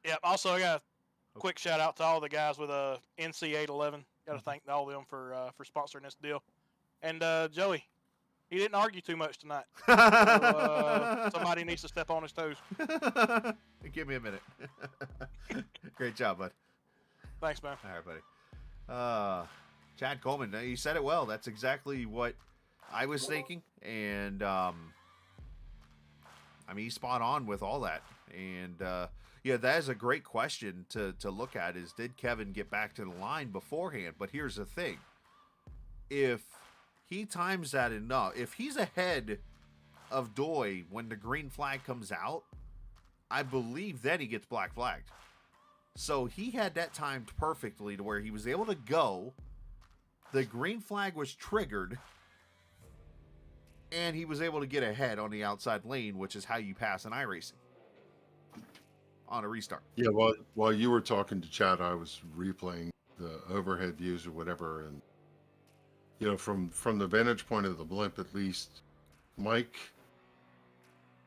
Yeah, also, I got a quick shout out to all the guys with NC811. Got to thank all of them for sponsoring this deal. And Joey, he didn't argue too much tonight. So, somebody needs to step on his toes. Give me a minute. Great job, bud. Thanks, man. All right, buddy. Chad Coleman, you said it well. That's exactly what I was thinking. And, I mean, he's spot on with all that. And, yeah, that is a great question to look at is, did Kevin get back to the line beforehand? But here's the thing. If he times that enough, if he's ahead of Doy when the green flag comes out, I believe then he gets black flagged. So he had that timed perfectly to where he was able to go, the green flag was triggered, and he was able to get ahead on the outside lane, which is how you pass an iRacing on a restart. Yeah, while you were talking to Chad, I was replaying the overhead views or whatever, and you know, from the vantage point of the blimp, at least, Mike,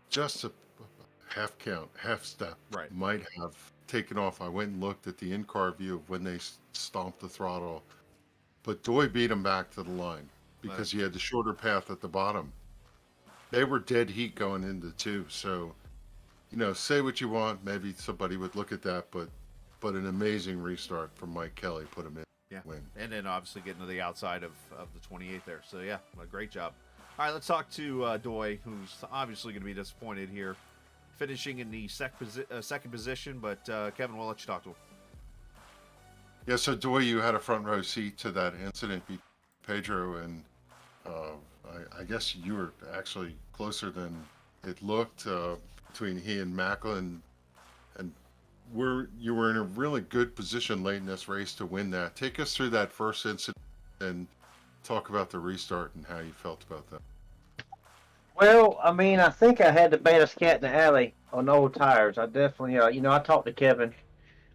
just a half count, half step, Right. might have taken off. I went and looked at the in-car view of when they stomped the throttle, but Doy beat him back to the line because he had the shorter path at the bottom. They were dead heat going into 2, so, you know, say what you want, maybe somebody would look at that, but an amazing restart from Mike Kelly put him in. Yeah. Win. And then obviously getting to the outside of the 28 there. So, yeah, a great job. All right, let's talk to Doy, who's obviously going to be disappointed here, finishing in the second position. But, Kevin, we'll let you talk to him. Yeah, so Doy, you had a front row seat to that incident, Pedro, and I guess you were actually closer than it looked between he and Macklin, and you were in a really good position late in this race to win that. Take us through that first incident and talk about the restart and how you felt about that. Well, I mean, I think I had the baddest cat in the alley on old tires. I definitely, you know, I talked to Kevin,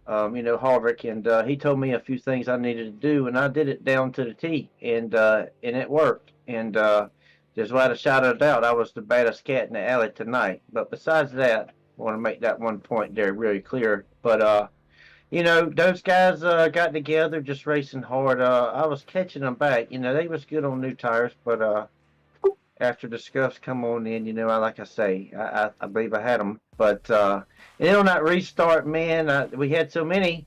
you know, Harvick, and he told me a few things I needed to do, and I did it down to the T, and it worked. And just without a shadow of doubt, I was the baddest cat in the alley tonight. But besides that, I want to make that one point there really clear. But you know, those guys got together, just racing hard. I was catching them back. You know, they was good on new tires, but after the scuffs come on in, you know, like I say, I believe I had them. But and then on that restart, man, we had so many.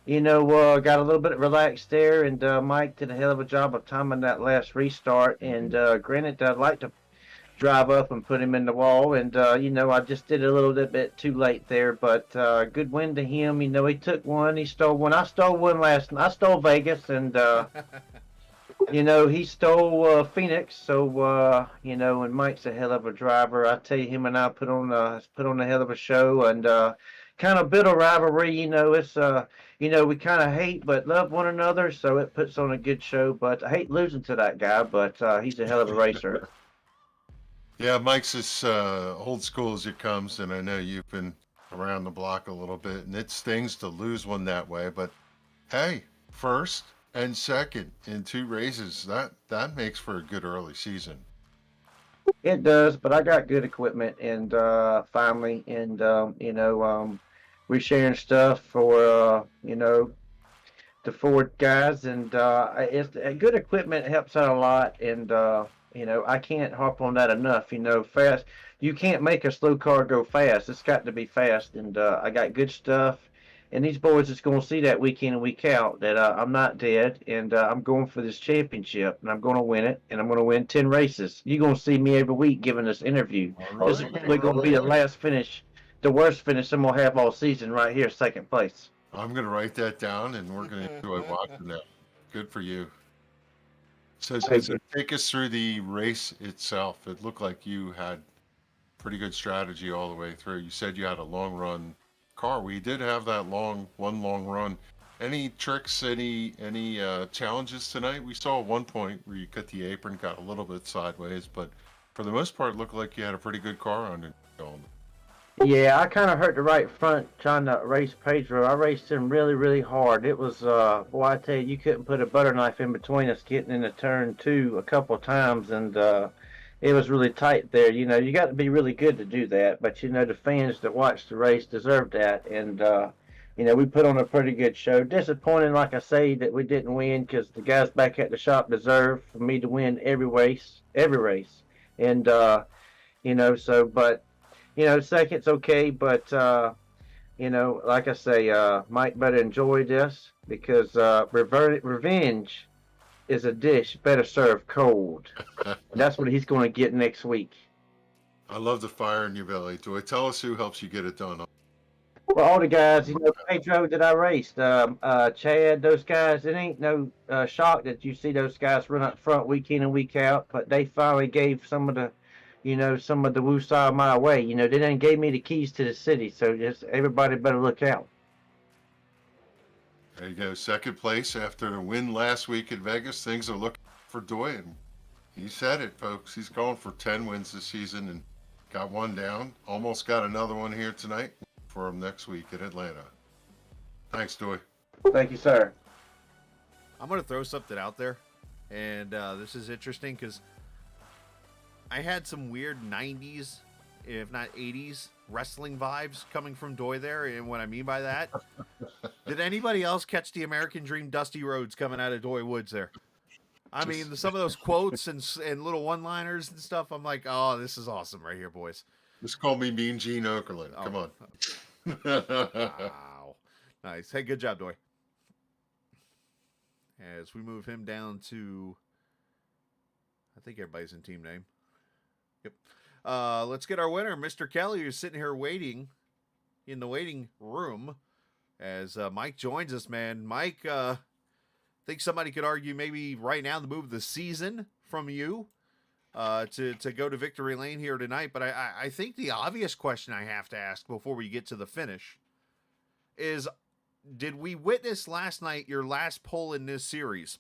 You know, got a little bit relaxed there, and Mike did a hell of a job of timing that last restart. And granted, I'd like to drive up and put him in the wall, and you know, I just did it a little bit too late there. But good win to him. You know, he took one, he stole one. I stole one last night. I stole Vegas, and you know, he stole Phoenix. So you know, and Mike's a hell of a driver. I tell you, him and I put on a hell of a show, and kind of built a rivalry. You know, it's you know, we kind of hate but love one another, so it puts on a good show. But I hate losing to that guy, but he's a hell of a racer. Yeah, Mike's as old school as it comes, and I know you've been around the block a little bit, and it stings to lose one that way. But hey, first, And second in 2 races. That makes for a good early season. It does, but I got good equipment and finally, and we're sharing stuff for the Ford guys, and it's good equipment helps out a lot, and I can't harp on that enough. Fast. You can't make a slow car go fast. It's got to be fast, and I got good stuff. And these boys is going to see that week in and week out that I'm not dead, and I'm going for this championship, and I'm going to win it, and I'm going to win 10 races. You're going to see me every week giving this interview. This is probably going to be the last finish, the worst finish I'm going to have all season right here, second place. I'm going to write that down, and we're going to enjoy watching that. Good for you. So take us through the race itself. It looked like you had pretty good strategy all the way through. You said you had a long run car. We did have that one long run. Any tricks, any challenges tonight? We saw at one point where you cut the apron, got a little bit sideways, but for the most part, it looked like you had a pretty good car on it. Yeah, I kind of hurt the right front trying to race Pedro. I raced him really, really hard. It was, boy, I tell you, you couldn't put a butter knife in between us getting into turn 2 a couple of times, and it was really tight there. You got to be really good to do that, but the fans that watch the race deserve that, and we put on a pretty good show. Disappointing, like I say, that we didn't win because the guys back at the shop deserve for me to win every race, and but. Second's okay, but like I say, Mike better enjoy this because revenge is a dish better served cold. And that's what he's going to get next week. I love the fire in your belly. Joy, tell us who helps you get it done. Well, all the guys, Pedro that I raced, Chad, those guys, it ain't no shock that you see those guys run up front week in and week out, but they finally gave some of the woosah my way. They didn't gave me the keys to the city, so just everybody better look out. There you go. Second place after a win last week in Vegas. Things are looking for Doyen. He said it, folks. He's going for 10 wins this season and got one down. Almost got another one here tonight for him next week in Atlanta. Thanks, Doy. Thank you, sir. I'm going to throw something out there, and this is interesting because I had some weird 90s, if not 80s, wrestling vibes coming from Doy there. And what I mean by that, did anybody else catch the American Dream Dusty Rhodes coming out of Doy Woods there? I mean, some of those quotes and little one-liners and stuff, I'm like, oh, this is awesome right here, boys. Just call me Mean Gene Okerlund. Come on. Wow. Nice. Hey, good job, Doy. As we move him down to, I think everybody's in team name. Yep. Let's get our winner, Mr. Kelly, who's sitting here waiting in the waiting room as Mike joins us, man. Mike, I think somebody could argue maybe right now the move of the season from you to go to victory lane here tonight. But I think the obvious question I have to ask before we get to the finish is, did we witness last night your last pole in this series?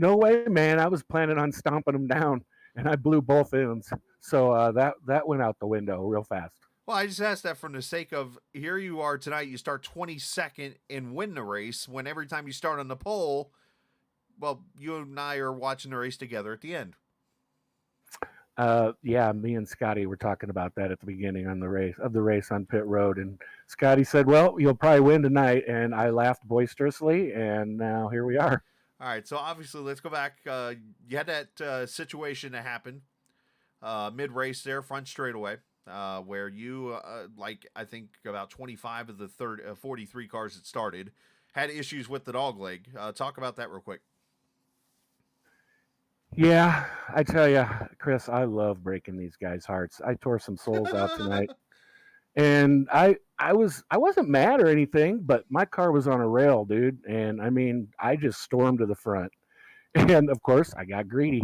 No way, man. I was planning on stomping them down, and I blew both ends. So that went out the window real fast. Well, I just asked that from the sake of, here you are tonight, you start 22nd and win the race, when every time you start on the pole, well, you and I are watching the race together at the end. Yeah, me and Scotty were talking about that at the beginning on the race on pit road, and Scotty said, well, you'll probably win tonight, and I laughed boisterously, and now here we are. All right, so obviously, let's go back. You had that situation that happened mid-race there, front straightaway, where you, I think about 25 of the 43 cars that started, had issues with the dog leg. Talk about that real quick. Yeah, I tell you, Chris, I love breaking these guys' hearts. I tore some souls out tonight, and I wasn't mad or anything, but my car was on a rail, dude, and I mean, I just stormed to the front, and of course, I got greedy.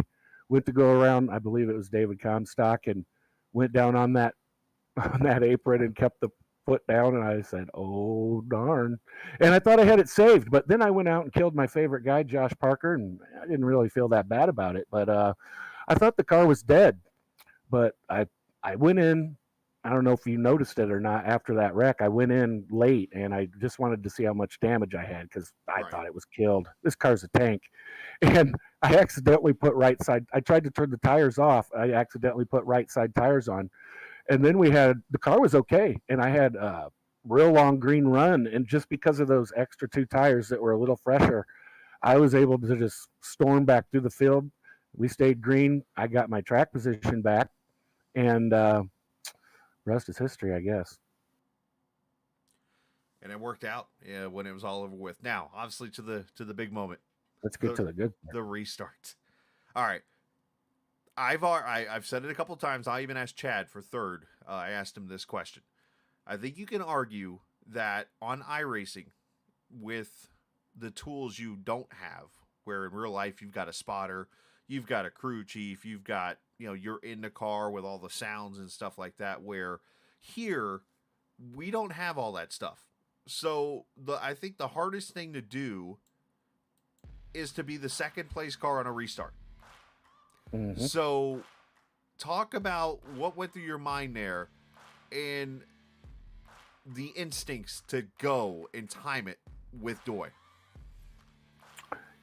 Went to go around, I believe it was David Comstock, and went down on that apron and kept the foot down, and I said, oh darn, and I thought I had it saved, but then I went out and killed my favorite guy, Josh Parker, and I didn't really feel that bad about it, but I thought the car was dead, but I went in, I don't know if you noticed it or not. After that wreck, I went in late, and I just wanted to see how much damage I had because I Right. thought it was killed. This car's a tank, and I accidentally put right side. I tried to turn the tires off. I accidentally put right side tires on, and then the car was okay, and I had a real long green run, and just because of those extra 2 tires that were a little fresher, I was able to just storm back through the field. We stayed green. I got my track position back, and rest is history, I guess. And it worked out when it was all over with. Now, obviously, to the big moment, Let's get to the good part. the restart. All right, I've said it a couple times. I even asked Chad for third. I asked him this question. I think you can argue that on iRacing, with the tools you don't have, where in real life you've got a spotter, you've got a crew chief, you've got, you're in the car with all the sounds and stuff like that, where here we don't have all that stuff. So I think the hardest thing to do is to be the second place car on a restart. Mhm. So talk about what went through your mind there and the instincts to go and time it with Doi.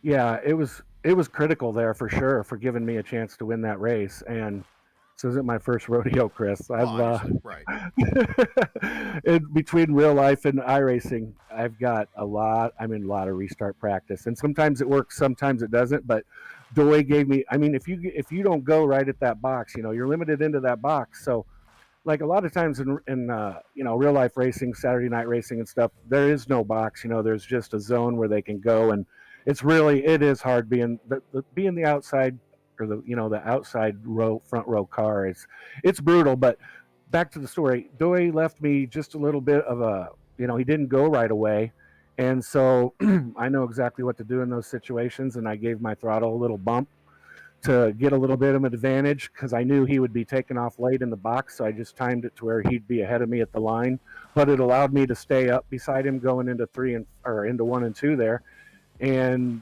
Yeah, it was critical there for sure for giving me a chance to win that race. And this isn't my first rodeo, Chris. Obviously, right. In between real life and iRacing, I've got a lot of restart practice, and sometimes it works, sometimes it doesn't. But Doi gave me. I mean, if you don't go right at that box, you're limited into that box. So, like a lot of times in real life racing, Saturday night racing and stuff, there is no box. There's just a zone where they can go, and it is hard being the outside, or the outside front row car. It's brutal. But back to the story, Doi left me just a little bit of he didn't go right away, and so I know exactly what to do in those situations, and I gave my throttle a little bump to get a little bit of an advantage because I knew he would be taking off late in the box, so I just timed it to where he'd be ahead of me at the line. But it allowed me to stay up beside him going into into 1 and 2 there. And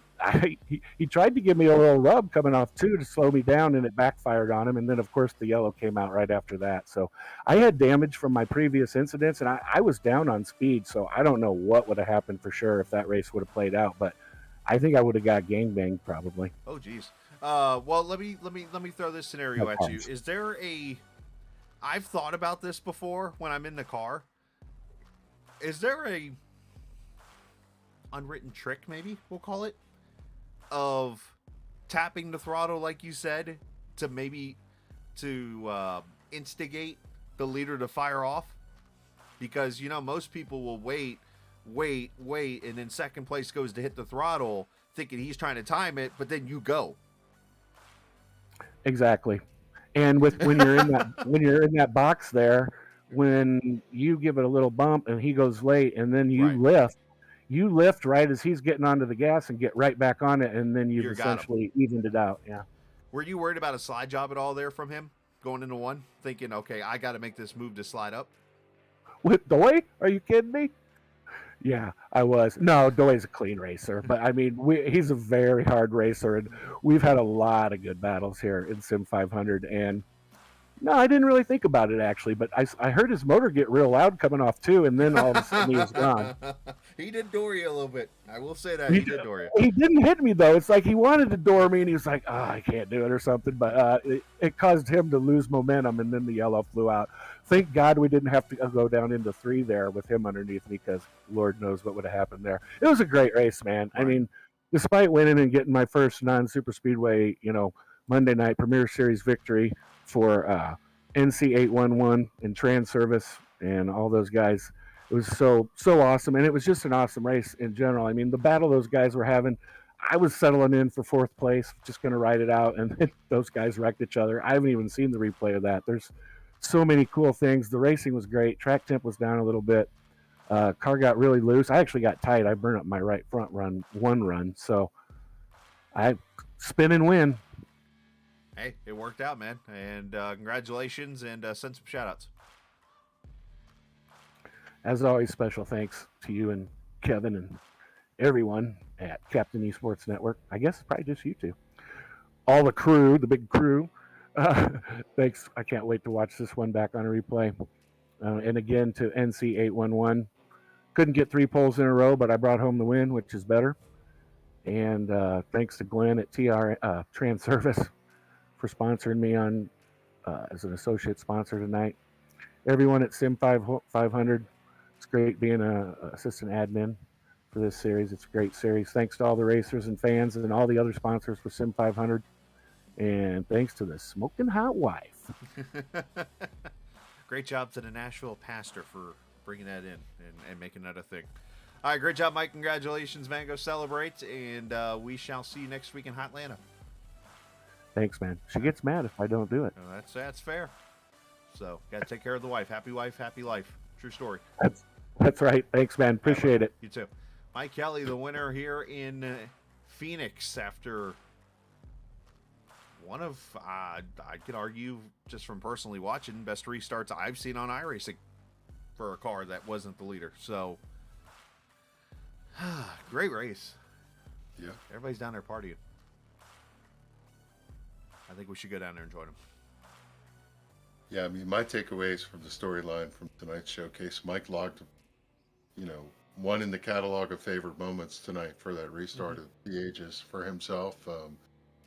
he tried to give me a little rub coming off 2 to slow me down, and it backfired on him. And then, of course, the yellow came out right after that. So I had damage from my previous incidents, and I was down on speed. So I don't know what would have happened for sure if that race would have played out. But I think I would have got gangbanged probably. Oh, geez. Well, let me throw this scenario No at problems. you. Is there I've thought about this before when I'm in the car. Is there a unwritten trick, maybe we'll call it, of tapping the throttle like you said to instigate the leader to fire off? Because most people will wait, and then second place goes to hit the throttle thinking he's trying to time it, but then you go. Exactly. And when you're in that box there, when you give it a little bump and he goes late, and then you lift right as he's getting onto the gas and get right back on it, and then you've essentially evened it out. Yeah. Were you worried about a slide job at all there from him going into 1, thinking, okay, I got to make this move to slide up? With Doi? Are you kidding me? Yeah, I was. No, Doi's a clean racer, but I mean, he's a very hard racer, and we've had a lot of good battles here in Sim500. And no, I didn't really think about it actually, but I heard his motor get real loud coming off too, and then all of a sudden he was gone. He did door you a little bit. I will say that he did door you. He didn't hit me though. It's like he wanted to door me, and he was like, "Oh, I can't do it" or something. But it caused him to lose momentum, and then the yellow flew out. Thank God we didn't have to go down into 3 there with him underneath me, because Lord knows what would have happened there. It was a great race, man. Right. I mean, despite winning and getting my first non-super speedway, Monday night Premier Series victory for NC811 and Trans Service and all those guys. It was so awesome, and it was just an awesome race in general. I mean, the battle those guys were having, I was settling in for 4th place, just going to ride it out, and those guys wrecked each other. I haven't even seen the replay of that. There's so many cool things. The racing was great. Track temp was down a little bit. Car got really loose. I actually got tight. I burned up my right front one run, so I spin and win. Hey, it worked out, man. And congratulations, and send some shout-outs. As always, special thanks to you and Kevin and everyone at Captain Esports Network. I guess probably just you two. All the crew, the big crew. Thanks. I can't wait to watch this one back on a replay. And again to NC811. Couldn't get 3 poles in a row, but I brought home the win, which is better. And thanks to Glenn at TR Trans Service for sponsoring me on as an associate sponsor tonight. Everyone at Sim500, it's great being an assistant admin for this series. It's a great series. Thanks to all the racers and fans and all the other sponsors for Sim500. And thanks to the smoking hot wife. Great job to the Nashville pastor for bringing that in and making that a thing. All right, great job, Mike. Congratulations, man. Go celebrate, and we shall see you next week in Hotlanta. Thanks, man. She gets mad if I don't do it. No, that's fair. So, got to take care of the wife. Happy wife, happy life. True story. That's right. Thanks, man. Appreciate it. You too. Mike Kelly, the winner here in Phoenix after one of, I could argue, just from personally watching, best restarts I've seen on iRacing for a car that wasn't the leader. So, great race. Yeah. Everybody's down there partying. I think we should go down there and join them. Yeah, I mean, my takeaways from the storyline from tonight's showcase, Mike logged, one in the catalog of favorite moments tonight for that restart of the ages for himself.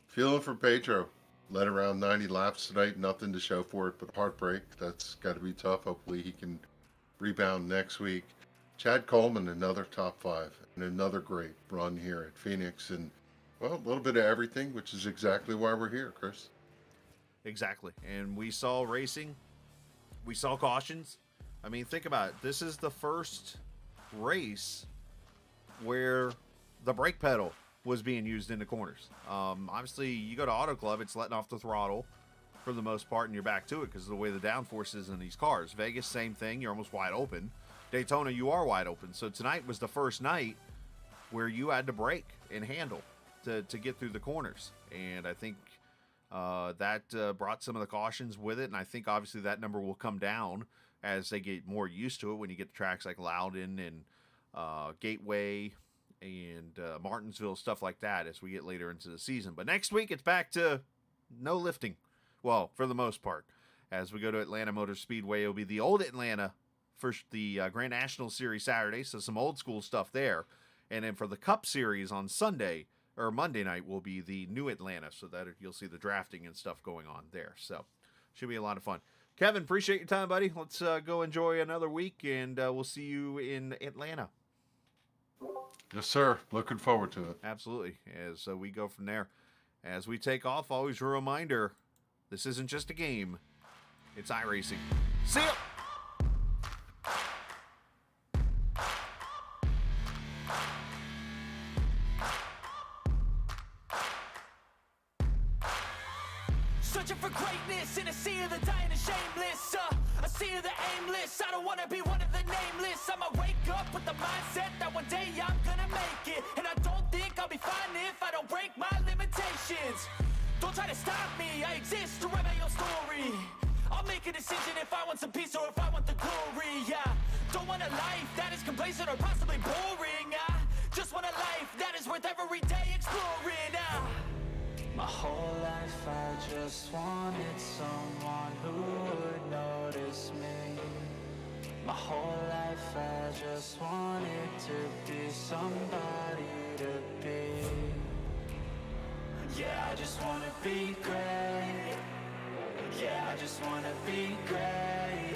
Feeling for Pedro. Led around 90 laps tonight, nothing to show for it but heartbreak. That's got to be tough. Hopefully he can rebound next week. Chad Coleman, another top 5 and another great run here at Phoenix. And, well, a little bit of everything, which is exactly why we're here, Chris. Exactly. And we saw racing. We saw cautions. I mean, think about it. This is the first race where the brake pedal was being used in the corners. Obviously, you go to Auto Club, it's letting off the throttle for the most part, and you're back to it because of the way the downforce is in these cars. Vegas, same thing. You're almost wide open. Daytona, you are wide open. So tonight was the first night where you had to brake and handle to get through the corners. And I think that brought some of the cautions with it. And I think, obviously, that number will come down as they get more used to it when you get to tracks like Loudon and Gateway and Martinsville, stuff like that, as we get later into the season. But next week, it's back to no lifting. Well, for the most part. As we go to Atlanta Motor Speedway, it'll be the old Atlanta for the Grand National Series Saturday, so some old school stuff there. And then for the Cup Series on Sunday, or Monday night, will be the new Atlanta, so that you'll see the drafting and stuff going on there. So, should be a lot of fun. Kevin, appreciate your time, buddy. Let's go enjoy another week, and we'll see you in Atlanta. Yes, sir. Looking forward to it. Absolutely. As we go from there. As we take off, always a reminder, this isn't just a game. It's iRacing. See ya! Searching for greatness in a sea of the dying and shameless. A sea of the aimless. I don't wanna be one of the nameless. I'ma wake up with the mindset that one day I'm gonna make it. And I don't think I'll be fine if I don't break my limitations. Don't try to stop me, I exist to write my own story. I'll make a decision if I want some peace or if I want the glory. Yeah, don't want a life that is complacent or possibly boring. I just want a life that is worth every day exploring. My whole life I just wanted someone who would notice me. My whole life I just wanted to be somebody to be. Yeah, I just wanna be great. Yeah, I just wanna be great.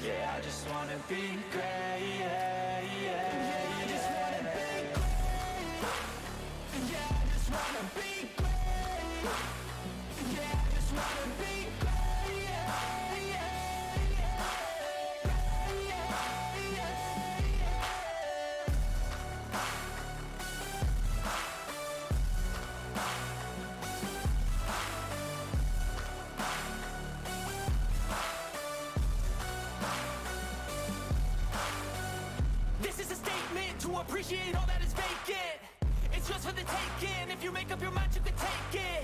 Yeah, I just wanna be great. Yeah, yeah, I just wanna be great. Yeah, I just wanna be great. Yeah, I just wanna be great. Yeah, yeah, yeah, yeah, yeah. This is a statement to appreciate all that is vacant. It's just for the taking. If you make up your mind, you can take it.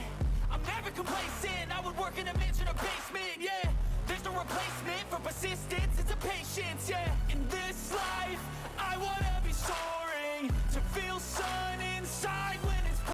I'm never complacent. I would work in a mansion or basement, yeah. There's no replacement for persistence. It's a patience, yeah. In this life, I wanna be soaring to feel sun inside when